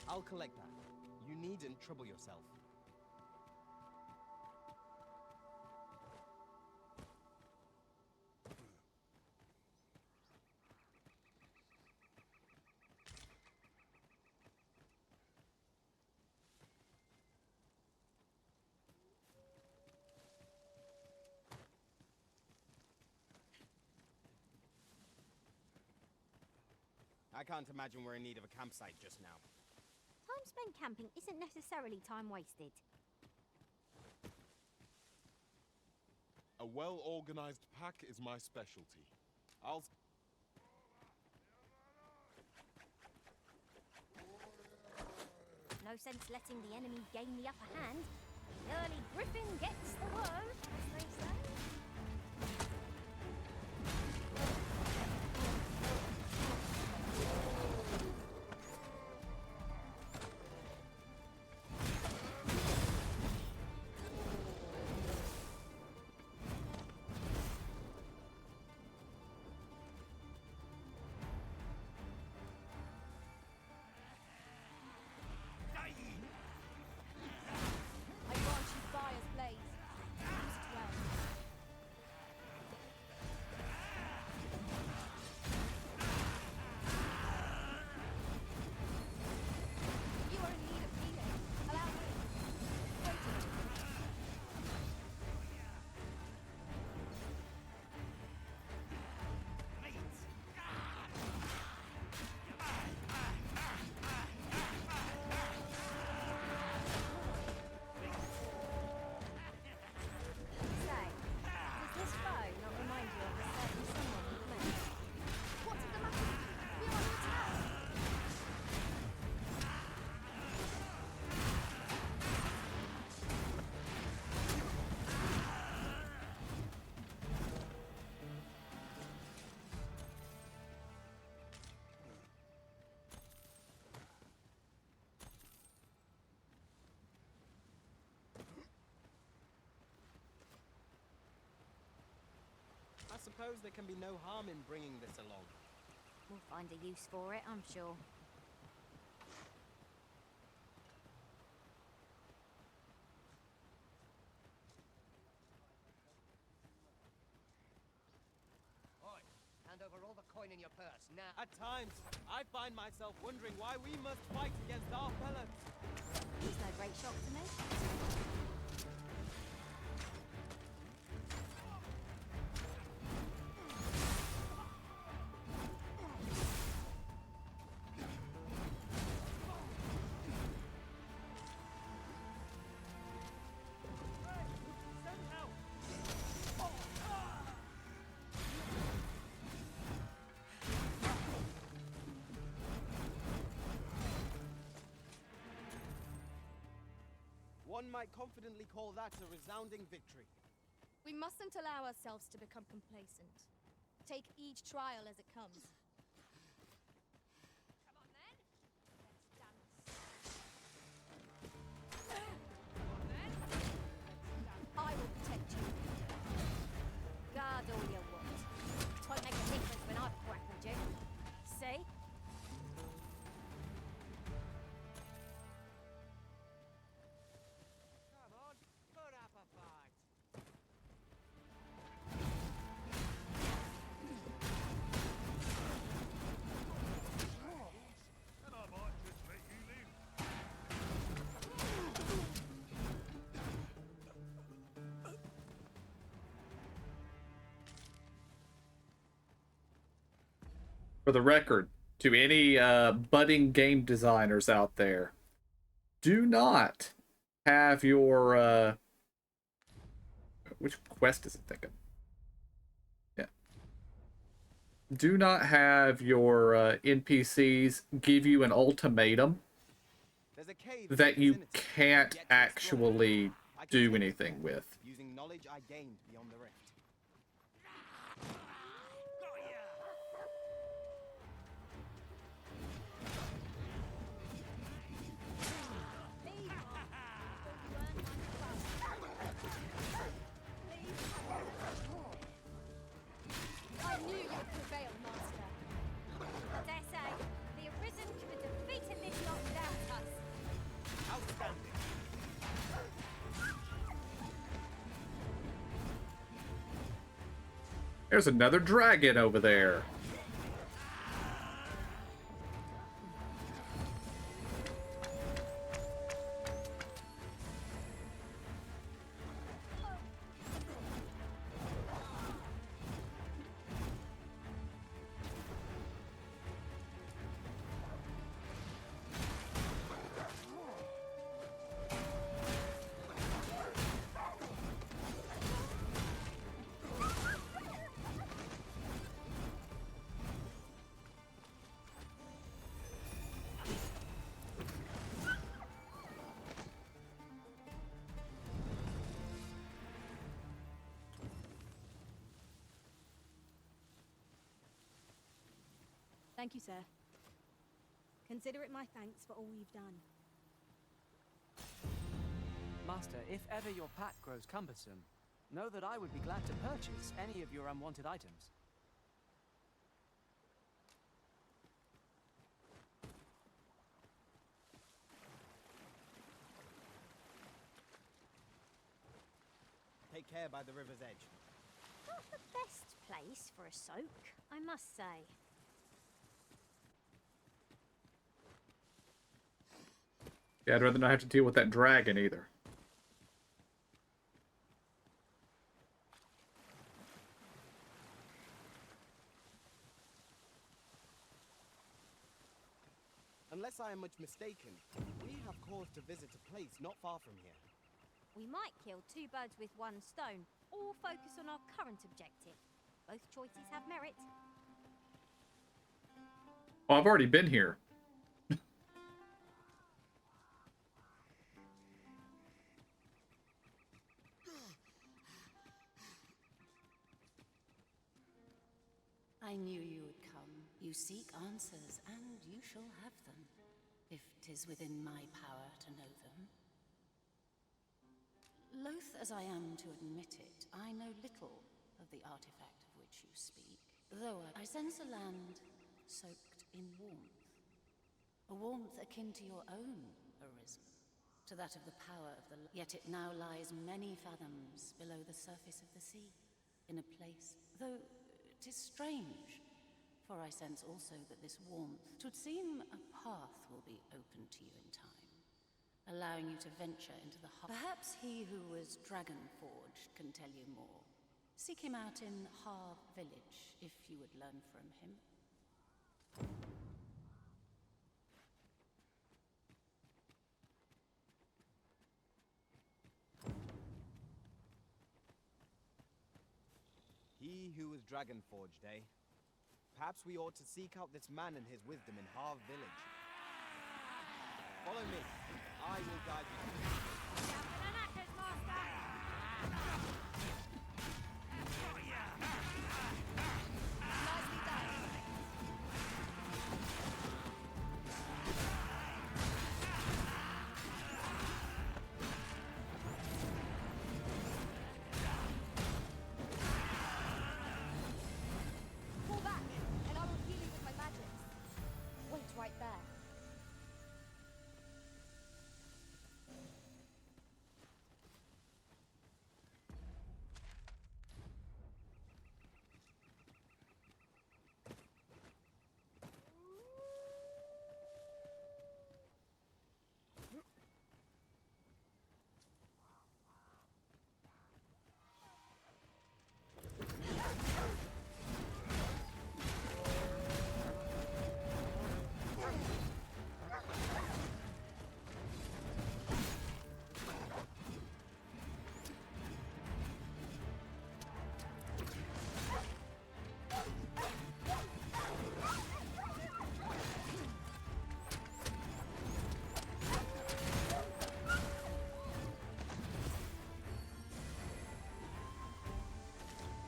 I'll collect that. You needn't trouble yourself. I can't imagine we're in need of a campsite just now. Time spent camping isn't necessarily time wasted. A well-organized pack is my specialty. I'll... No sense letting the enemy gain the upper hand. The early griffin gets the worm, as they say. I grant you fire's blaze. Use it well. You are in need of healing. Allow me. Waiting. Say, does this foe not remind you of a certain someone we've met? What's the matter? We are under attack. I suppose there can be no harm in bringing this along. We'll find a use for it, I'm sure. Oi, hand over all the coin in your purse, now. At times, I find myself wondering why we must fight against our fellows. He's no great shock to me. One might confidently call that a resounding victory. We mustn't allow ourselves to become complacent. Take each trial as it comes. I will protect you. Guard all you want. It won't make a difference when I've grappled you. See? Come on, put up a fight. And I might just let you live. For the record, to any budding game designers out there, do not have your which quest is it thinking? Yeah. Do not have your NPCs give you an ultimatum There's a cave that you vicinity. can't Yet to explore. actually I can do take you anything there, with. using knowledge I gained beyond the rift. I knew you would prevail, Master. I dare say, the Arisen could have defeated this lot without us. Outstanding. There's another dragon over there. Thank you, sir. Consider it my thanks for all you've done. Master, if ever your pack grows cumbersome, know that I would be glad to purchase any of your unwanted items. Take care by the river's edge. Not the best place for a soak, I must say. Yeah, I'd rather not have to deal with that dragon either. Unless I am much mistaken, we have cause to visit a place not far from here. We might kill two birds with one stone, or focus on our current objective. Both choices have merit. Well, I've already been here. I knew you would come. You seek answers, and you shall have them, if 'tis within my power to know them. Loath as I am to admit it, I know little of the artifact of which you speak, though I sense a land soaked in warmth. A warmth akin to your own arisen, to that of the power of the... Yet it now lies many fathoms below the surface of the sea, in a place, though 'tis strange, for I sense also that this warmth, 'twould seem a path will be open to you in time, allowing you to venture into the heart. Perhaps he who was dragon-forged can tell you more. Seek him out in Harv village, if you would learn from him. He who was dragon-forged, eh? Perhaps we ought to seek out this man and his wisdom in Harv village. Follow me. I will guide you. Pull back, and I will heal you with my magic. Wait right there.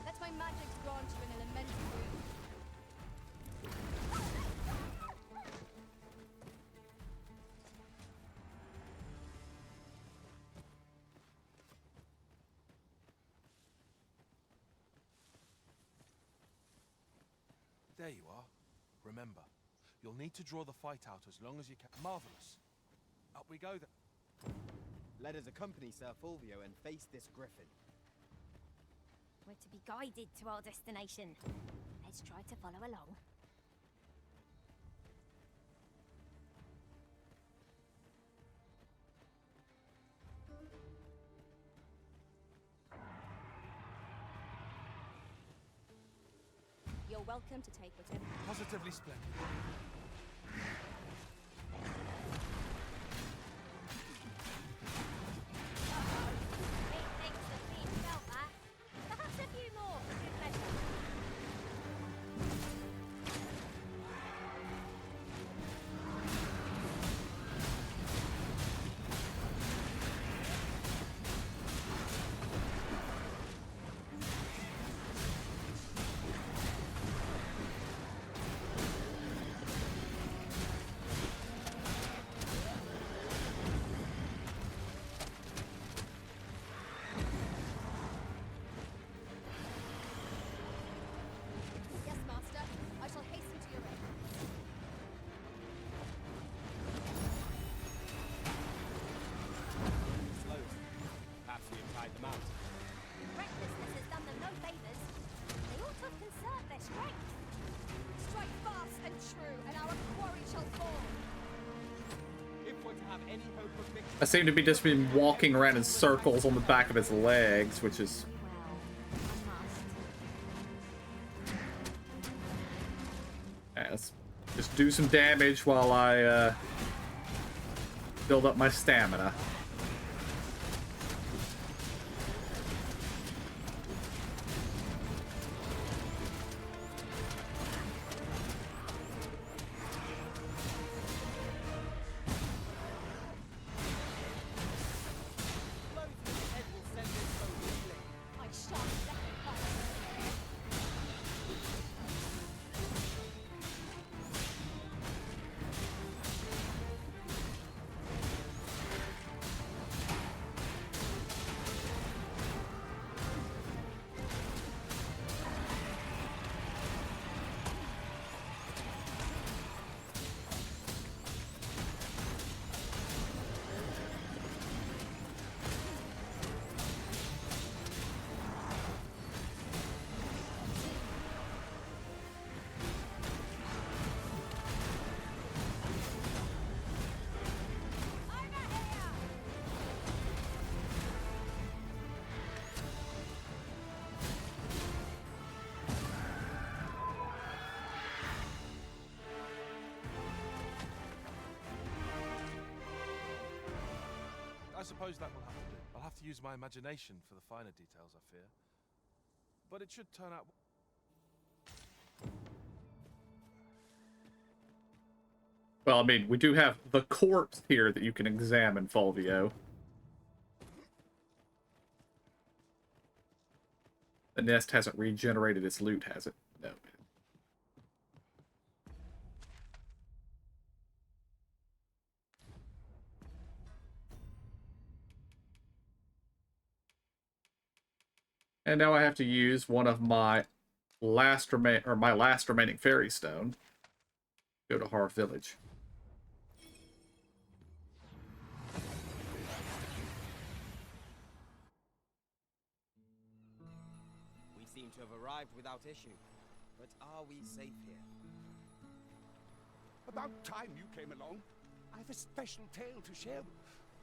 Let my magic grant you an elemental boon. There you are. Remember, you'll need to draw the fight out as long as you can. Marvelous. Up we go then. Let us accompany Sir Fulvio and face this griffin. We're to be guided to our destination. Let's try to follow along. You're welcome to take whatever. Positively splendid. Perhaps a few more for good measure. I seem to be just been walking around in circles on the back of his legs, which is... Yeah, let's just do some damage while I build up my stamina. I suppose that will have to do. I'll have to use my imagination for the finer details, I fear. But it should turn out... Well, I mean, we do have the corpse here that you can examine, Fulvio. The nest hasn't regenerated its loot, has it? No. And now I have to use one of my last remaining fairy stone. Go to Har Village. We seem to have arrived without issue. But are we safe here? About time you came along. I've a special tale to share.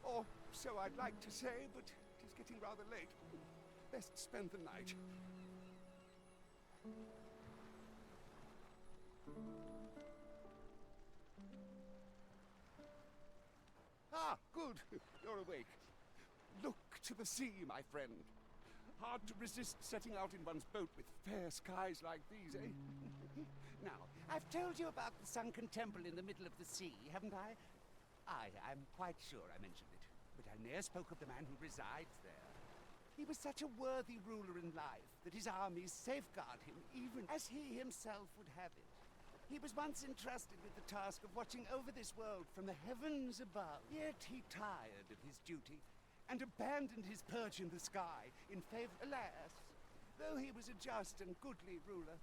Or so I'd like to say, but it is getting rather late. Best spend the night. Ah, good. You're awake. Look to the sea, my friend. Hard to resist setting out in one's boat with fair skies like these, eh? Now, I've told you about the sunken temple in the middle of the sea, haven't I? I'm quite sure I mentioned it, but I ne'er spoke of the man who resides there. He was such a worthy ruler in life that his armies safeguard him even as he himself would have it. He was once entrusted with the task of watching over this world from the heavens above. Yet he tired of his duty and abandoned his perch in the sky in favor... Alas, though he was a just and goodly ruler,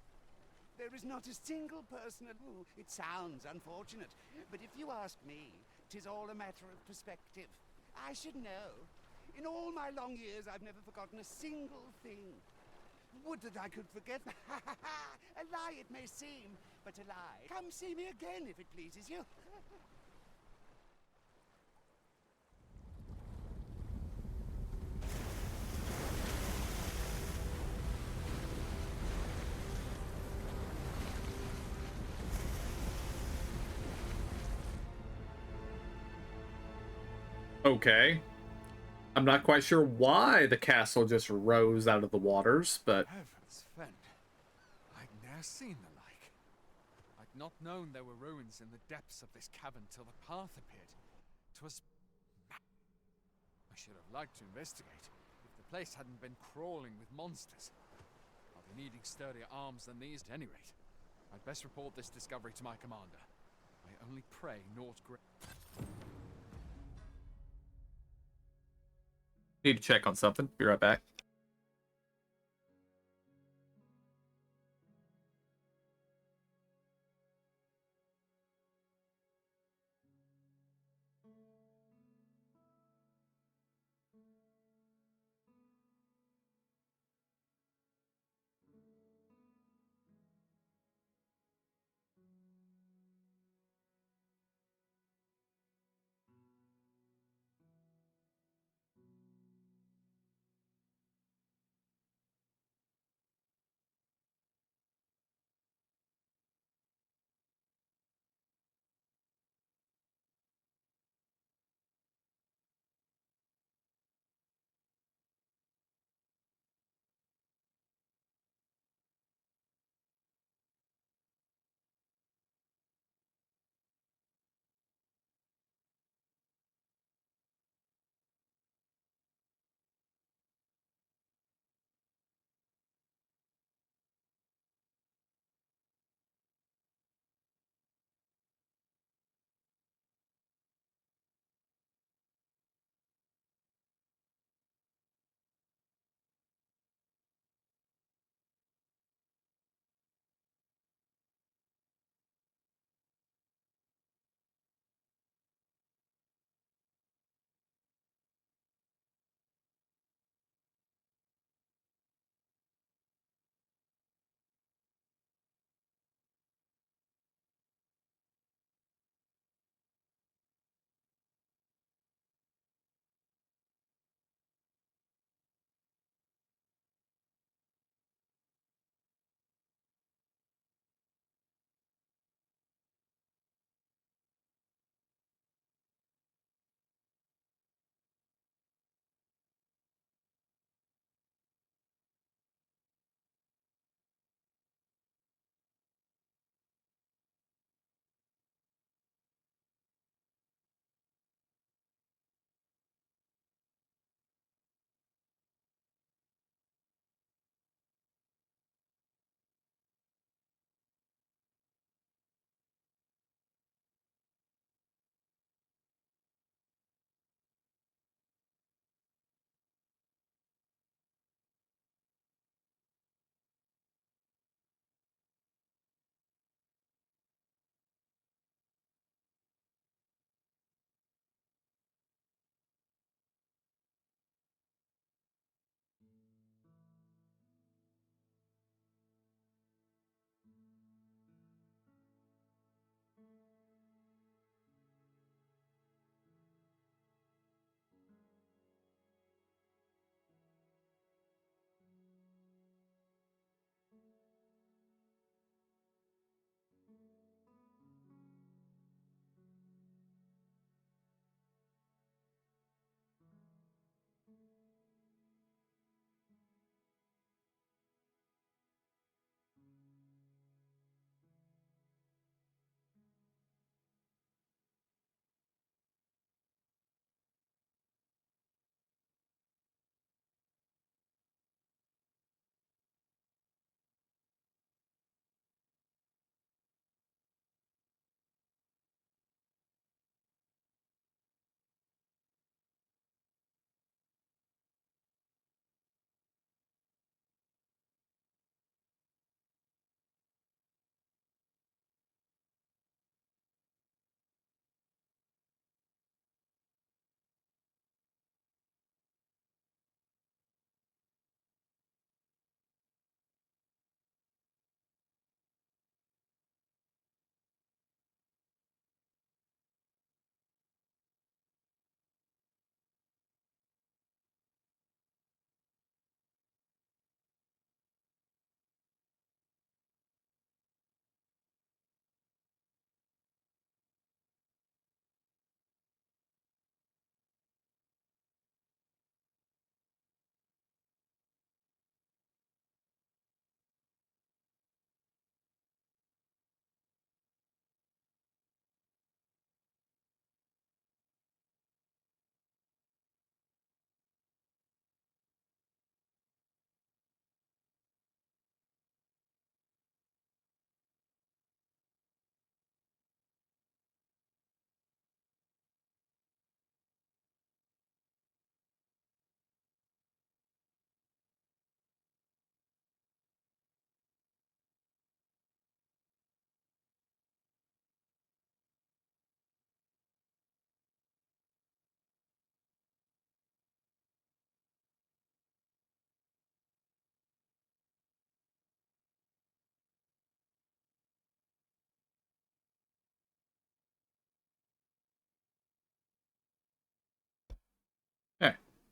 there is not a single person who... It sounds unfortunate, but if you ask me, 'tis all a matter of perspective. I should know. In all my long years, I've never forgotten a single thing. Would that I could forget. A lie it may seem, but a lie. Come see me again if it pleases you. Okay. I'm not quite sure why the castle just rose out of the waters, but... Heavens fend. I'd ne'er seen the like. I'd not known there were ruins in the depths of this cavern till the path appeared. 'Twas... I should have liked to investigate, if the place hadn't been crawling with monsters. I'll be needing sturdier arms than these at any rate. I'd best report this discovery to my commander. I only pray naught great. Need to check on something. Be right back.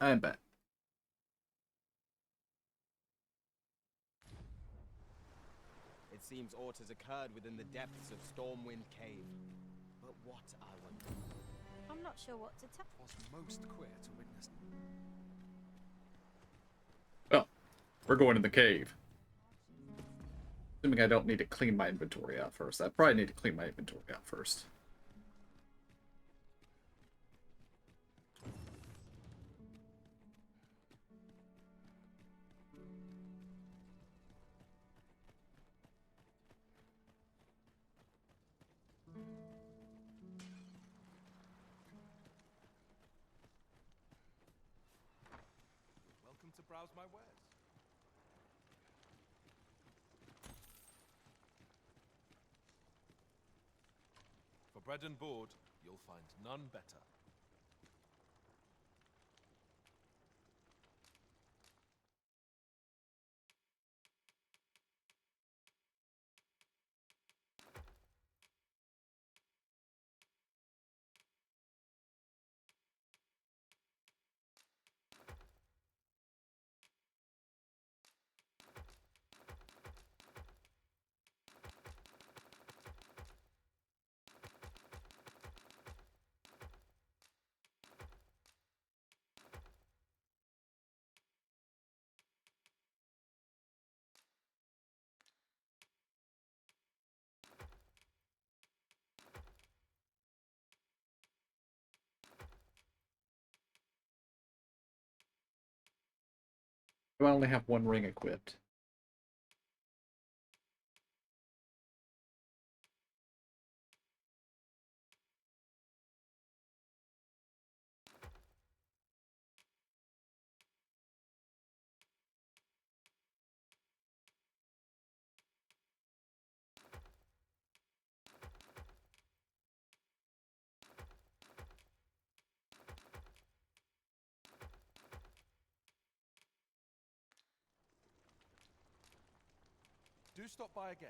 I'm back. It seems aught has occurred within the depths of Stormwind Cave. But what, I wonder? I'm not sure what to tell. Was most queer to witness. Well, we're going in the cave. Assuming I don't need to clean my inventory out first. I probably need to clean my inventory out first. Welcome to browse my wares. For bread and board, you'll find none better. I only have one ring equipped. Do stop by again.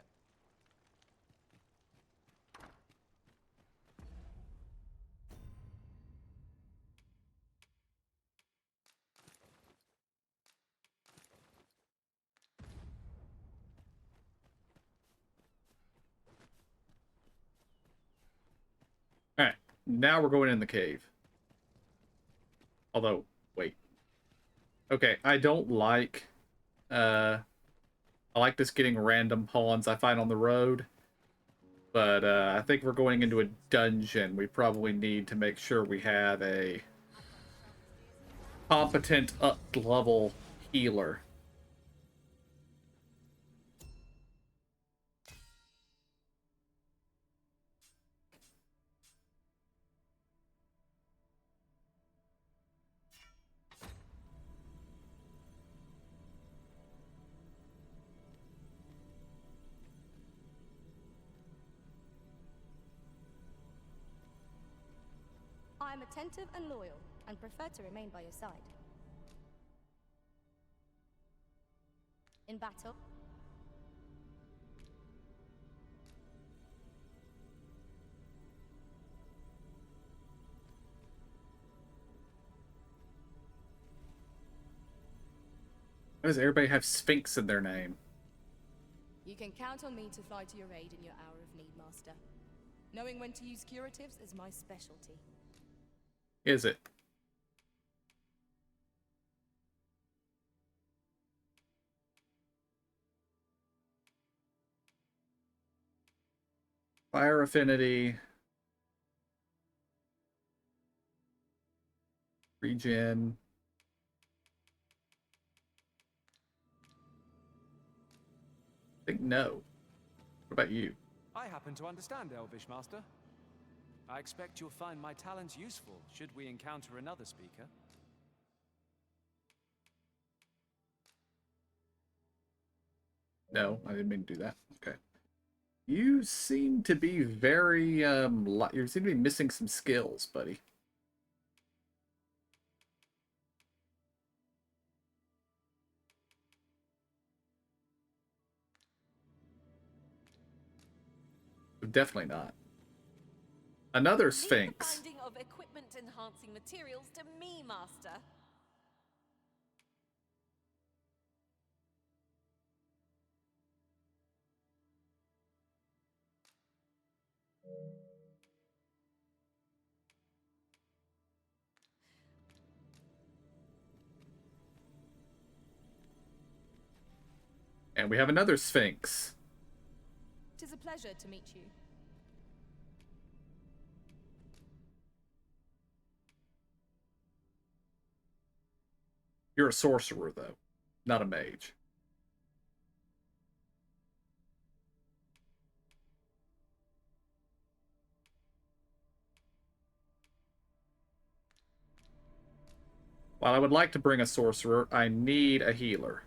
Alright, now we're going in the cave. Although, wait. Okay, I don't like... I like just getting random pawns I find on the road. But I think we're going into a dungeon. We probably need to make sure we have a competent up-level healer. I am attentive and loyal, and prefer to remain by your side. In battle, Why does everybody have Sphinx in their name? You can count on me to fly to your aid in your hour of need, Master. Knowing when to use curatives is my specialty. Is it? Fire affinity. Regen. I think no. What about you? I happen to understand Elvish, Master. I expect you'll find my talents useful should we encounter another speaker. No, I didn't mean to do that. Okay. You seem to be very, you seem to be missing some skills, buddy. Definitely not. Another Sphinx. Leave the finding of equipment-enhancing materials to me, Master. And we have another Sphinx. 'Tis a pleasure to meet you. You're a sorcerer, though, not a mage. While I would like to bring a sorcerer, I need a healer.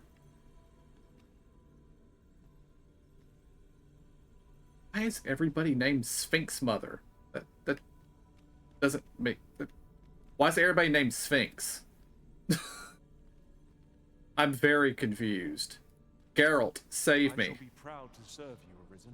Why is everybody named Sphinx Mother? That doesn't make... Why is everybody named Sphinx? I'm very confused. Geralt, save me. I shall be proud to serve you, Arisen.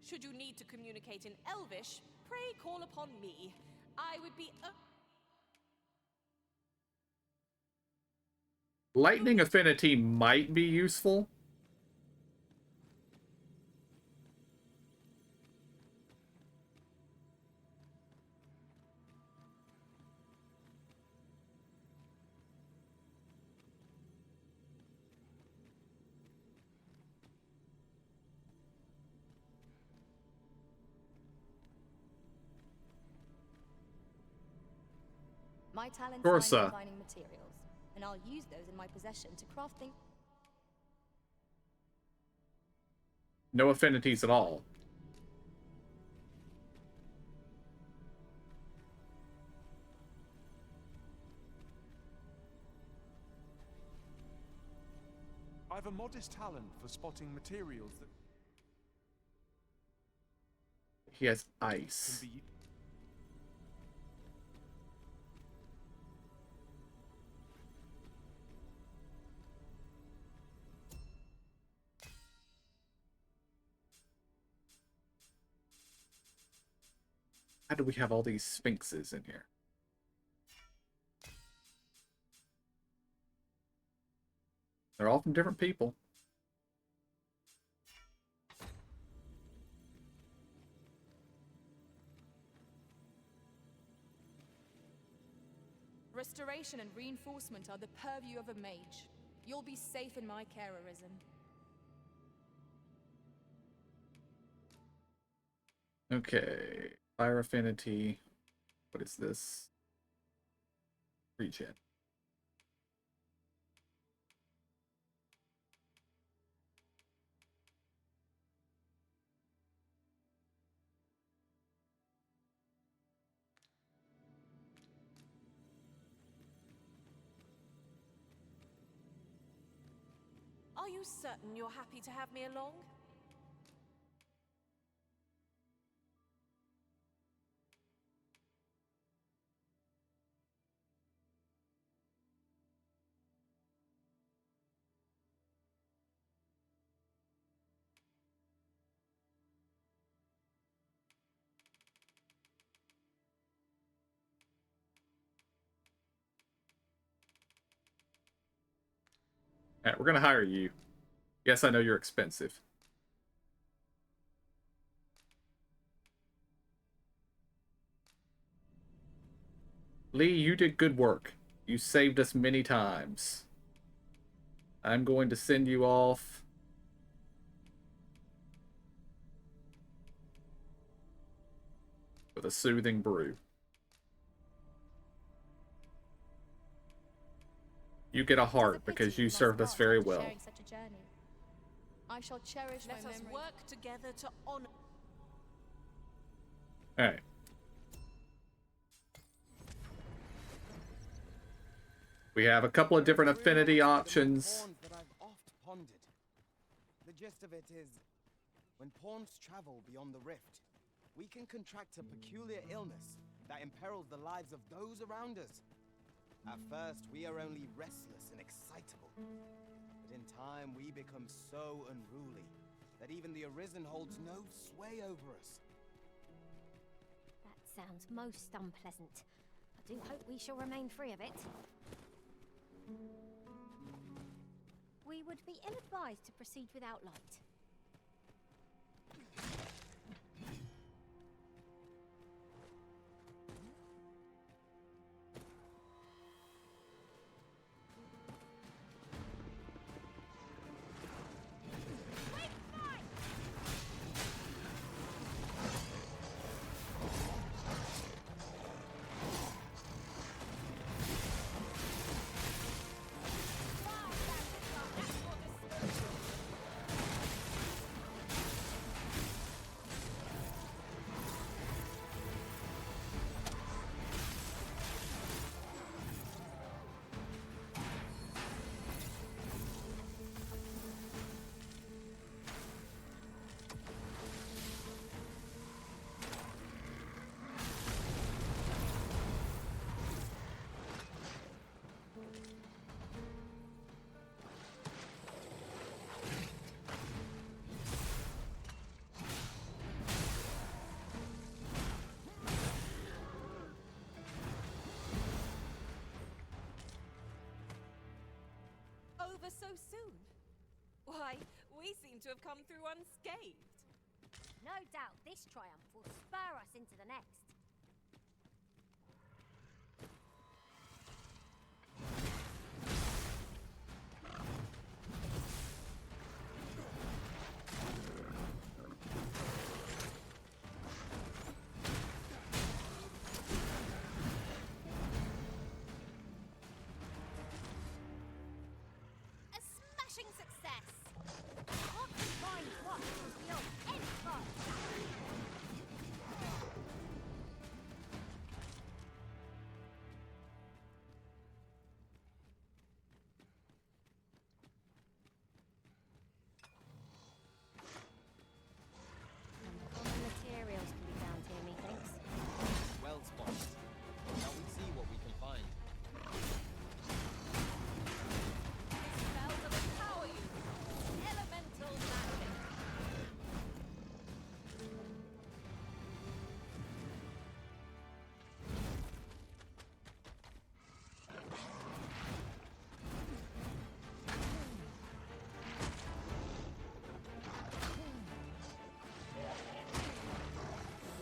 Should you need to communicate in Elvish, pray call upon me. I would be... Lightning Affinity might be useful. My talents Corsa. lie in refining materials, and I'll use those in my possession to craft things. No affinities at all. I've a modest talent for spotting materials that He has ice. can be... How do we have all these sphinxes in here? They're all from different people. Restoration and reinforcement are the purview of a mage. You'll be safe in my care, Arisen. Okay. Fire affinity. What is this? Regen. Are you certain you're happy to have me along? Alright, we're gonna hire you. Yes, I know you're expensive. Lee, you did good work. You saved us many times. I'm going to send you off. With a soothing brew. You get a heart because you served us very well. Sharing such a journey. I shall cherish Let my us memories. work together to honor... Alright. We have a couple of different affinity options. That I've oft pondered. The gist of it is, when pawns travel beyond the rift, we can contract a peculiar illness that imperils the lives of those around us. At first, we are only restless and excitable. But In time, we become so unruly that even the Arisen holds no sway over us. That sounds most unpleasant. I do hope we shall remain free of it. We would be ill-advised to proceed without light. Over so soon? Why, we seem to have come through unscathed. No doubt this triumph will spur us into the next. A smashing success! Can't find what was beyond any thought. Common materials can be found here, methinks. Well spotted. Now we see what we can find. Spells of empower you. Elemental magic.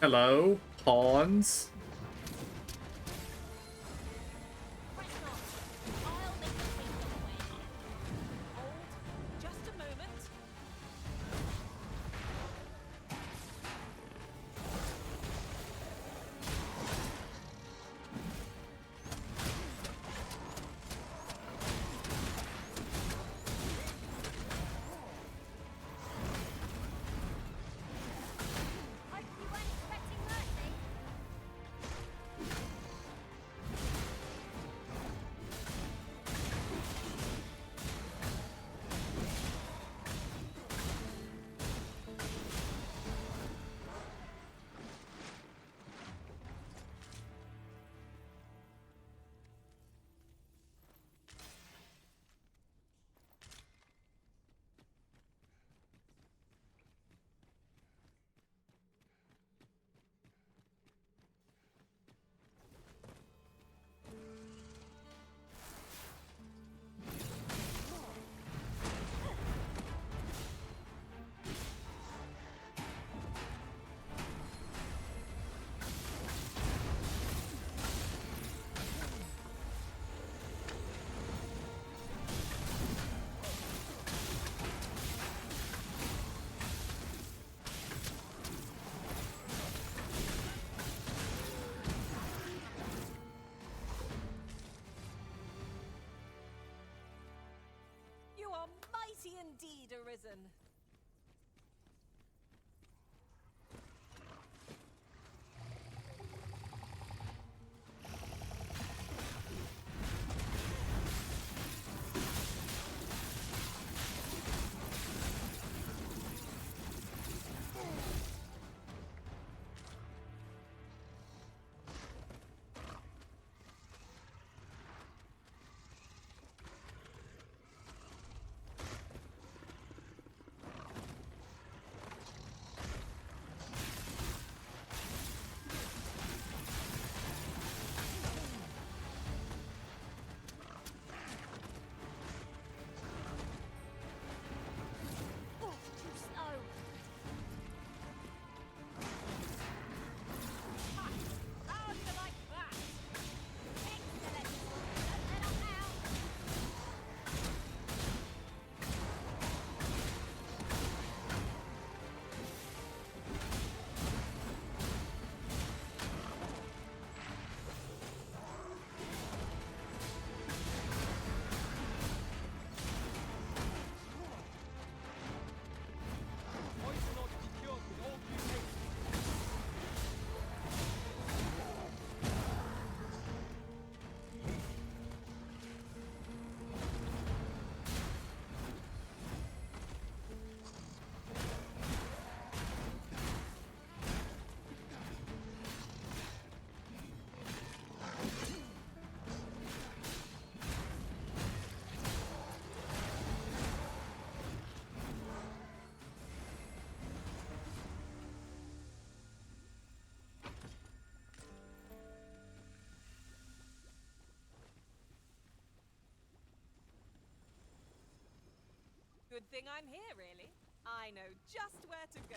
Hello, pawns. Just a moment. Hope you weren't expecting mercy. You are mighty indeed, Arisen. Good thing I'm here, really. I know just where to go.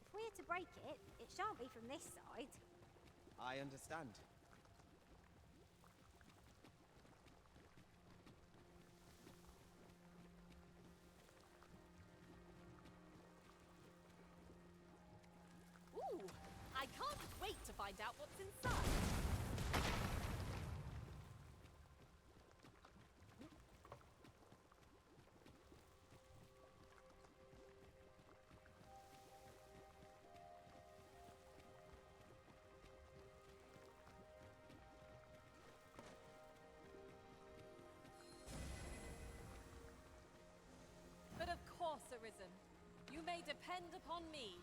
If we're to break it, it shan't be from this side. I understand. Ooh, I can't wait to find out what's inside. But of course, Arisen. You may depend upon me.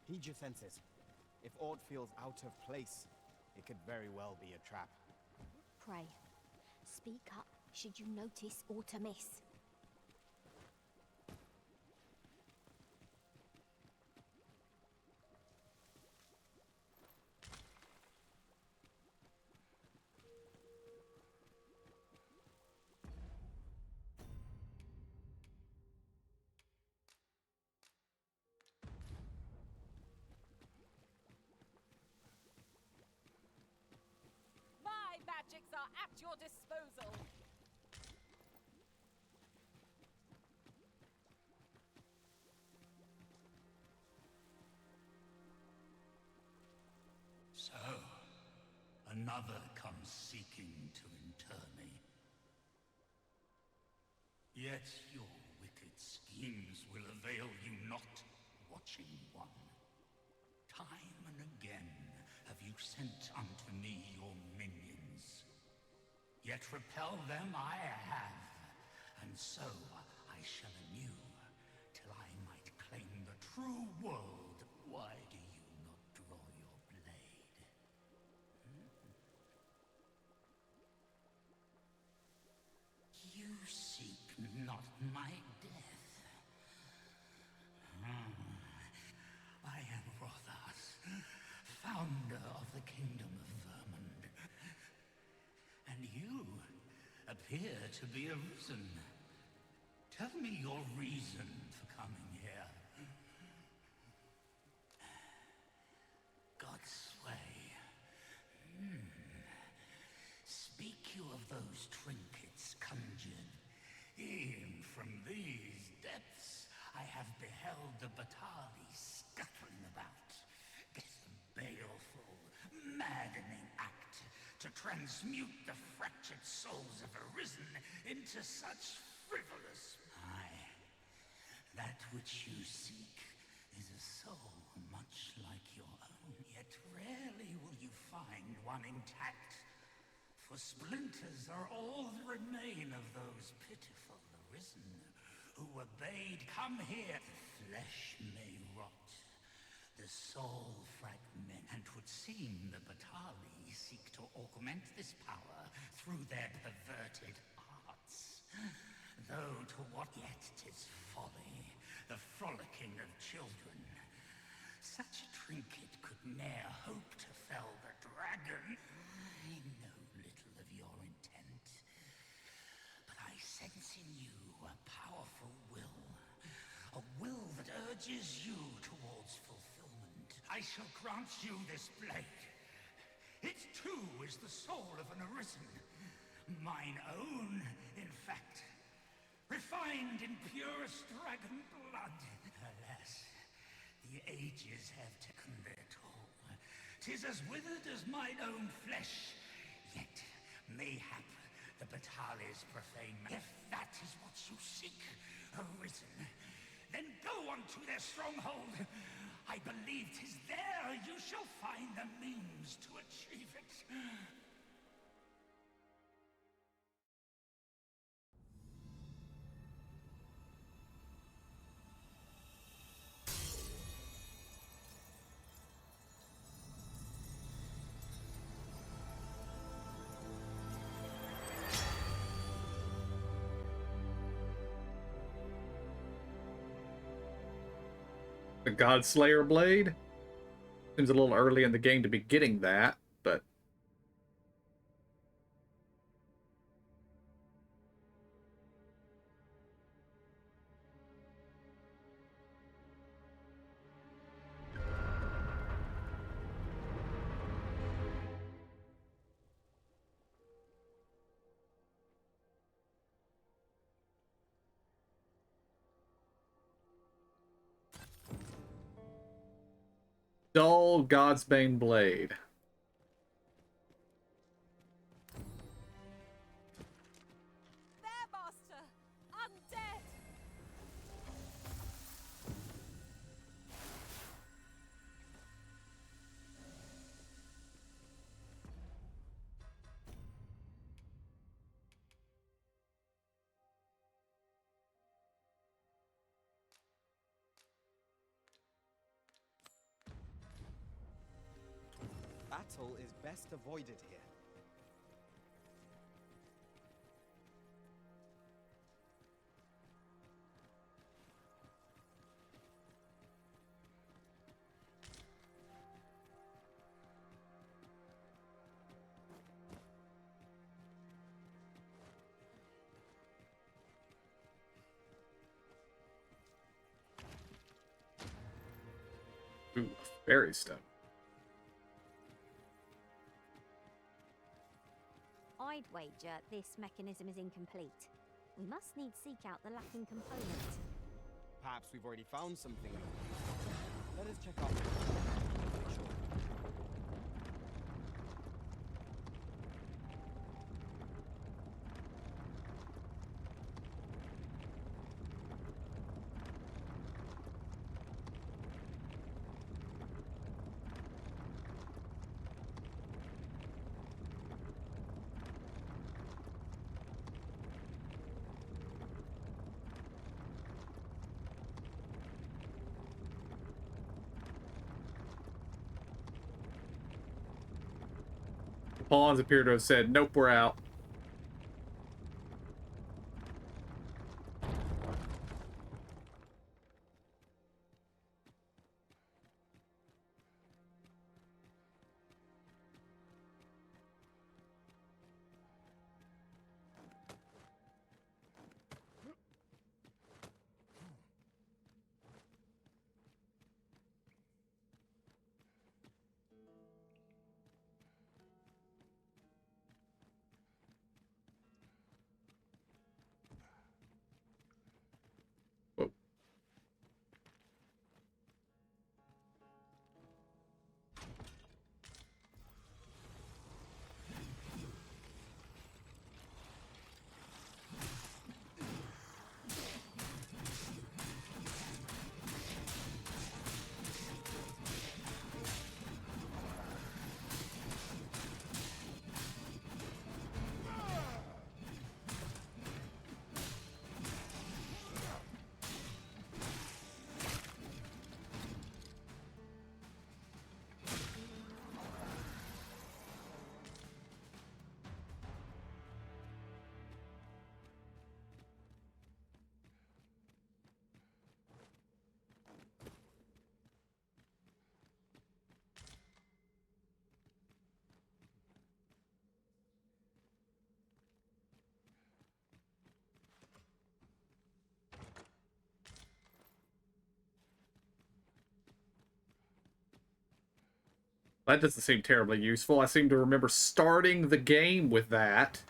Heed your senses. If aught feels out of place, it could very well be a trap. Pray, speak up should you notice aught amiss. My magics are at your disposal. So, another comes seeking to inter me. Yet your wicked schemes will avail you not, watching one. Time and again have you sent unto me your minions. Yet repel them I have, and so I shall anew, till I might claim the true world. Why do you not draw your blade? You seek not my death. I am Rothas, founder of the Kingdom of Vermund. And you appear to be arisen. Tell me your reason for coming here. Godsway. Speak you of those trinkets conjured. E'en from these depths I have beheld the Batali scuttling about. It is a baleful, maddening act to transmute the fractured souls of Arisen into such frivolous... Aye, that which you seek is a soul much like your own. Yet rarely will you find one intact, for splinters are all that remain of those pitiful Arisen who were bade come here. The flesh may rot, the soul fragment, and 'twould seem the Batali seek to augment this power through their perverted arts. Though to what yet 'tis folly, the frolicking of children. Such a trinket could ne'er hope to fell the dragon. I know little of your intent, but I sense in you a powerful will. A will that urges you towards fulfillment. I shall grant you this blade. It too is the soul of an Arisen. Mine own, in fact. Refined in purest dragon blood. Alas, the ages have taken their toll. 'Tis as withered as mine own flesh. Yet, mayhap, the the Batali's profane. If that is what you seek, arisen, then go on to their stronghold. I believe 'tis there you shall find the means to achieve it. The Godslayer blade? Seems a little early in the game to be getting that, but... Dull Godsbane blade. There, Master! Undead! Battle is best avoided here. Ooh, fairy stone. I'd wager this mechanism is incomplete. We must need seek out the lacking component. Perhaps we've already found something. Let us check out. Make sure. The pawns appear to have said, nope, we're out. That doesn't seem terribly useful. I seem to remember starting the game with that.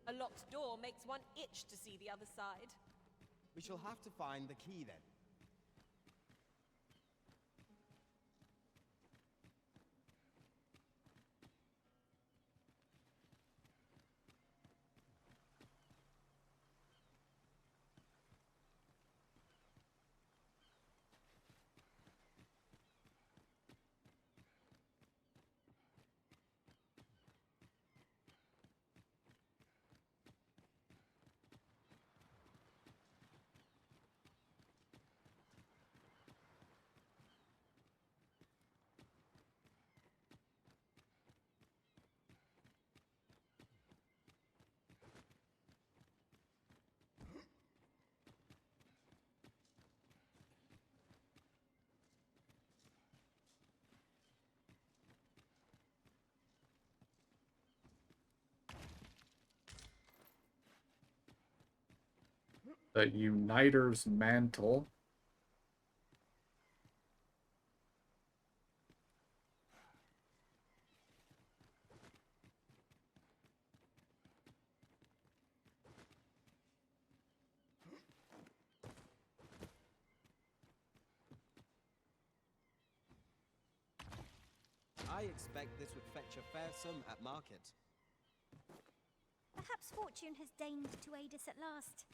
A locked door makes one itch to see the other side. We shall have to find the key then. The Uniter's Mantle. I expect this would fetch a fair sum at market. Perhaps fortune has deigned to aid us at last.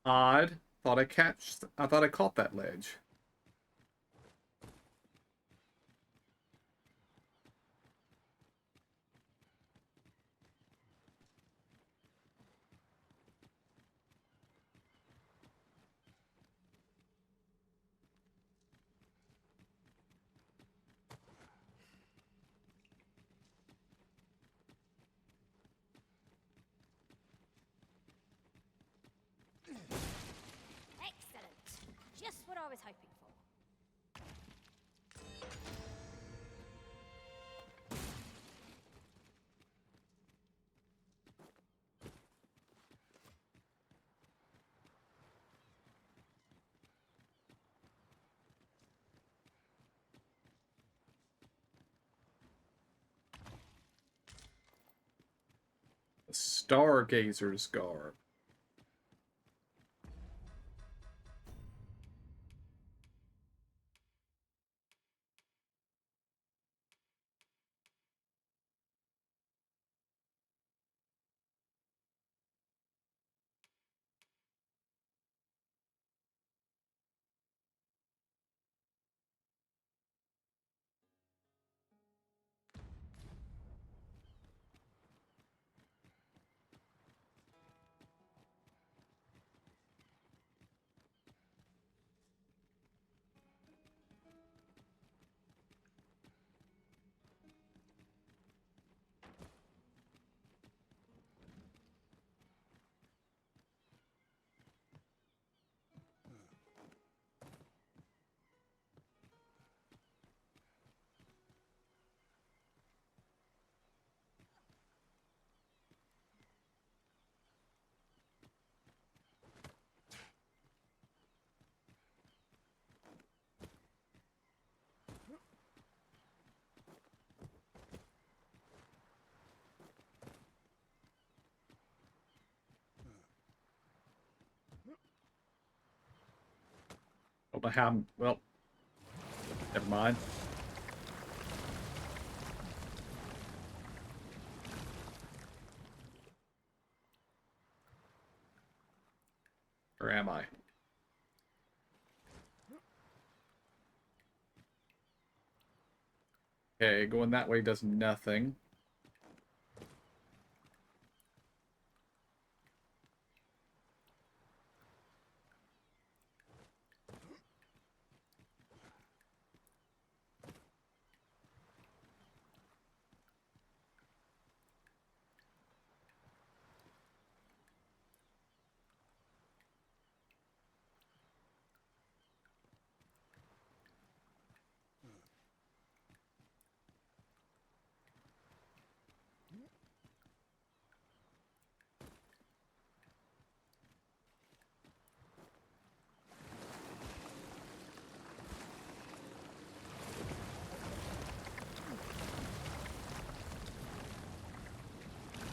Odd. I thought I caught that ledge. Excellent. Just what I was hoping for. The Stargazer's Garb. Don't know how. Well, never mind. Or am I? Okay, going that way does nothing.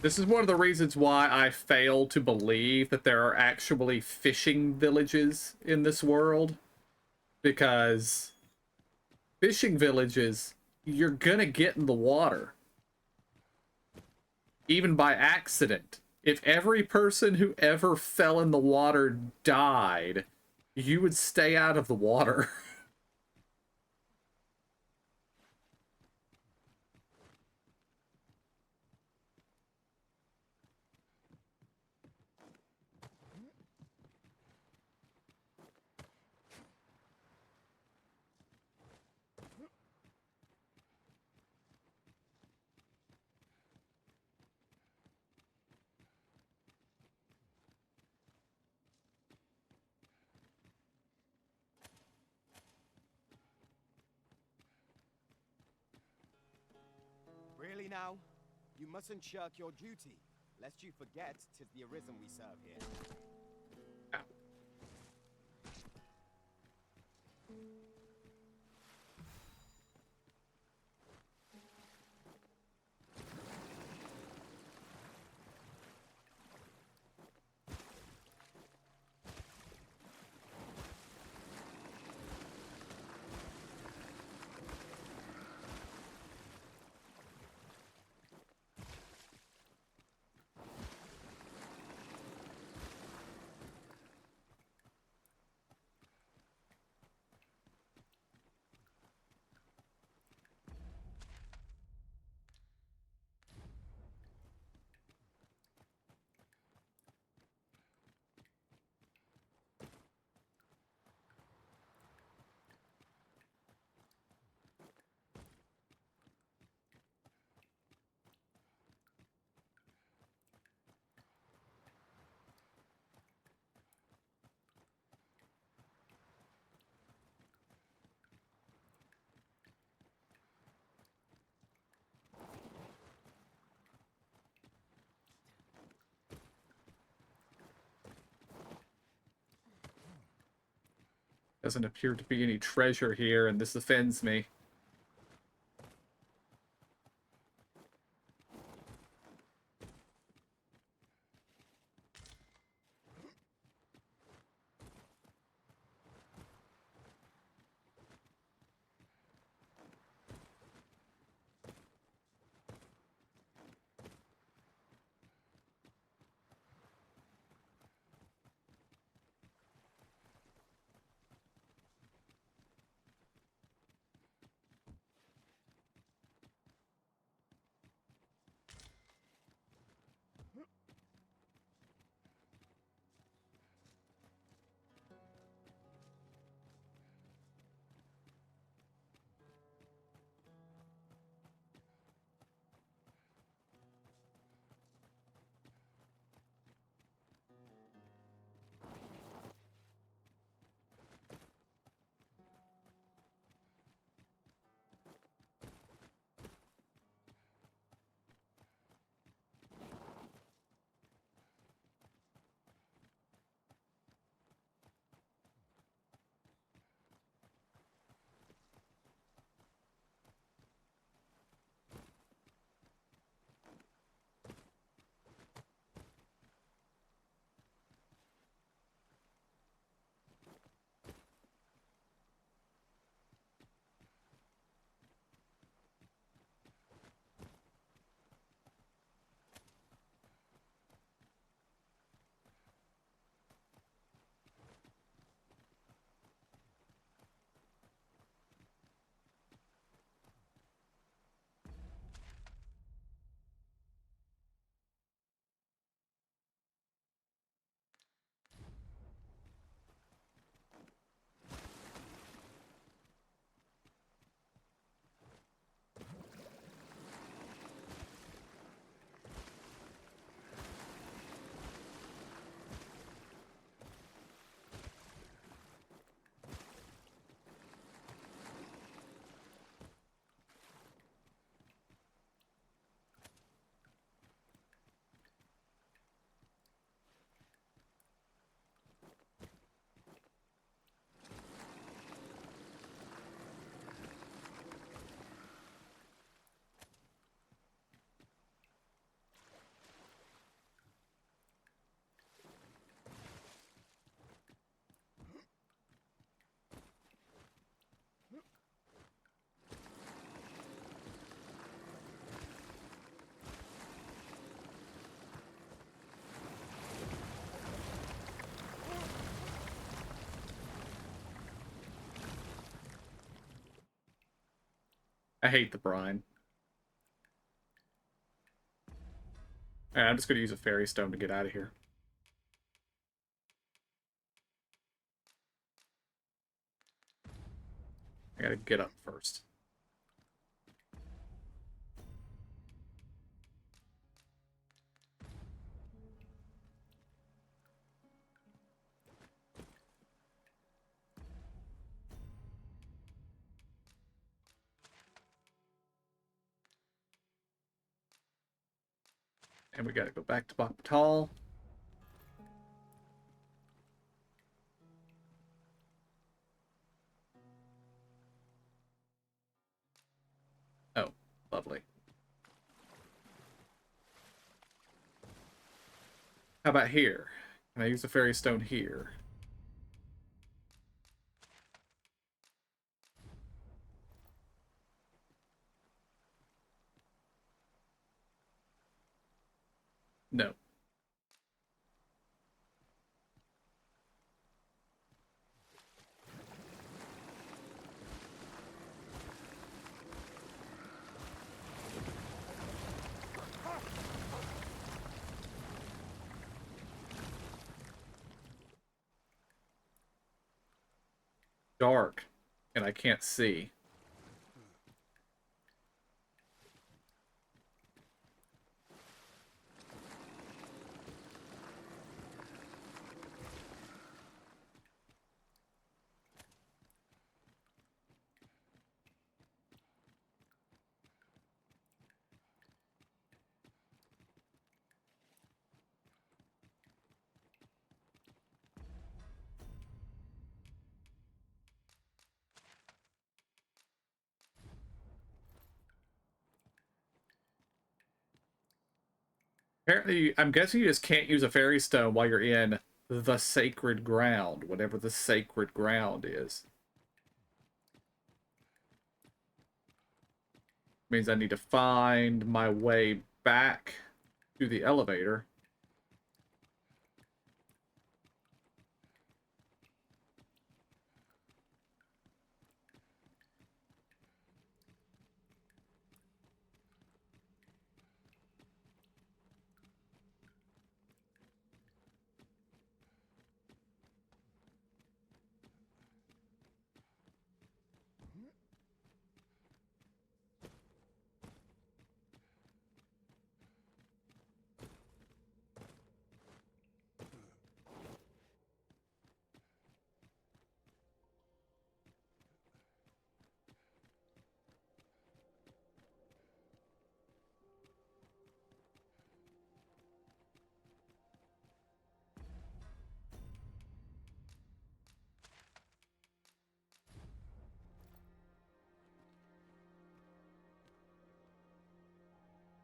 This is one of the reasons why I fail to believe that there are actually fishing villages in this world. Because fishing villages, you're gonna get in the water. Even by accident. If every person who ever fell in the water died, you would stay out of the water. Really now? You mustn't shirk your duty, lest you forget 'tis the Arisen we serve here. Doesn't appear to be any treasure here, and this offends me. I hate the brine. Alright, I'm just going to use a fairy stone to get out of here. I gotta get up first. And we gotta go back to Bapatal. Oh, lovely. How about here? Can I use the fairy stone here? No. Dark, and I can't see. Apparently, I'm guessing you just can't use a fairy stone while you're in the sacred ground, whatever the sacred ground is. Means I need to find my way back to the elevator.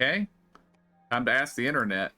Okay? Time to ask the internet.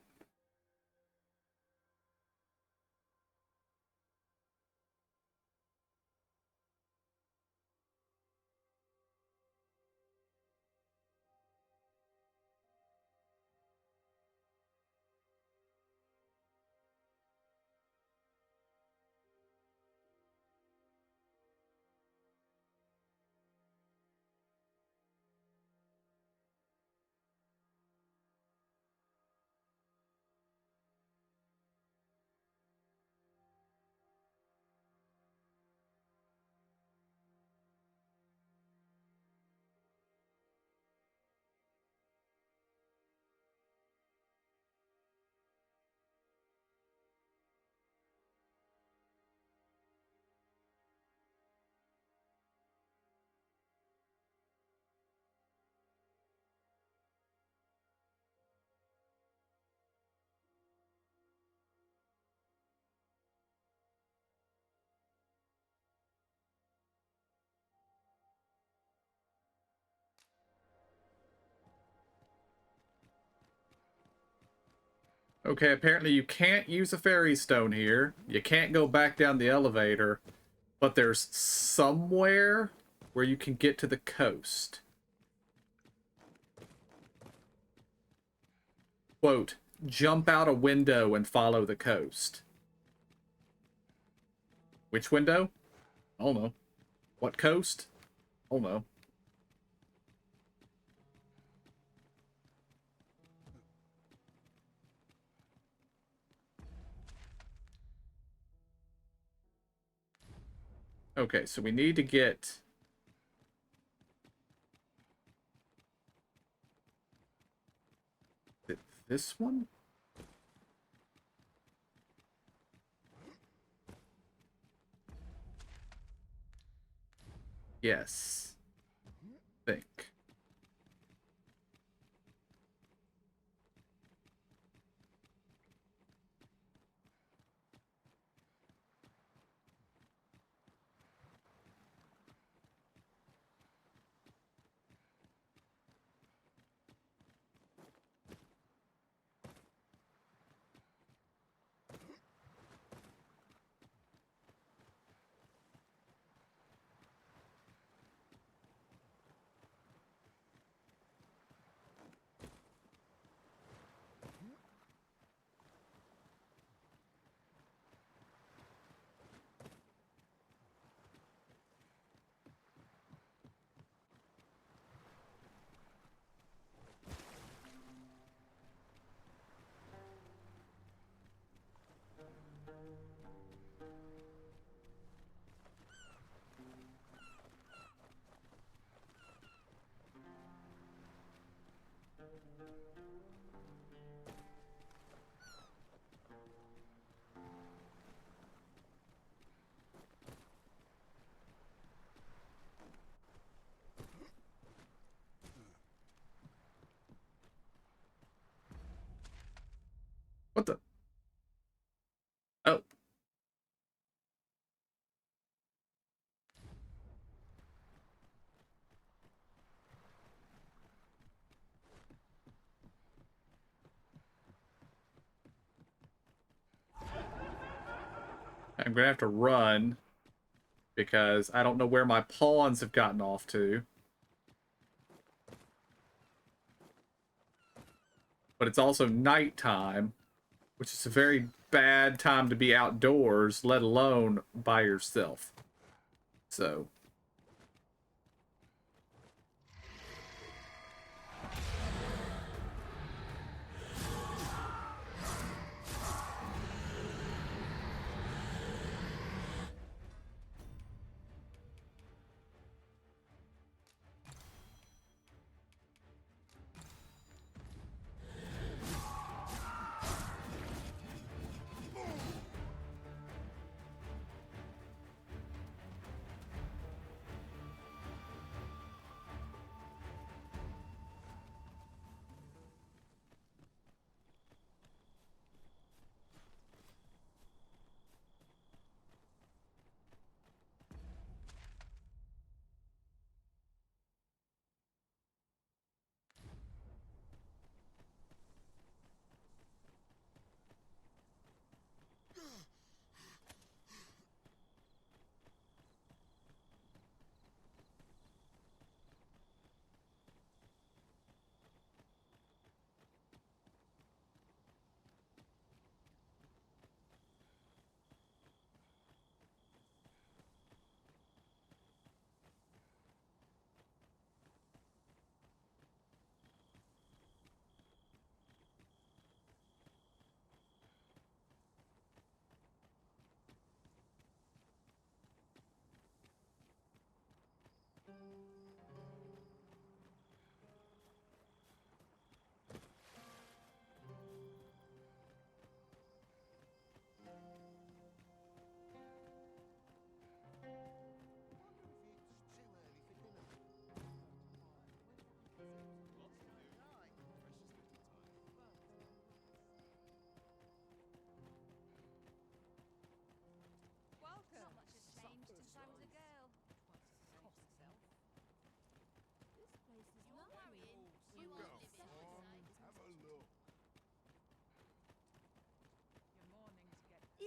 Okay, apparently you can't use a fairy stone here. You can't go back down the elevator. But there's somewhere where you can get to the coast. Quote, jump out a window and follow the coast. Which window? I don't know. What coast? I don't know. Okay, so we need to get... this one? Yes. Think. What the? Oh. I'm gonna have to run because I don't know where my pawns have gotten off to. But it's also nighttime, which is a very bad time to be outdoors, let alone by yourself. So...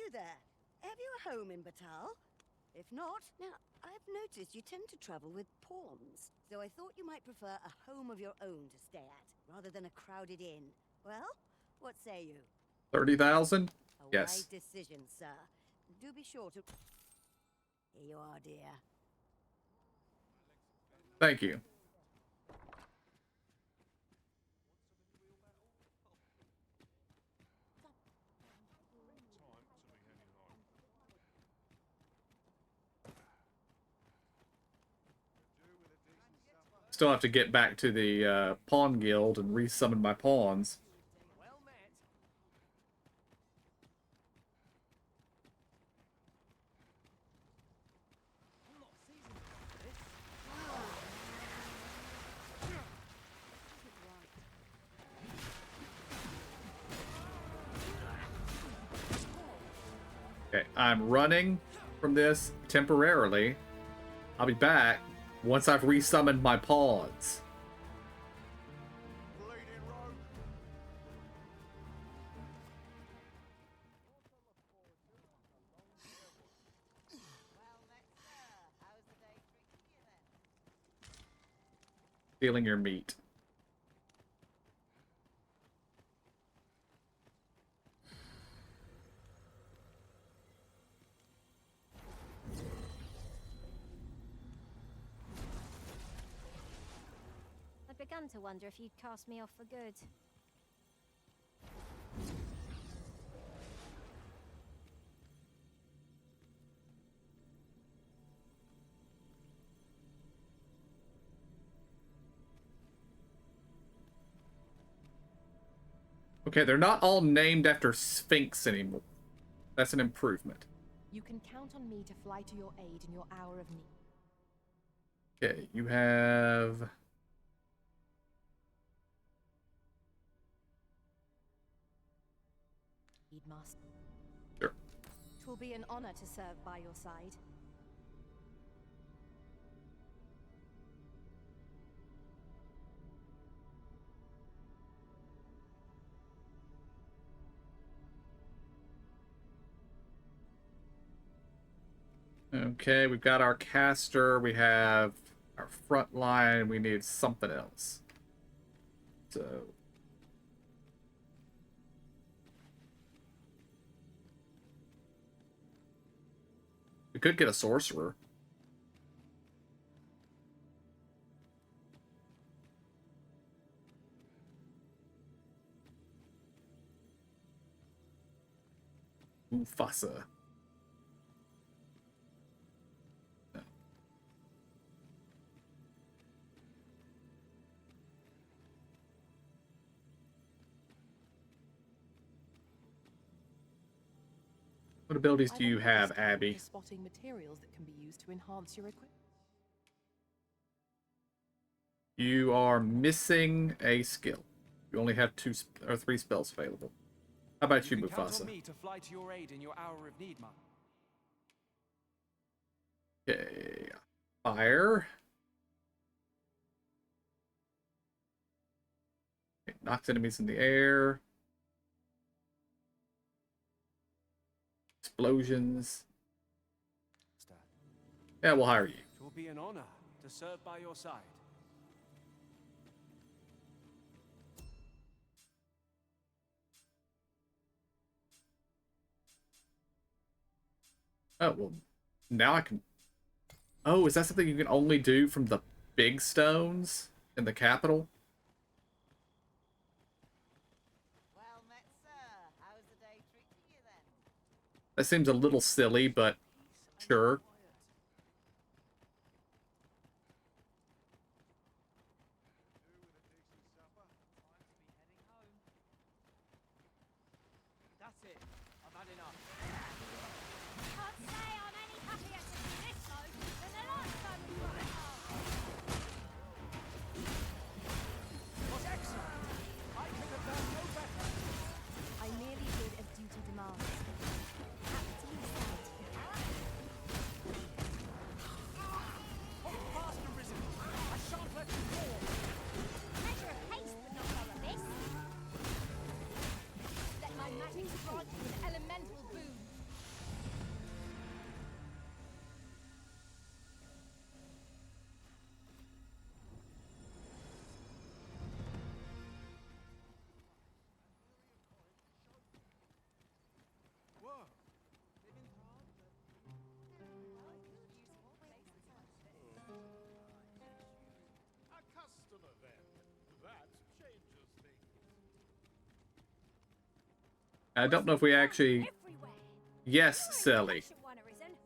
You there? Have you a home in Batal? If not, now, I've noticed you tend to travel with pawns, so I thought you might prefer a home of your own to stay at, rather than a crowded inn. Well, what say you? 30,000? Yes. Wise decision, sir. Do be sure to... Here you are, dear. Thank you. Still have to get back to the pawn guild and resummon my pawns. Okay, I'm running from this temporarily. I'll be back once I've resummoned my pawns. Stealing your meat. I'd begun to wonder if you'd cast me off for good. Okay, they're not all named after Sphinx anymore. That's an improvement. You can count on me to fly to your aid in your hour of need. Okay, you have... Master. Sure. It will be an honor to serve by your side. Okay, we've got our caster, we have our front line, we need something else. So... we could get a sorcerer. Mufasa. No. What abilities do you have, Abby? Spotting materials that can be used to enhance your equipment. You are missing a skill. You only have 2 or 3 spells available. How about you, Count Mufasa? on me to fly to your aid in your hour of need, Ma. Okay. Fire. Okay, knocks enemies in the air. Explosions. Yeah, we'll hire you. It will be an honor to serve by your side. Oh, well, now I can... oh, is that something you can only do from the big stones in the capital? Well met, sir. How's the day treating you then? That seems a little silly, but sure. That's it. I've had enough. Can't say I'm any happier to see this mode than the last time we got it on. Was excellent. I could have done no better. I merely did as duty demands. Hold fast, Arisen. I shan't let you fall. Measure of haste, but not our abyss. Let my magic grant you an elemental boon. A customer then. That changes things. I don't know if we actually... yes, Sally.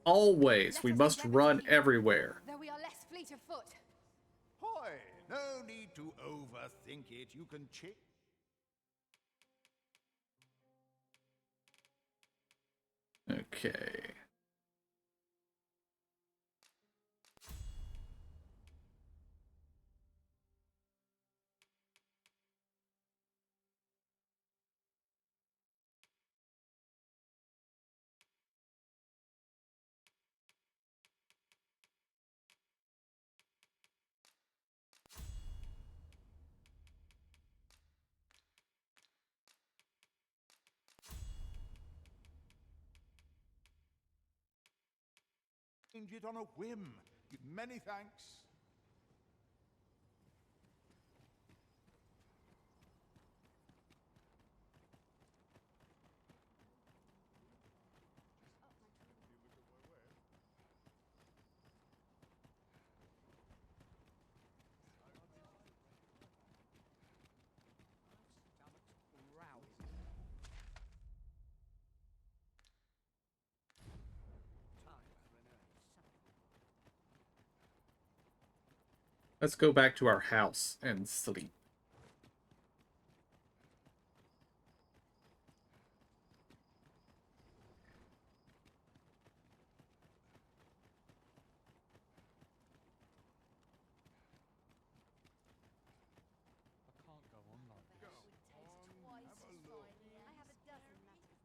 Always. We must run everywhere. Though we are less fleet of foot. Hoy! think it, you can check. Okay. Change it on a whim. Many thanks. Let's go back to our house and sleep.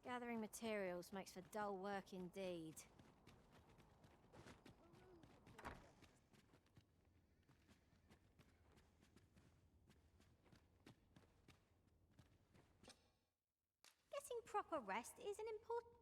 Gathering materials makes for dull work indeed. Getting proper rest is an important...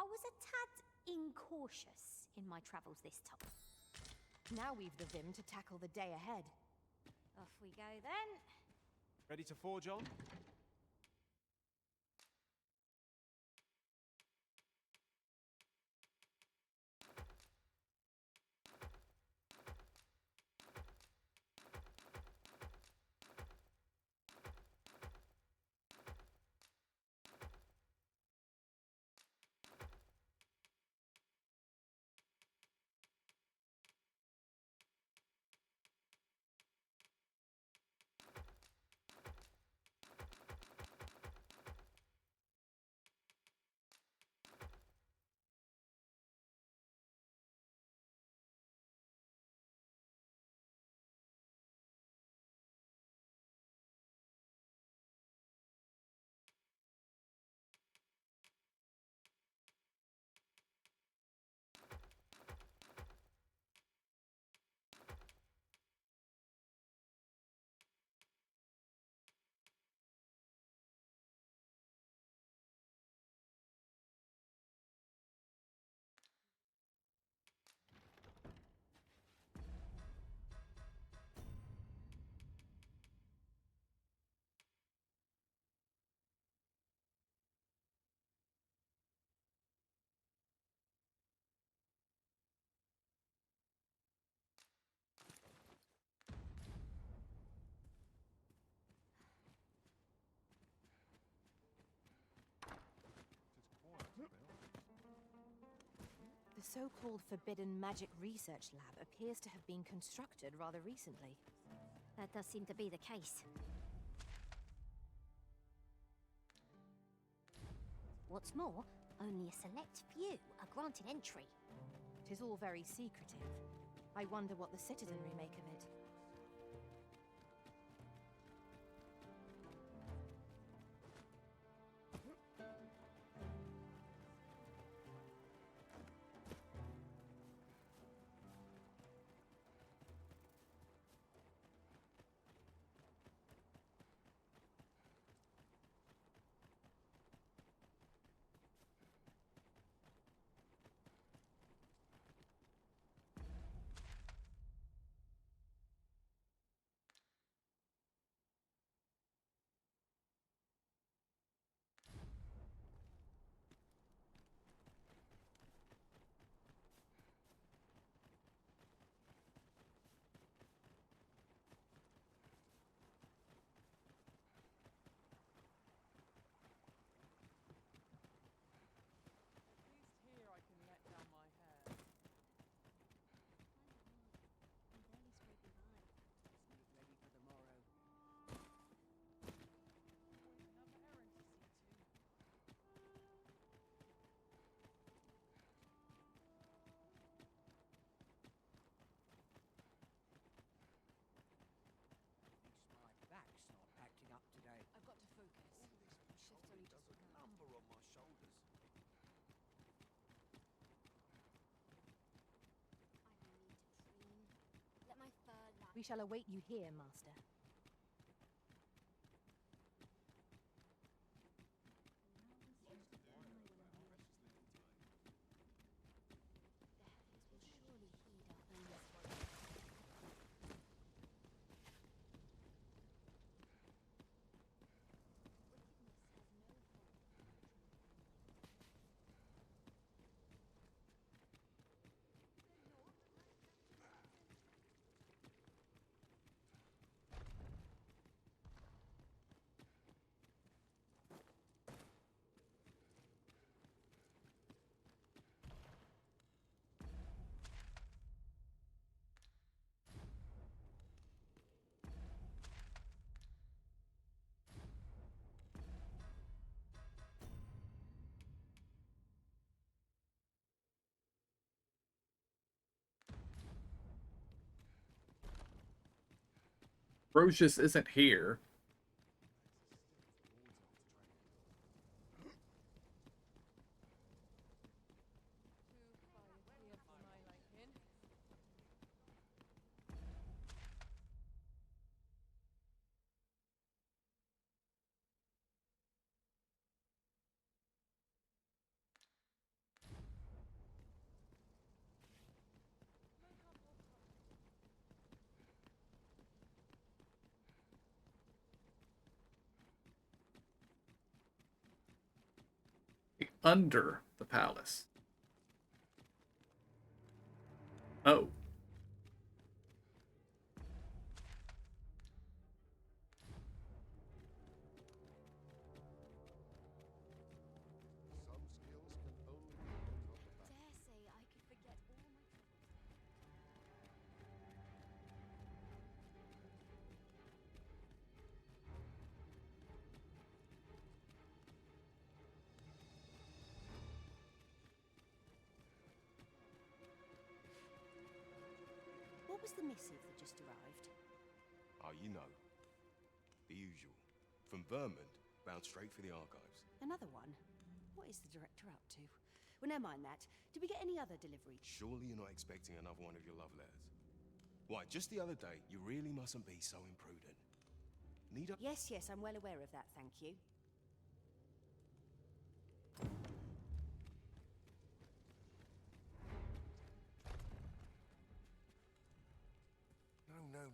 I was a tad incautious in my travels this time. Now we've the vim to tackle the day ahead. Off we go then. Ready to forge on? The so-called Forbidden Magic Research Lab appears to have been constructed rather recently. That does seem to be the case. What's more, only a select few are granted entry. 'Tis all very secretive. I wonder what the citizenry make of it. I've got to focus. Shift's only just begun. Lumber on my shoulders. Let my fur lie. We shall await you here, Master. Brocious isn't here. Under the palace. Oh. What was the missive that just arrived? Oh, you know. The usual. From Vermont, bound straight for the archives. Another one? What is the director up to? Well, never mind that. Did we get any other deliveries? Surely you're not expecting another one of your love letters. Why, just the other day, you really mustn't be so imprudent. Need a... Yes, I'm well aware of that, thank you.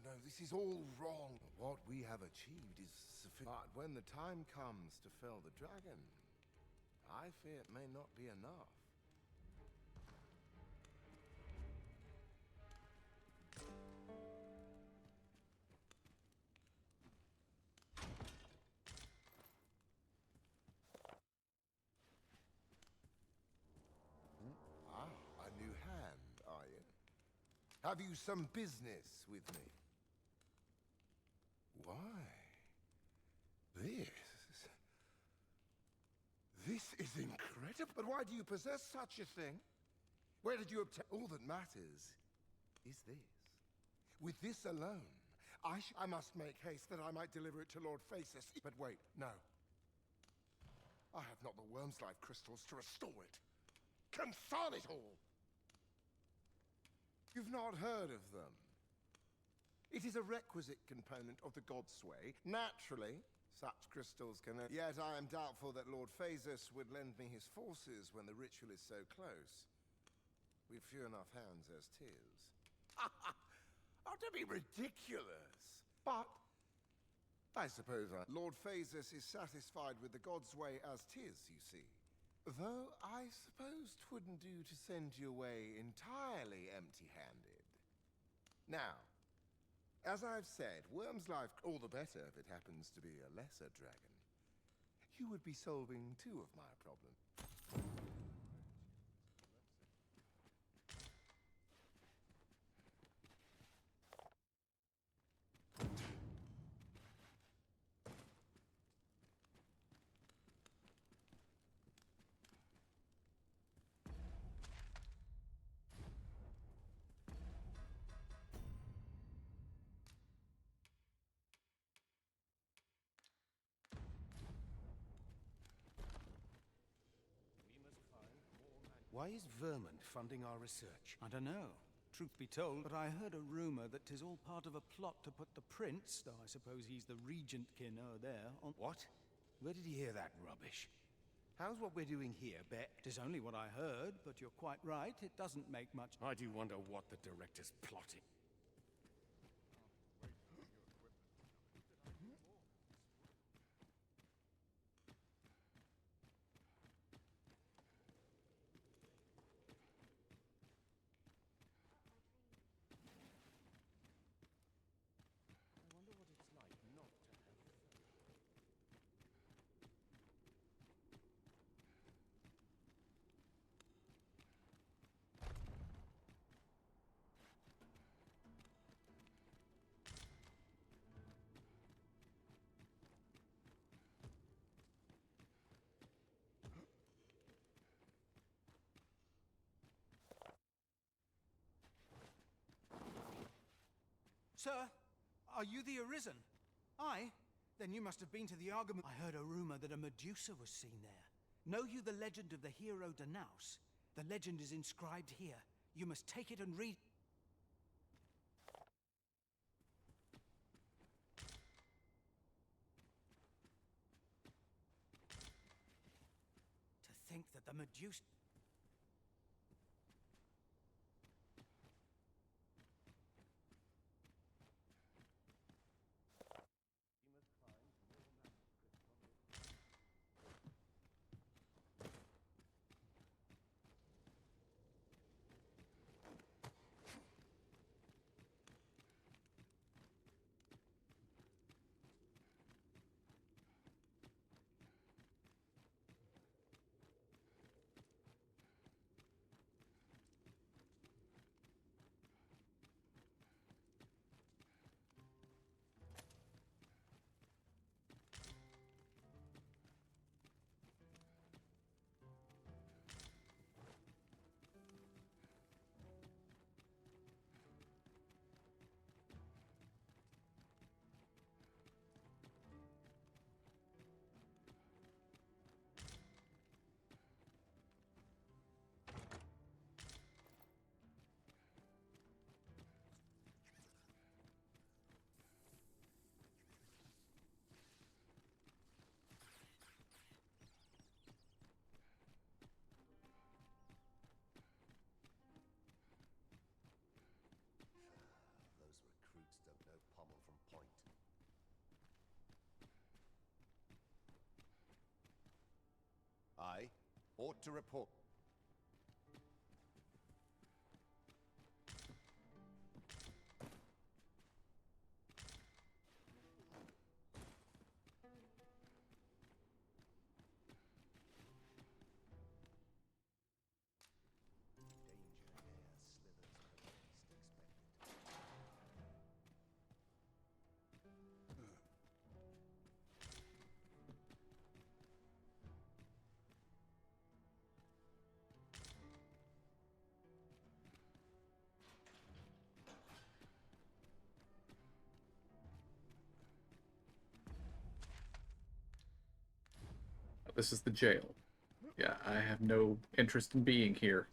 No, this is all wrong. What we have achieved is sufficient. But when the time comes to fell the dragon, I fear it may not be enough. A new hand, are you? Have you some business with me? Why? This This is incredible. But why do you possess such a thing? Where did you obtain? All that matters is this. With this alone, I must make haste that I might deliver it to Lord Phasis. But wait, no. I have not the worm's life crystals to restore it. Confound it all! You've not heard of them. It is a requisite component of the Godsway. Naturally, such crystals can... Yet I am doubtful that Lord Phasis would lend me his forces when the ritual is so close. We've few enough hands as 'tis. Oh, to be ridiculous! But I suppose Lord Phasis is satisfied with the Godsway as 'tis, you see. Though I suppose 'twouldn't do to send you away entirely empty-handed. Now, as I've said, Worm's life, all the better if it happens to be a lesser dragon. You would be solving two of my problems. Why is Vermont funding our research? I don't know. Truth be told, but I heard a rumor that 'tis all part of a plot to put the prince, though I suppose he's the regent kin o'er there, on... What? Where did you hear that rubbish? How's what we're doing here, Bet? 'Tis only what I heard, but you're quite right. It doesn't make much... I do wonder what the director's plotting. Sir, are you the Arisen? Aye? Then you must have been to the argument. I heard a rumor that a Medusa was seen there. Know you the legend of the hero Danaus? The legend is inscribed here. You must take it and read... To think that the Medusa... I ought to report. This is the jail. Yeah, I have no interest in being here.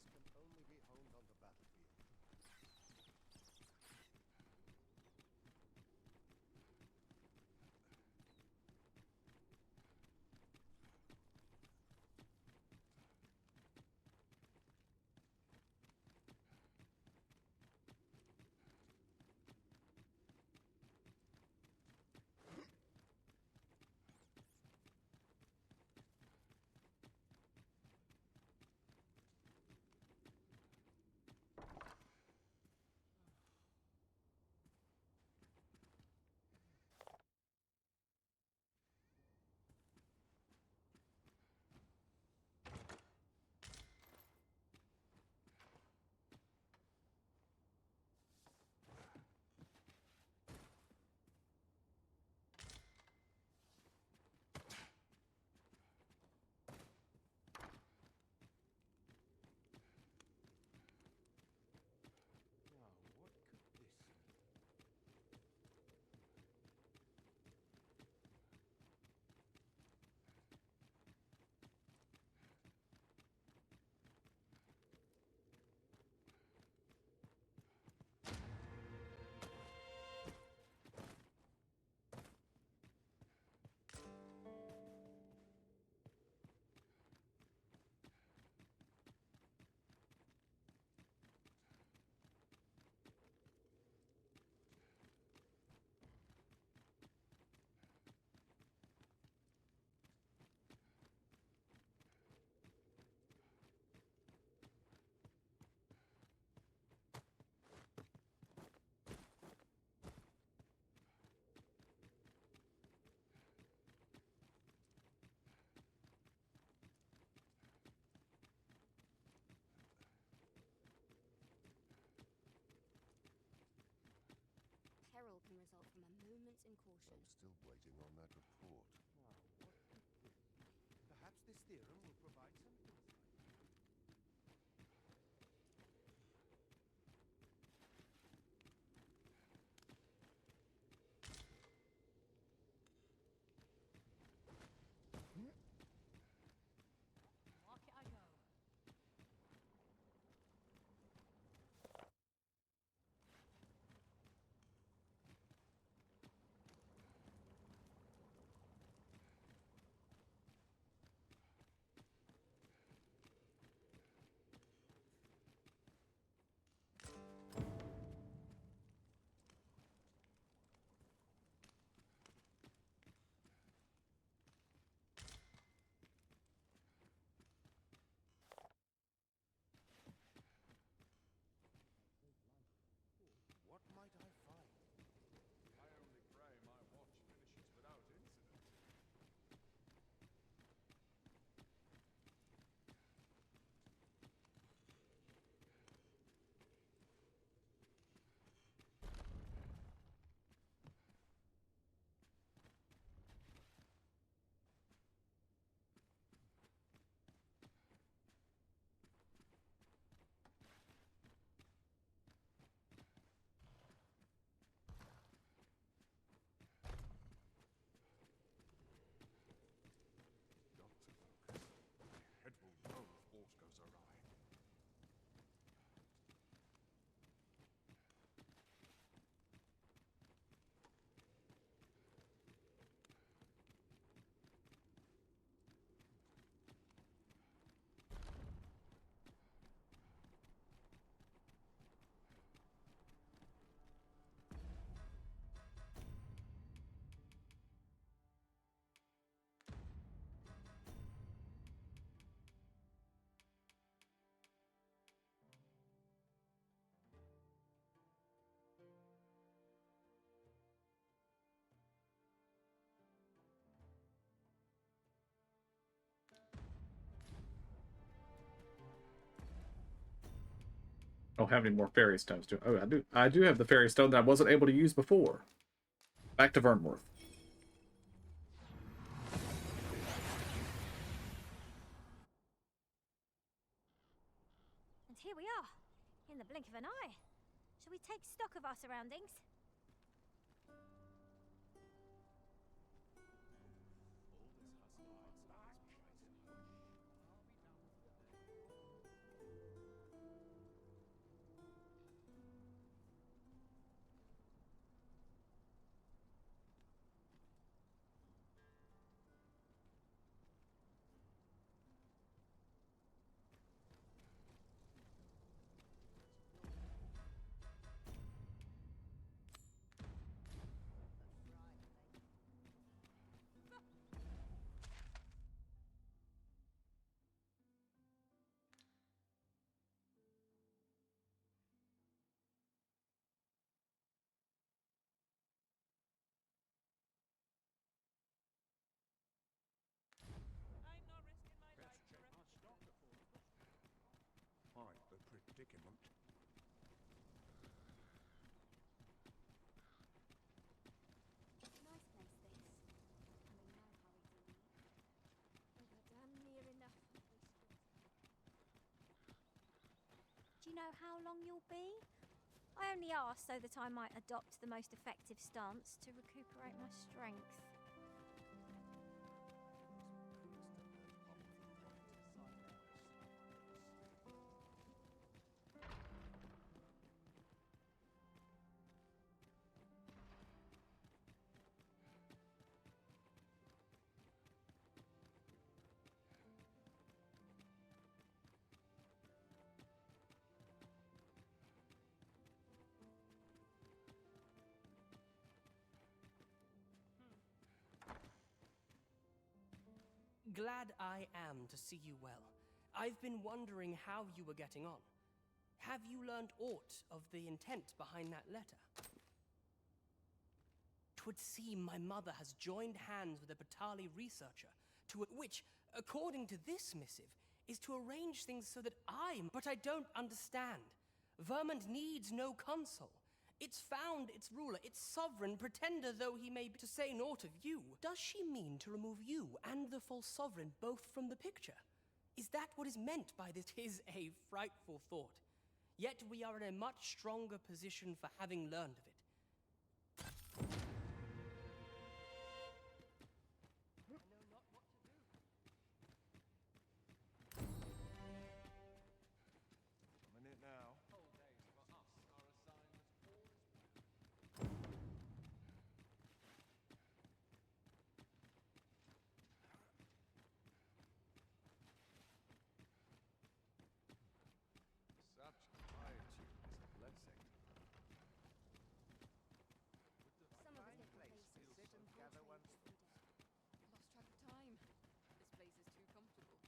Peril can result from a moment's incaution. Still waiting on that report. Perhaps this theorem will provide some insight. Market I go. What might I find? I only pray my watch finishes without incident. I don't have any more fairy stones. Oh, I do. I do have the fairy stone that I wasn't able to use before. Back to Vernworth. And here we are, in the blink of an eye. Shall we take stock of our surroundings? argument. Nice place, this. I'm in no hurry to leave. But we're damn near enough of those streets. Do you know how long you'll be? I only asked so that I might adopt the most effective stance to recuperate my strength. Glad I am to see you well. I've been wondering how you were getting on. Have you learned aught of the intent behind that letter? 'Twould seem my mother has joined hands with a Batali researcher, which, according to this missive, is to arrange things so that but I don't understand. Vermont needs no consul. It's found its ruler, its sovereign, pretender though he may be, to say naught of you. Does she mean to remove you and the false sovereign both from the picture? Is that what is meant by this? 'Tis a frightful thought. Yet we are in a much stronger position for having learned of it. I'm in it now. Such quietude is a blessing. Some of us Place to sit and gather once. Lost track of time. This place is too comfortable.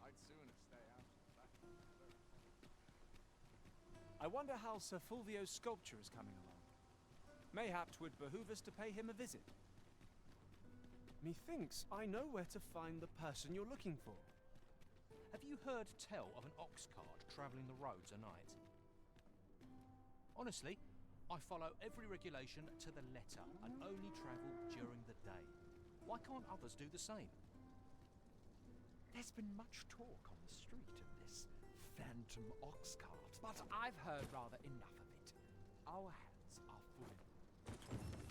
I'd sooner stay out of that. I wonder how Sir Fulvio's sculpture is coming along. Mayhap 'twould behoove us to pay him a visit. Methinks I know where to find the person you're looking for. Have you heard tell of an ox cart travelling the roads at night? Honestly, I follow every regulation to the letter and only travel during the day. Why can't others do the same? There's been much talk on the street of this phantom ox cart, but I've heard rather enough of it. Our hands are full.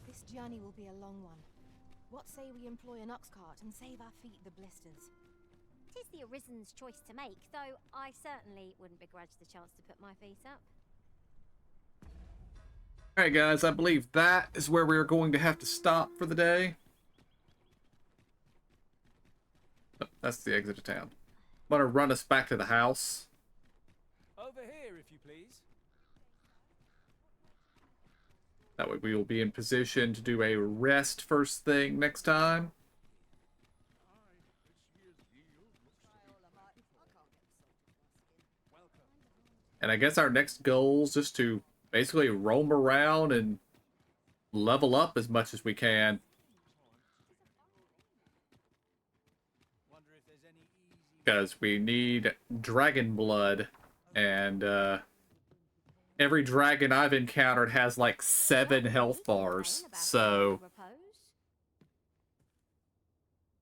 This journey will be a long one. What say we employ an ox cart and save our feet the blisters? 'Tis the Arisen's choice to make, though I certainly wouldn't begrudge the chance to put my feet up. Alright guys, I believe that is where we are going to have to stop for the day. Oh, that's the exit of town. I'm going to run us back to the house. Over here, if you please. That way we will be in position to do a rest first thing next time. And I guess our next goal is just to basically roam around and level up as much as we can. Because we need dragon blood, and every dragon I've encountered has like 7 health bars, so...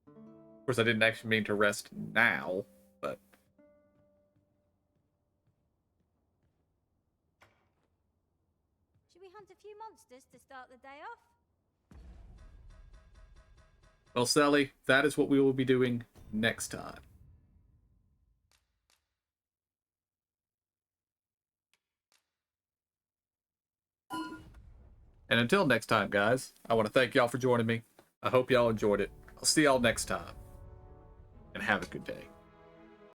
Of course, I didn't actually mean to rest now, but... Should we hunt a few monsters to start the day off? Well, Sally, that is what we will be doing next time. And until next time, guys, I want to thank y'all for joining me. I hope y'all enjoyed it. I'll see y'all next time. And have a good day.